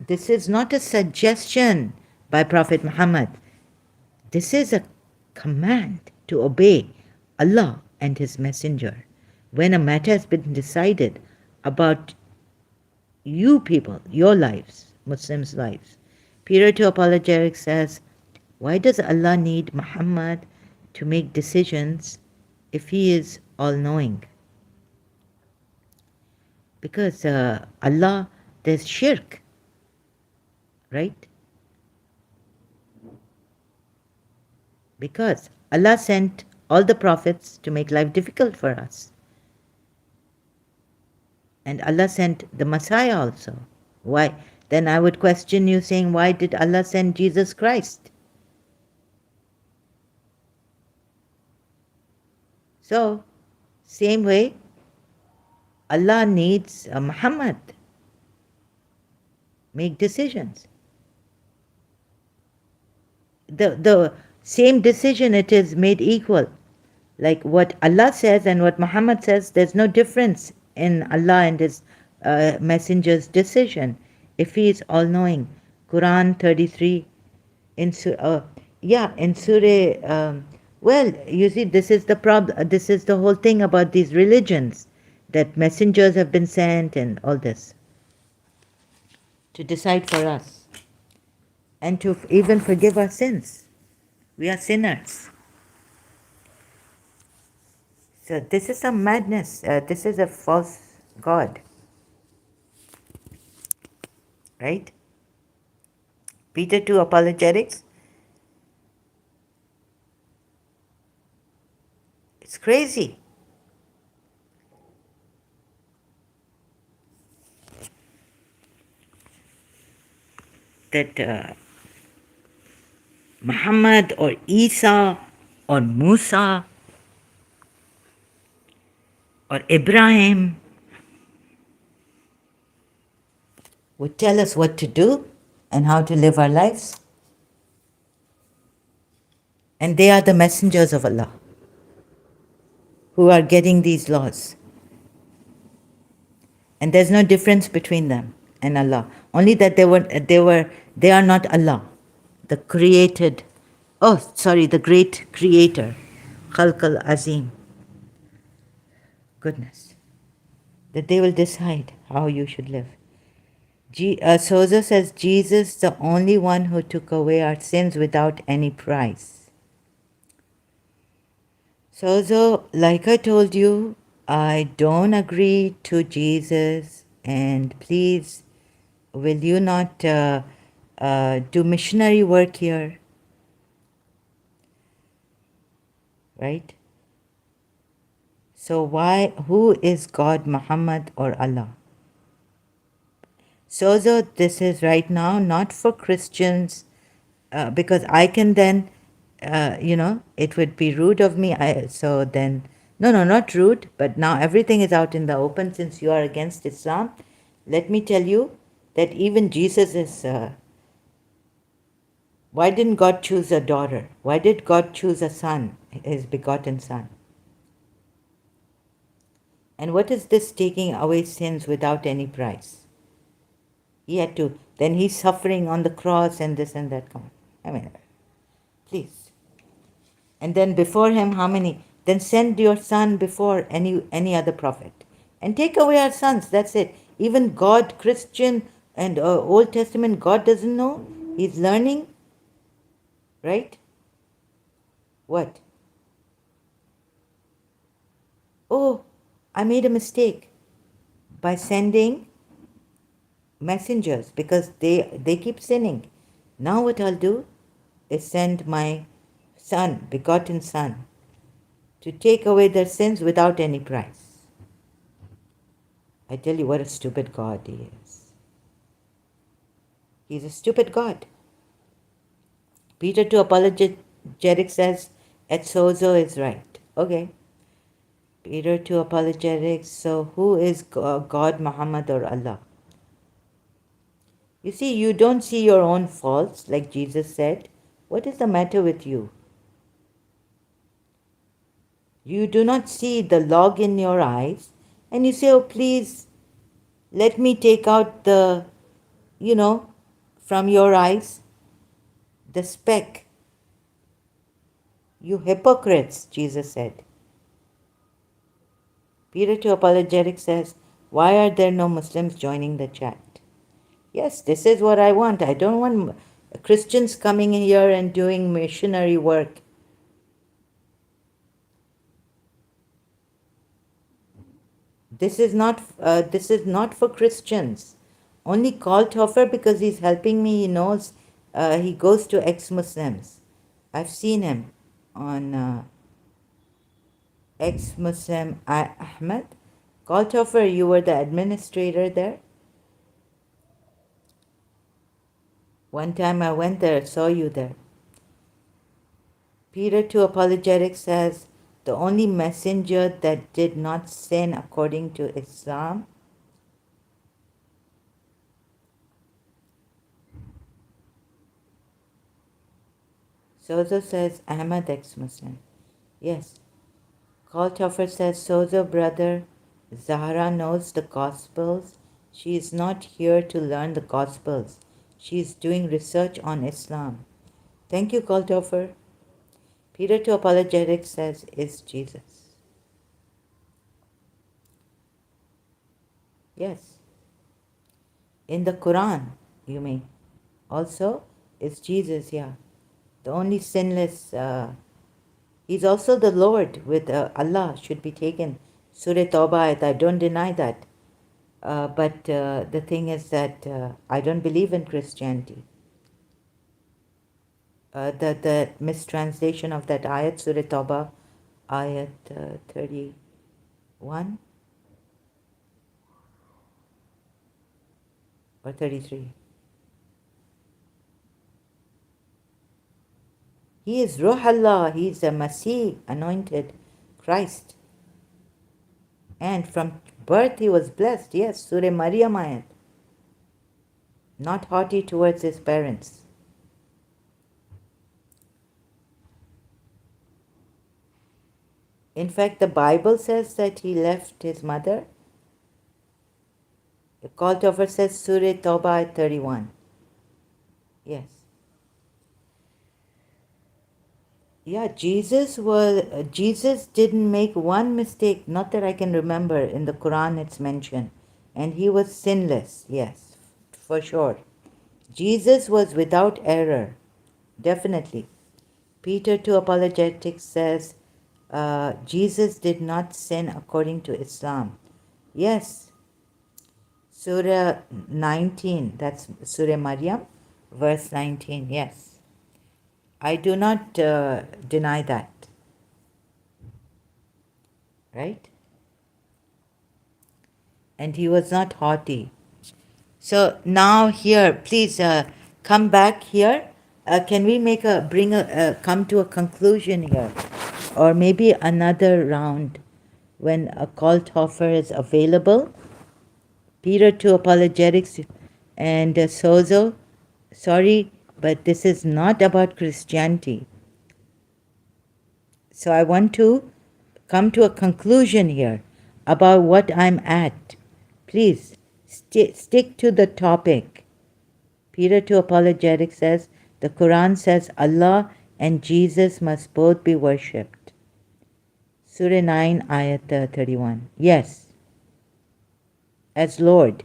this is not a suggestion by Prophet Muhammad. This is a command to obey Allah and His Messenger. When a matter has been decided about you people, your lives, Muslims' lives, Peter to Apologetics says, why does Allah need Muhammad to make decisions if he is all-knowing? Because Allah, there's shirk, right? Because Allah sent all the prophets to make life difficult for us. And Allah sent the Messiah also. Why? Then I would question you saying, why did Allah send Jesus Christ? So, same way, Allah needs Muhammad make decisions. The same decision, it is made equal. Like what Allah says and what Muhammad says, there's no difference in Allah and His Messenger's decision if He is all-knowing. Quran 33, Yeah, in Surah, well, you see, this is the problem. This is the whole thing about these religions, that messengers have been sent and all this to decide for us and to even forgive our sins. We are sinners. So this is some madness. This is a false god, right? Peter 2 apologetics. It's crazy. That Muhammad or Isa or Musa or Ibrahim would tell us what to do and how to live our lives. And they are the messengers of Allah who are getting these laws. And there's no difference between them and Allah. Only that they are not Allah, the created, the great creator, Khalq al-Azim. Goodness. That they will decide how you should live. Sozo says, Jesus, the only one who took away our sins without any price. Sozo, like I told you, I don't agree to Jesus, and please, will you not do missionary work here? Right? So who is God, Muhammad or Allah? Sozo, this is right now not for Christians, because I can then, it would be rude of me. No, not rude, but now everything is out in the open since you are against Islam. Let me tell you that even Jesus is, why didn't God choose a daughter? Why did God choose a son, his begotten son? And what is this taking away sins without any price? He had to, then he's suffering on the cross and this and that. Come on. I mean, please. And then before him, how many? Then send your son before any other prophet. And take away our sons, that's it. Even God, Christian and Old Testament, God doesn't know. He's learning, right? What? Oh, I made a mistake by sending messengers because they keep sinning. Now what I'll do is send my son, begotten son, to take away their sins without any price. I tell you what a stupid God he is. He's a stupid God. Peter 2 apologetic says, Etzozo is right. Okay. Peter 2 apologetics. So who is God, Muhammad or Allah? You see, you don't see your own faults, like Jesus said. What is the matter with you? You do not see the log in your eyes, and you say, oh, please, let me take out the, from your eyes, the speck. You hypocrites, Jesus said. Peter 2 Apologetic says, why are there no Muslims joining the chat? Yes, this is what I want. I don't want Christians coming in here and doing missionary work. This is not for Christians. Only call Toffer because he's helping me. He knows he goes to ex-Muslims. I've seen him on ex-Muslim Ahmed. Call Toffer, you were the administrator there. One time I went there, saw you there. Peter 2 Apologetic says, the only messenger that did not sin according to Islam Sozo says Ahmad ex-Muslim. Yes. Call Toffer says Sozo brother Zahra knows the Gospels. She is not here to learn the Gospels. She is doing research on Islam. Thank you, Goldhofer. Peter to Apologetics says, is Jesus. Yes. In the Quran, you mean. Also, is Jesus, yeah. The only sinless, he's also the Lord with Allah should be taken. Surah Tawbah, I don't deny that. But the thing is that I don't believe in Christianity. The mistranslation of that ayat, Surah Tawbah, ayat 31 or 33. He is Ruh Allah, he is a Masih, anointed Christ. And from birth he was blessed, yes, Surah Maryam ayat. Not haughty towards his parents. In fact, the Bible says that he left his mother. The Goldhofer says Surah Tawbah 31. Yes. Yeah, Jesus didn't make one mistake, not that I can remember. In the Quran it's mentioned. And he was sinless, yes, for sure. Jesus was without error, definitely. Peter to Apologetics says, Jesus did not sin according to Islam. Yes, Surah 19, that's Surah Maryam, verse 19, yes. I do not deny that. Right? And he was not haughty. So now here, please come back here. Can we come to a conclusion here? Or maybe another round when a Goldhofer is available. Peter to Apologetics and Sozo. Sorry, but this is not about Christianity. So I want to come to a conclusion here about what I'm at. Please stick to the topic. Peter to Apologetics says, the Quran says Allah and Jesus must both be worshipped. Surah 9, ayat 31. Yes. As Lord.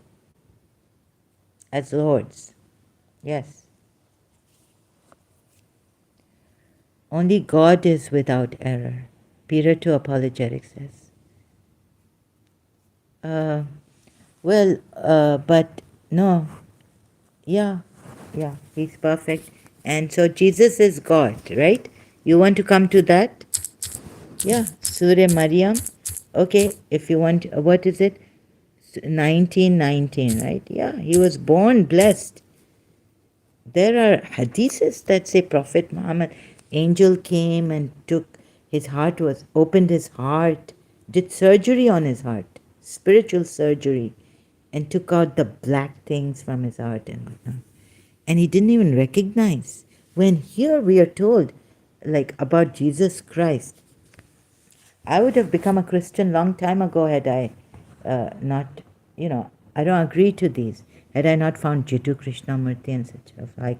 As Lords. Yes. Only God is without error. Peter to Apologetics says. But no. Yeah, he's perfect. And so Jesus is God, right? You want to come to that? Yeah, Surah Maryam. Okay, if you want, what is it? 1919, right? Yeah, he was born blessed. There are hadiths that say Prophet Muhammad, angel came and opened his heart, did surgery on his heart, spiritual surgery, and took out the black things from his heart and whatnot. And he didn't even recognize. When here we are told, like, about Jesus Christ, I would have become a Christian long time ago had I not, I don't agree to these. Had I not found Jiddu Krishnamurti and such of like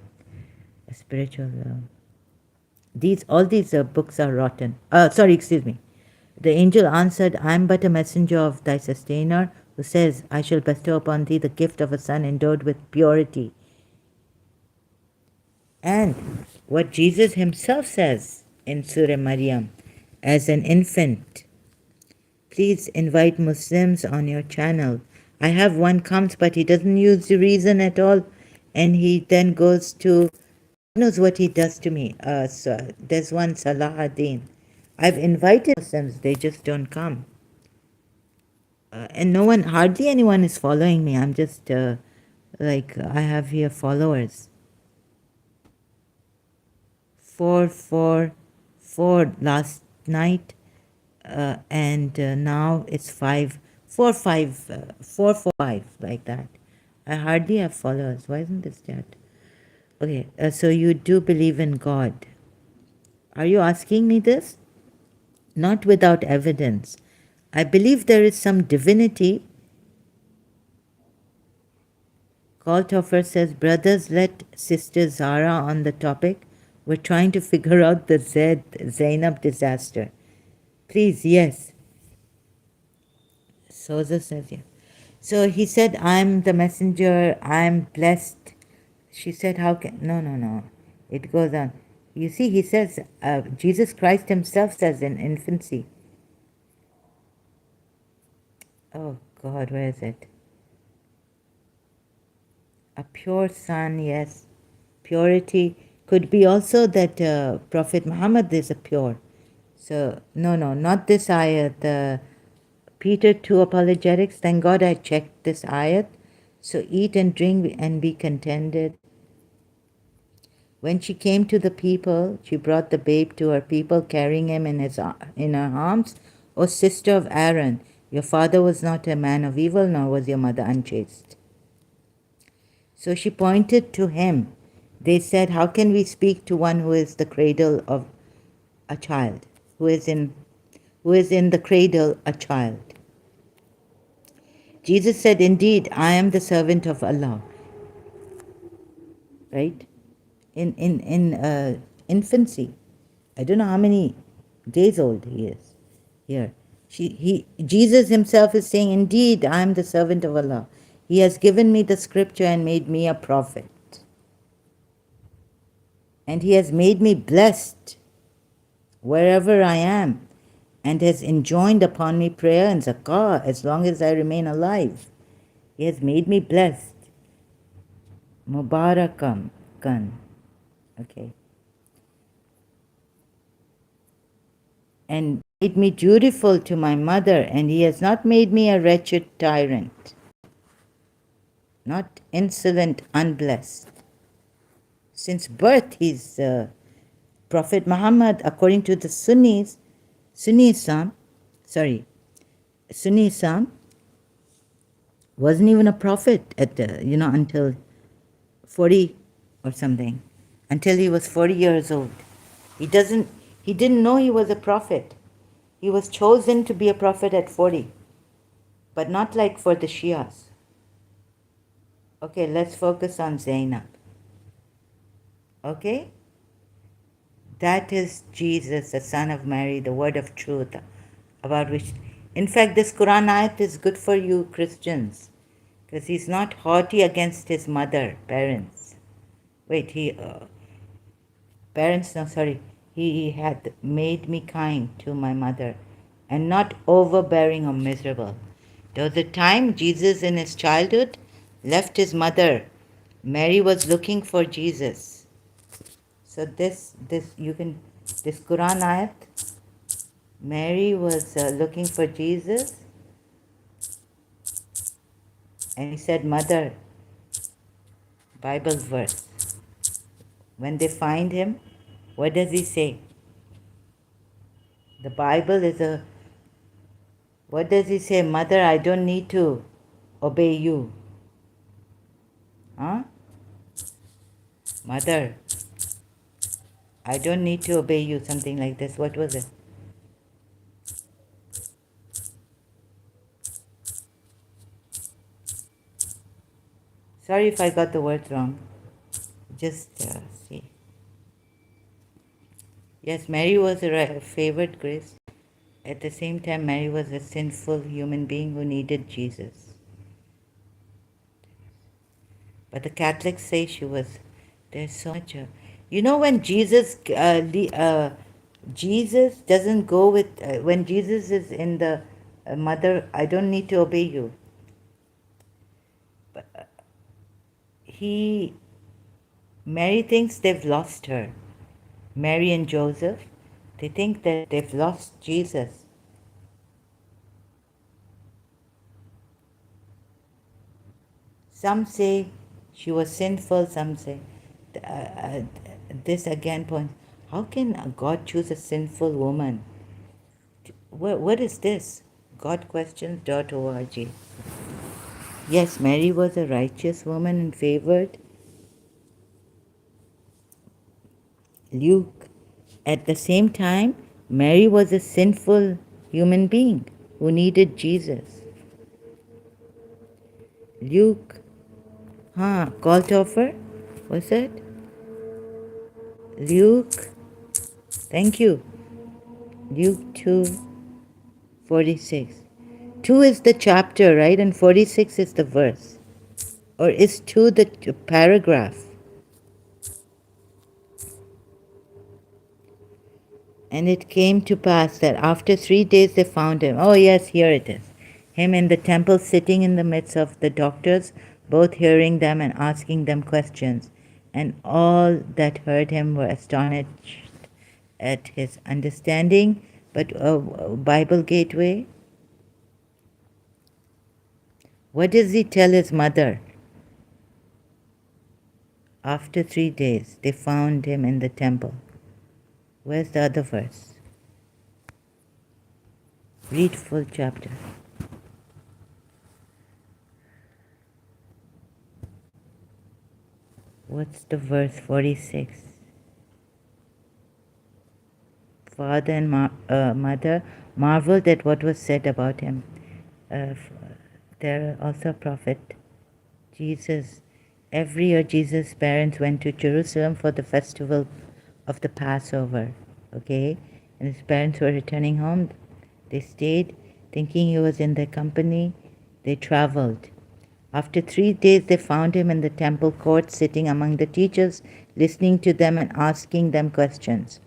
a spiritual. All these books are rotten. Sorry, excuse me. The angel answered, I am but a messenger of thy sustainer, who says, I shall bestow upon thee the gift of a son endowed with purity. And what Jesus himself says in Surah Maryam, as an infant, please invite Muslims on your channel. I have one comes, but he doesn't use the reason at all, and he then goes to, knows what he does to me. So there's one Salahuddin. I've invited Muslims, they just don't come. And hardly anyone is following me. I'm just I have here followers. 4 last night, and now it's 5, 4, 5, 4, 4, 5, like that. I hardly have followers. Why isn't this chat? Okay, so you do believe in God. Are you asking me this? Not without evidence. I believe there is some divinity. Goldhofer says, brothers, let Sister Zara on the topic. We're trying to figure out the Zainab disaster. Please, yes. Soza says yes. So he said, I'm the messenger, I'm blessed. She said, how can, no, no, no. It goes on. You see, he says, Jesus Christ himself says in infancy. Oh God, where is it? A pure son, yes. Purity could be also that Prophet Muhammad is a pure. So, no, no, not this ayat. Peter 2 apologetics. Thank God I checked this ayat. So eat and drink and be contented. When she came to the people, she brought the babe to her people, carrying him in her arms. O sister of Aaron, your father was not a man of evil, nor was your mother unchaste. So she pointed to him. They said, how can we speak to one who is the cradle of a child, who is in the cradle a child? Jesus said, indeed, I am the servant of Allah. Right? In infancy. I don't know how many days old he is here. Jesus himself is saying, indeed, I am the servant of Allah. He has given me the scripture and made me a prophet. And he has made me blessed wherever I am, and has enjoined upon me prayer and zakah as long as I remain alive. He has made me blessed. Mubarakam kan. Okay. And made me dutiful to my mother, and he has not made me a wretched tyrant, not insolent, unblessed. Since birth, he's Prophet Muhammad, according to the Sunni Islam, wasn't even a prophet at until 40 or something, until he was 40 years old. He didn't know he was a prophet. He was chosen to be a prophet at 40, but not like for the Shias. Okay, let's focus on Zainab. Okay? That is Jesus, the son of Mary, the word of truth, about which, in fact, this Quran ayat is good for you Christians, because he's not haughty against his mother, parents. Wait, he had made me kind to my mother, and not overbearing or miserable. There was a time Jesus in his childhood left his mother. Mary was looking for Jesus. So this Quran ayat, Mary was looking for Jesus, and he said, Mother, Bible verse. When they find him, what does he say? The Bible is what does he say? Mother, I don't need to obey you. Huh? Mother, I don't need to obey you, something like this. What was it? Sorry if I got the words wrong. Just see. Yes, Mary was a favored grace. At the same time, Mary was a sinful human being who needed Jesus. But the Catholics say she was. There's so much. When Jesus doesn't go with when Jesus is in the mother. I don't need to obey you. But, Mary thinks they've lost her. Mary and Joseph, they think that they've lost Jesus. Some say she was sinful, some say this again points, how can God choose a sinful woman? What is this? GodQuestions.org. Yes, Mary was a righteous woman and favored. Luke. At the same time, Mary was a sinful human being who needed Jesus. Luke. Call to offer? Was it? Luke, thank you. Luke 2:46. 2 is the chapter, right? And 46 is the verse. Or is 2 the paragraph? And it came to pass that after 3 days they found him. Oh, yes, here it is. Him in the temple, sitting in the midst of the doctors, both hearing them and asking them questions. And all that heard him were astonished at his understanding. But Bible Gateway, what does he tell his mother? After 3 days, they found him in the temple. Where's the other verse? Read full chapter. What's the verse 46? Father and mother marveled at what was said about him. There also a prophet, Jesus. Every year Jesus' parents went to Jerusalem for the festival of the Passover. Okay? And his parents were returning home. They stayed, thinking he was in their company. They traveled. After 3 days, they found him in the temple court, sitting among the teachers, listening to them and asking them questions.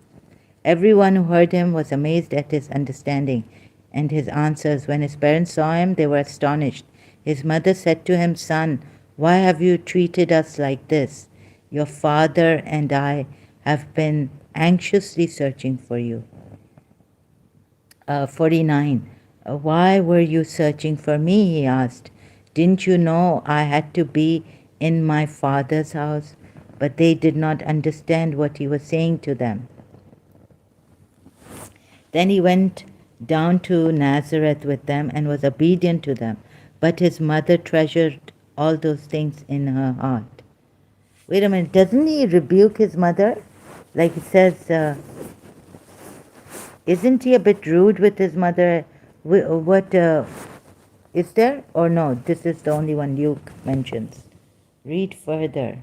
Everyone who heard him was amazed at his understanding and his answers. When his parents saw him, they were astonished. His mother said to him, "Son, why have you treated us like this? Your father and I have been anxiously searching for you." 49. Why were you searching for me? He asked. Didn't you know I had to be in my father's house? But they did not understand what he was saying to them. Then he went down to Nazareth with them and was obedient to them. But his mother treasured all those things in her heart. Wait a minute, doesn't he rebuke his mother? Like it says, isn't he a bit rude with his mother? What is there? Or no, this is the only one Luke mentions. Read further.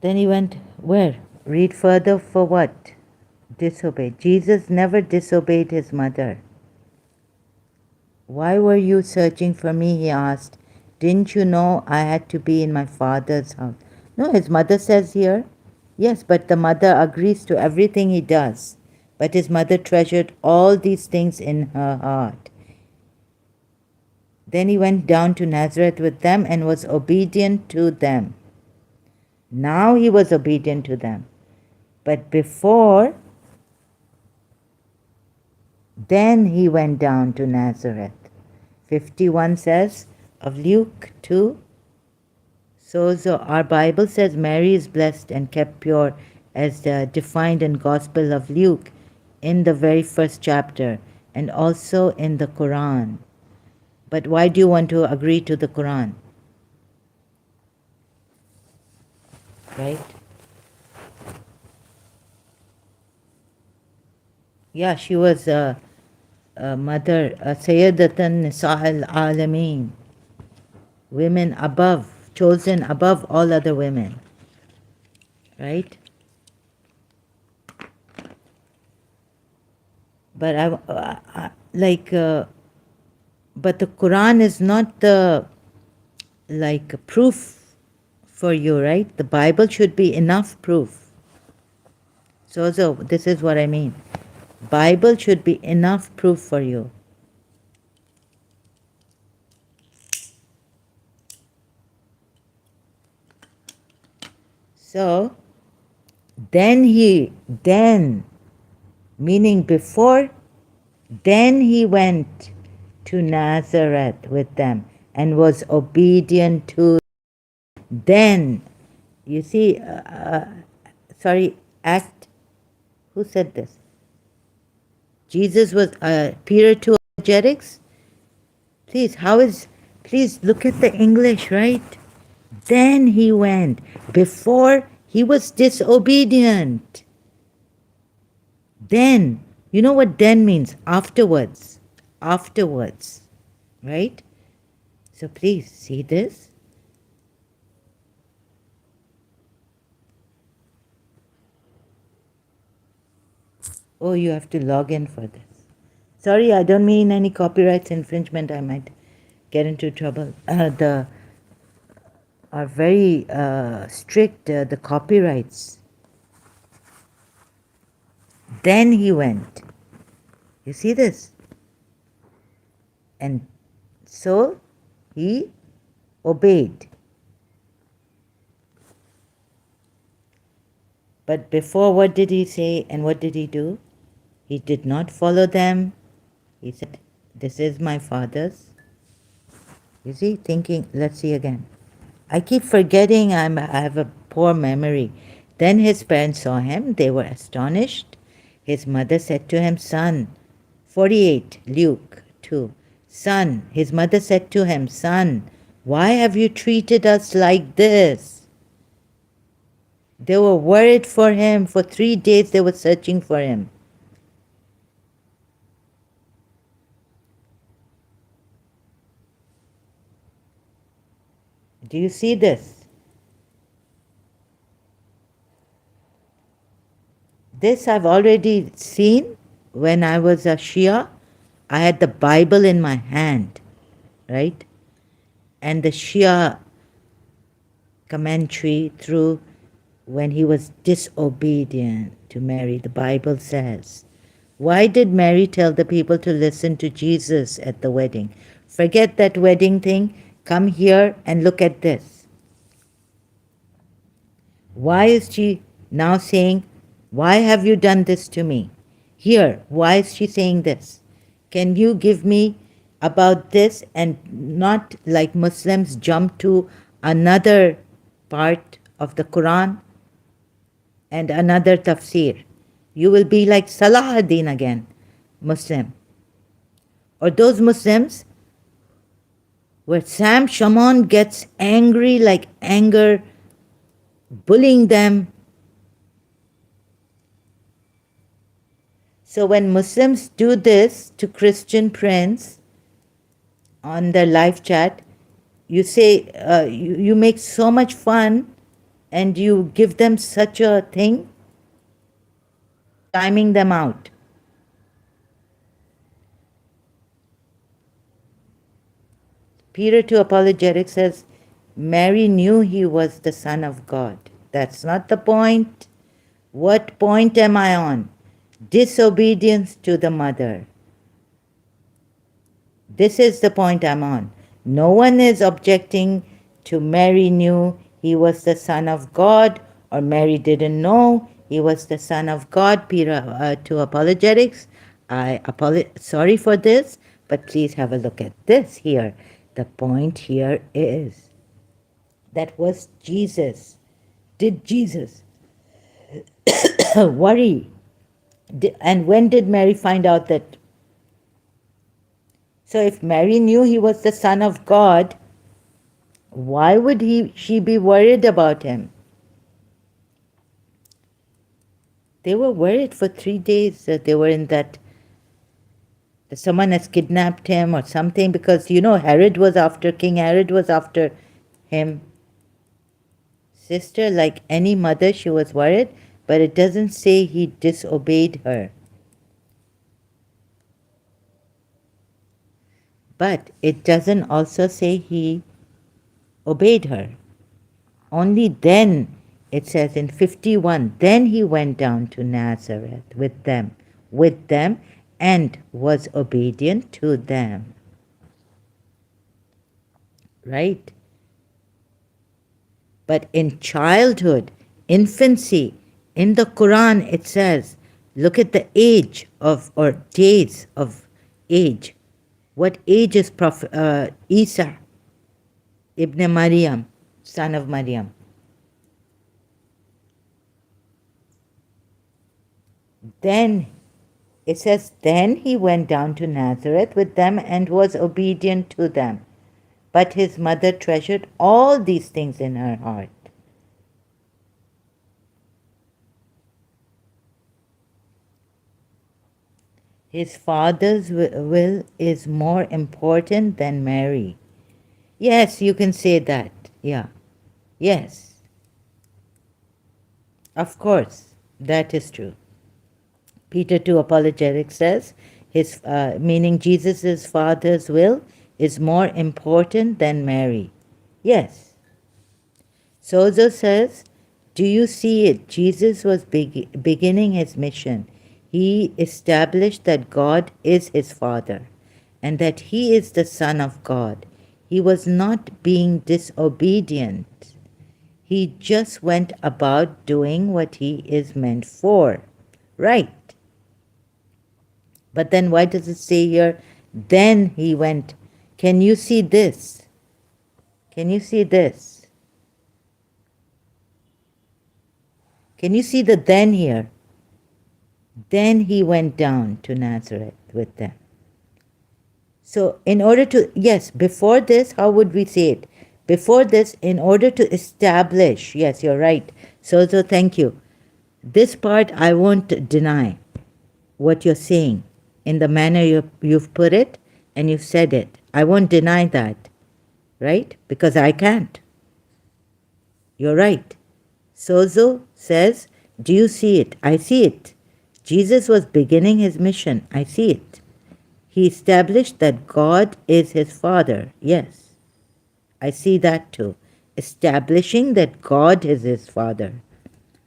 Then he went, where? Read further for what? Disobeyed. Jesus never disobeyed his mother. Why were you searching for me? He asked. Didn't you know I had to be in my father's house? No, his mother says here. Yes, but the mother agrees to everything he does. But his mother treasured all these things in her heart. Then he went down to Nazareth with them and was obedient to them. Now he was obedient to them. But before, then he went down to Nazareth. 51 says of Luke 2. So our Bible says Mary is blessed and kept pure as defined in Gospel of Luke in the very first chapter and also in the Quran. But why do you want to agree to the Quran? Right? Yeah, she was a mother, Sayyidatan Nisa al-Alameen. Women above, chosen above all other women. Right? But but the Quran is not the proof for you, right? The Bible should be enough proof. So this is what I mean. Bible should be enough proof for you. So then meaning before, then he went to Nazareth with them and was obedient to then. You see, who said this? Jesus was Peter to apologetics? Please look at the English, right? Then he went. Before, he was disobedient. Then, you know what then means? Afterwards. Afterwards. Right? So please, see this? Oh, you have to log in for this. Sorry, I don't mean any copyright infringement. I might get into trouble. The are very strict, the copyrights. Then he went. You see this? And so he obeyed. But before, what did he say and what did he do? He did not follow them. He said, "This is my father's." You see, thinking, let's see again. I keep forgetting I have a poor memory. Then his parents saw him. They were astonished. His mother said to him, "Son," 48, Luke 2. "Son," his mother said to him, "Son, why have you treated us like this?" They were worried for him. For 3 days they were searching for him. Do you see this? This I've already seen when I was a Shia. I had the Bible in my hand, right? And the Shia commentary through when he was disobedient to Mary, the Bible says. Why did Mary tell the people to listen to Jesus at the wedding? Forget that wedding thing. Come here and look at this. Why is she now saying, "Why have you done this to me?" Here, why is she saying this? Can you give me about this and not like Muslims jump to another part of the Quran and another tafsir? You will be like Salah ad-Din again, Muslim. Or those Muslims where Sam Shaman gets angry like anger, bullying them. So when Muslims do this to Christian friends on their live chat, you say, you make so much fun and you give them such a thing, timing them out. Peter to Apologetics says, Mary knew he was the Son of God. That's not the point. What point am I on? Disobedience to the mother. This is the point I'm on. No one is objecting to Mary knew he was the Son of God, or Mary didn't know he was the Son of God. Peter to Apologetics, sorry for this, but please have a look at this here. The point here is that was Jesus. Did Jesus worry? And when did Mary find out that? So if Mary knew he was the Son of God, why would she be worried about him? They were worried for 3 days that they were in that someone has kidnapped him or something, because King Herod was after him. Sister, like any mother, she was worried, but it doesn't say he disobeyed her. But it doesn't also say he obeyed her. Only then, it says in 51, then he went down to Nazareth with them, and was obedient to them. Right? But in childhood, infancy, in the Quran it says, look at the age of, or days of age. What age is Prophet Isa ibn Maryam, son of Maryam? Then it says, then he went down to Nazareth with them and was obedient to them. But his mother treasured all these things in her heart. His father's will is more important than Mary. Yes, you can say that. Yeah. Yes. Of course, that is true. Peter 2 Apologetics says, meaning Jesus' Father's will is more important than Mary. Yes. Sozo says, do you see it? Jesus was beginning his mission. He established that God is his Father and that he is the Son of God. He was not being disobedient. He just went about doing what he is meant for. Right. But then why does it say here, then he went? Can you see this? Can you see this? Can you see the then here? Then he went down to Nazareth with them. So in order to, yes, before this, how would we say it? Before this, in order to establish, yes, you're right. So thank you. This part I won't deny what you're saying in the manner you've put it and you've said it. I won't deny that, right? Because I can't. You're right. Sozo says, do you see it? I see it. Jesus was beginning his mission. I see it. He established that God is his Father. Yes, I see that too. Establishing that God is his Father,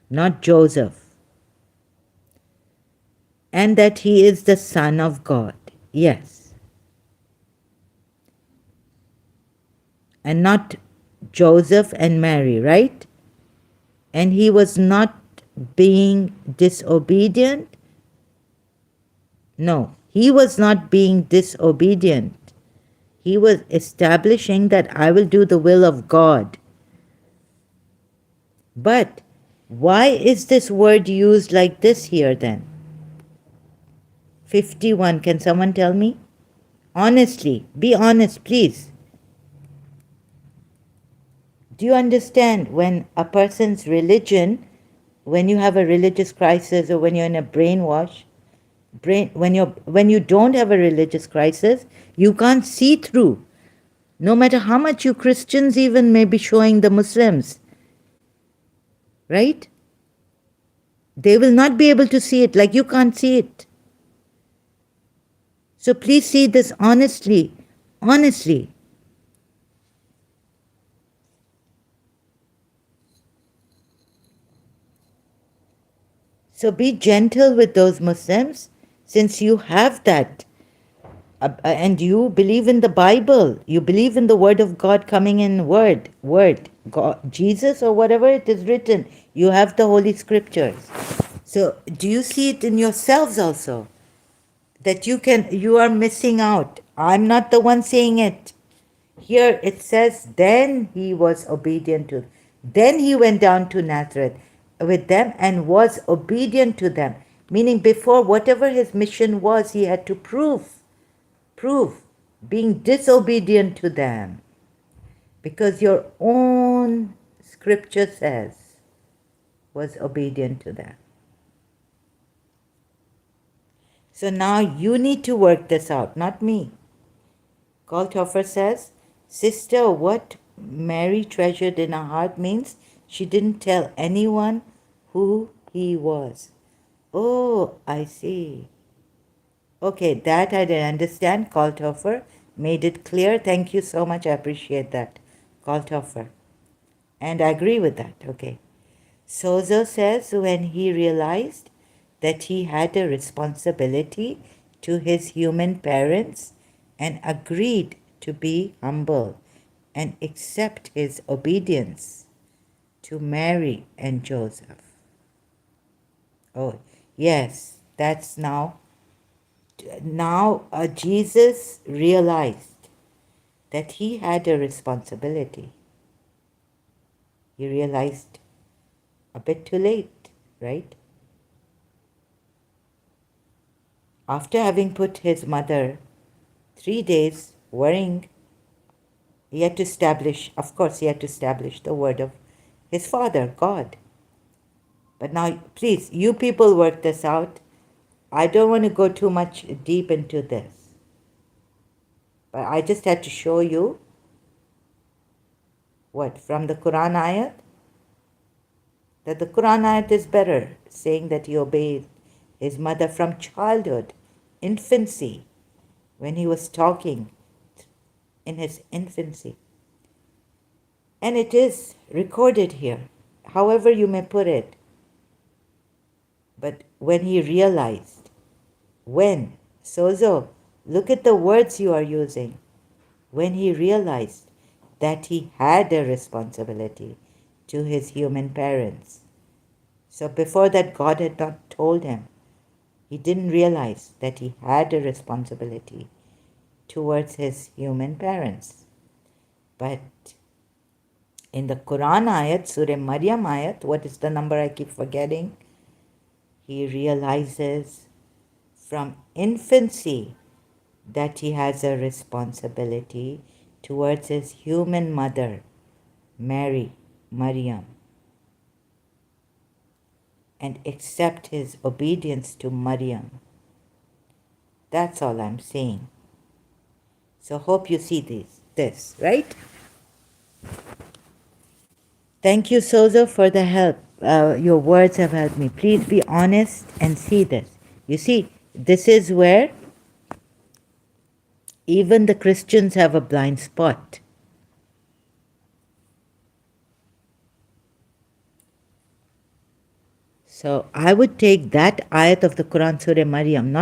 not Joseph. And that he is the Son of God. Yes. And not Joseph and Mary, right? And he was not being disobedient. No, he was not being disobedient. He was establishing that I will do the will of God. But why is this word used like this here then? 51, can someone tell me? Honestly, be honest, please. Do you understand when a person's religion, when you have a religious crisis or when you're in a brainwash, when you don't have a religious crisis, you can't see through. No matter how much you Christians even may be showing the Muslims, right? They will not be able to see it like you can't see it. So please see this honestly, honestly. So be gentle with those Muslims since you have that. And you believe in the Bible. You believe in the word of God coming in word, God, Jesus or whatever it is written. You have the Holy Scriptures. So do you see it in yourselves also? That you are missing out. I'm not the one saying it. Here it says, then he was obedient to, then he went down to Nazareth with them and was obedient to them. Meaning before, whatever his mission was, he had to prove being disobedient to them. Because your own scripture says, was obedient to them. So now you need to work this out, not me. Goldhofer says, sister, what Mary treasured in her heart means she didn't tell anyone who he was. Oh, I see. Okay, that I didn't understand. Goldhofer made it clear. Thank you so much. I appreciate that, Goldhofer. And I agree with that. Okay. Sozo says when he realized that he had a responsibility to his human parents and agreed to be humble and accept his obedience to Mary and Joseph. Oh, yes, that's now Jesus realized that he had a responsibility. He realized a bit too late, right? After having put his mother 3 days worrying, he had to establish, of course, he had to establish the word of his Father, God. But now, please, you people work this out. I don't want to go too much deep into this. But I just had to show you what, from the Quran ayat? That the Quran ayat is better, saying that he obeyed his mother from childhood, infancy, when he was talking in his infancy. And it is recorded here, however you may put it. But when he realized, when, Sozo, look at the words you are using. When he realized that he had a responsibility to his human parents. So before that, God had not told him. He didn't realize that he had a responsibility towards his human parents. But in the Quran ayat, Surah Maryam ayat, what is the number I keep forgetting? He realizes from infancy that he has a responsibility towards his human mother, Maryam, and accept his obedience to Maryam. That's all I'm saying. So hope you see this, right? Thank you, Sozo, for the help. Your words have helped me. Please be honest and see this. You see, this is where even the Christians have a blind spot. So I would take that ayat of the Quran, Surah Maryam,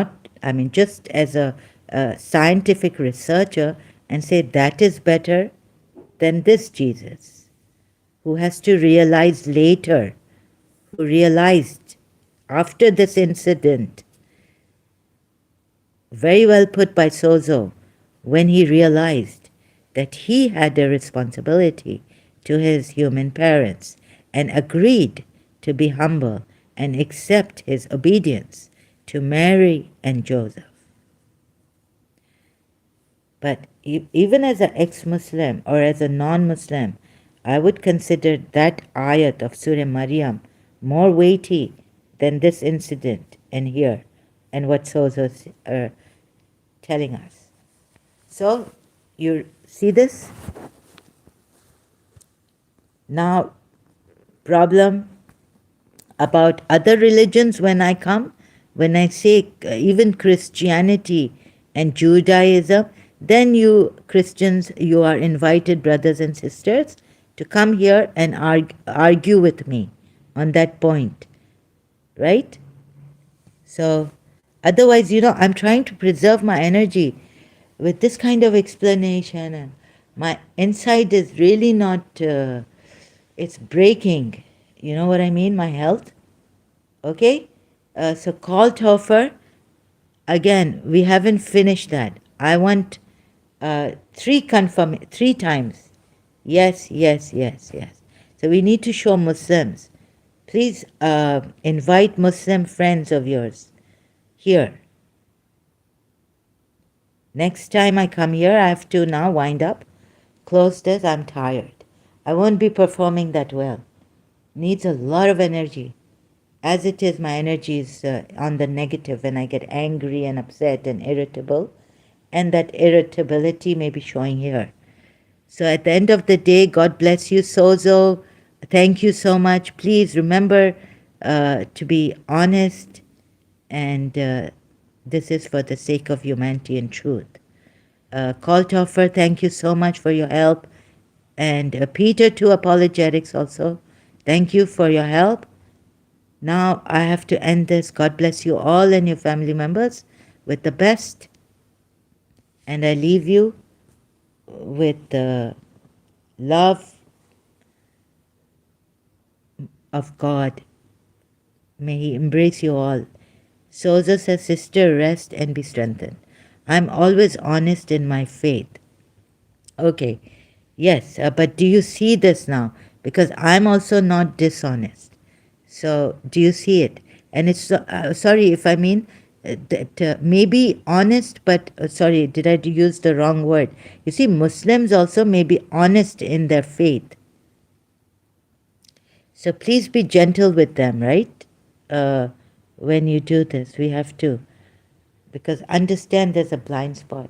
just as a scientific researcher, and say that is better than this Jesus, who has to realize later, who realized after this incident, very well put by Sozo, when he realized that he had a responsibility to his human parents and agreed to be humble and accept his obedience to Mary and Joseph. But even as an ex-Muslim or as a non-Muslim, I would consider that ayat of Surah Maryam more weighty than this incident and here and what Sozo's telling us. So, you see this? Now, problem about other religions when I say even Christianity and Judaism, then you Christians, you are invited, brothers and sisters, to come here and argue with me on that point, right? So, otherwise, I'm trying to preserve my energy with this kind of explanation, and my inside is really not, it's breaking. You know what I mean? My health. Okay? So call Topher. Again, we haven't finished that. I want three times. Yes, yes, yes, yes. So we need to show Muslims. Please invite Muslim friends of yours here. Next time I come here, I have to now wind up. Close this, I'm tired. I won't be performing that well. Needs a lot of energy. As it is, my energy is on the negative when I get angry and upset and irritable. And that irritability may be showing here. So at the end of the day, God bless you, Sozo. Thank you so much. Please remember to be honest, and this is for the sake of humanity and truth. Call Toffer, thank you so much for your help. And Peter, to Apologetics also, thank you for your help. Now I have to end this. God bless you all and your family members with the best. And I leave you with the love of God. May He embrace you all. Sozo says, sister, rest and be strengthened. I'm always honest in my faith. Okay, yes, but do you see this now? Because I'm also not dishonest. So, do you see it? And it's, sorry if I mean, that maybe honest, but sorry, did I use the wrong word? You see, Muslims also may be honest in their faith. So please be gentle with them, right? When you do this, we have to. Because understand there's a blind spot.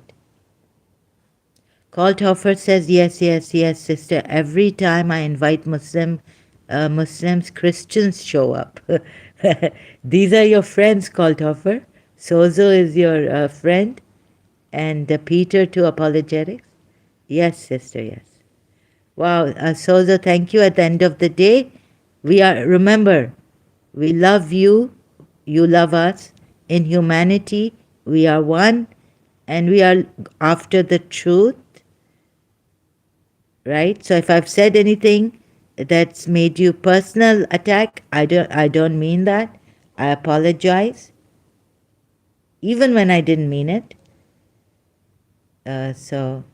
Call Toffer says, yes, yes, yes, sister. Every time I invite Muslim Muslims, Christians show up. These are your friends, Kaltoffer. Sozo is your friend, and Peter to apologetics. Yes, sister, yes. Wow, Sozo, thank you. At the end of the day, remember, we love you, you love us. In humanity, we are one, and we are after the truth, right? So if I've said anything that's made you personal attack, I don't mean that. I apologize, even when I didn't mean it. So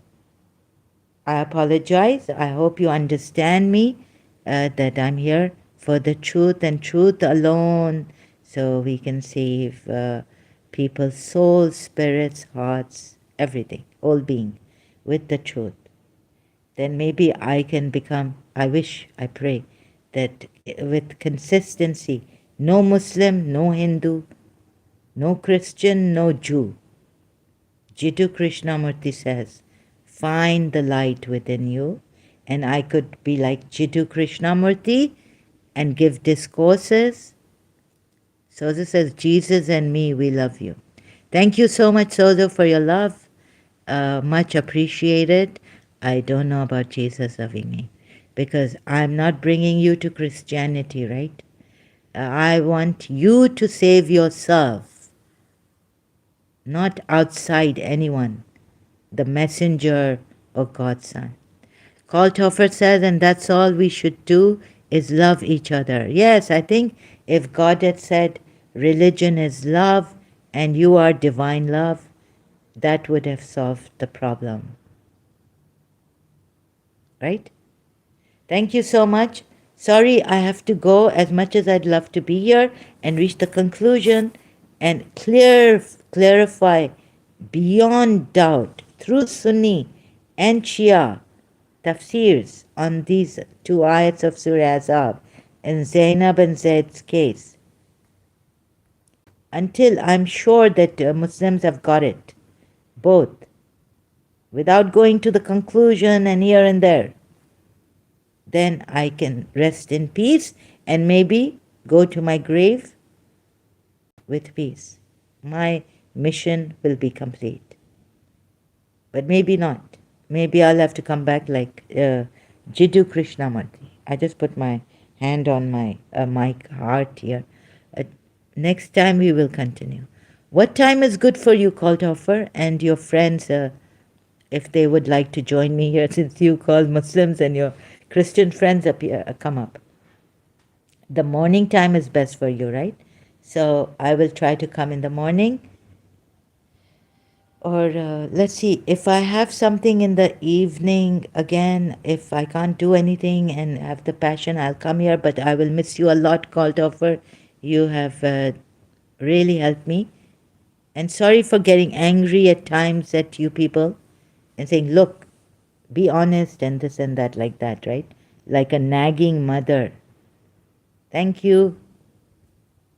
I apologize. I hope you understand me, that I'm here for the truth and truth alone, so we can save people's souls, spirits, hearts, everything, whole being, with the truth. Then maybe I can become, I wish, I pray, that with consistency, no Muslim, no Hindu, no Christian, no Jew. Jiddu Krishnamurti says, find the light within you, and I could be like Jiddu Krishnamurti and give discourses. Sozo says, Jesus and me, we love you. Thank you so much, Sozo, for your love. Much appreciated. I don't know about Jesus loving me, because I'm not bringing you to Christianity, right? I want you to save yourself, not outside anyone, the messenger of God's Son. Kaltoffer says, and that's all we should do is love each other. Yes, I think if God had said religion is love and you are divine love, that would have solved the problem. Right? Thank you so much. Sorry, I have to go, as much as I'd love to be here and reach the conclusion and clarify beyond doubt through Sunni and Shia tafsirs on these two ayats of Surah Azab in Zainab and Zaid's case, until I'm sure that Muslims have got it, both, without going to the conclusion and here and there. Then I can rest in peace and maybe go to my grave with peace. My mission will be complete. But maybe not. Maybe I'll have to come back like Jiddu Krishnamurti. I just put my hand on my heart here. Uh, Next time we will continue. What time is good for you, Kaltoffer, and your friends, if they would like to join me here, since you call Muslims and your Christian friends up here, come up. The morning time is best for you, right? So I will try to come in the morning. Or let's see, if I have something in the evening, again, if I can't do anything and have the passion, I'll come here, but I will miss you a lot, Kaltoffer. You have really helped me. And sorry for getting angry at times at you people and saying, look, be honest and this and that, like that, right? Like a nagging mother. Thank you.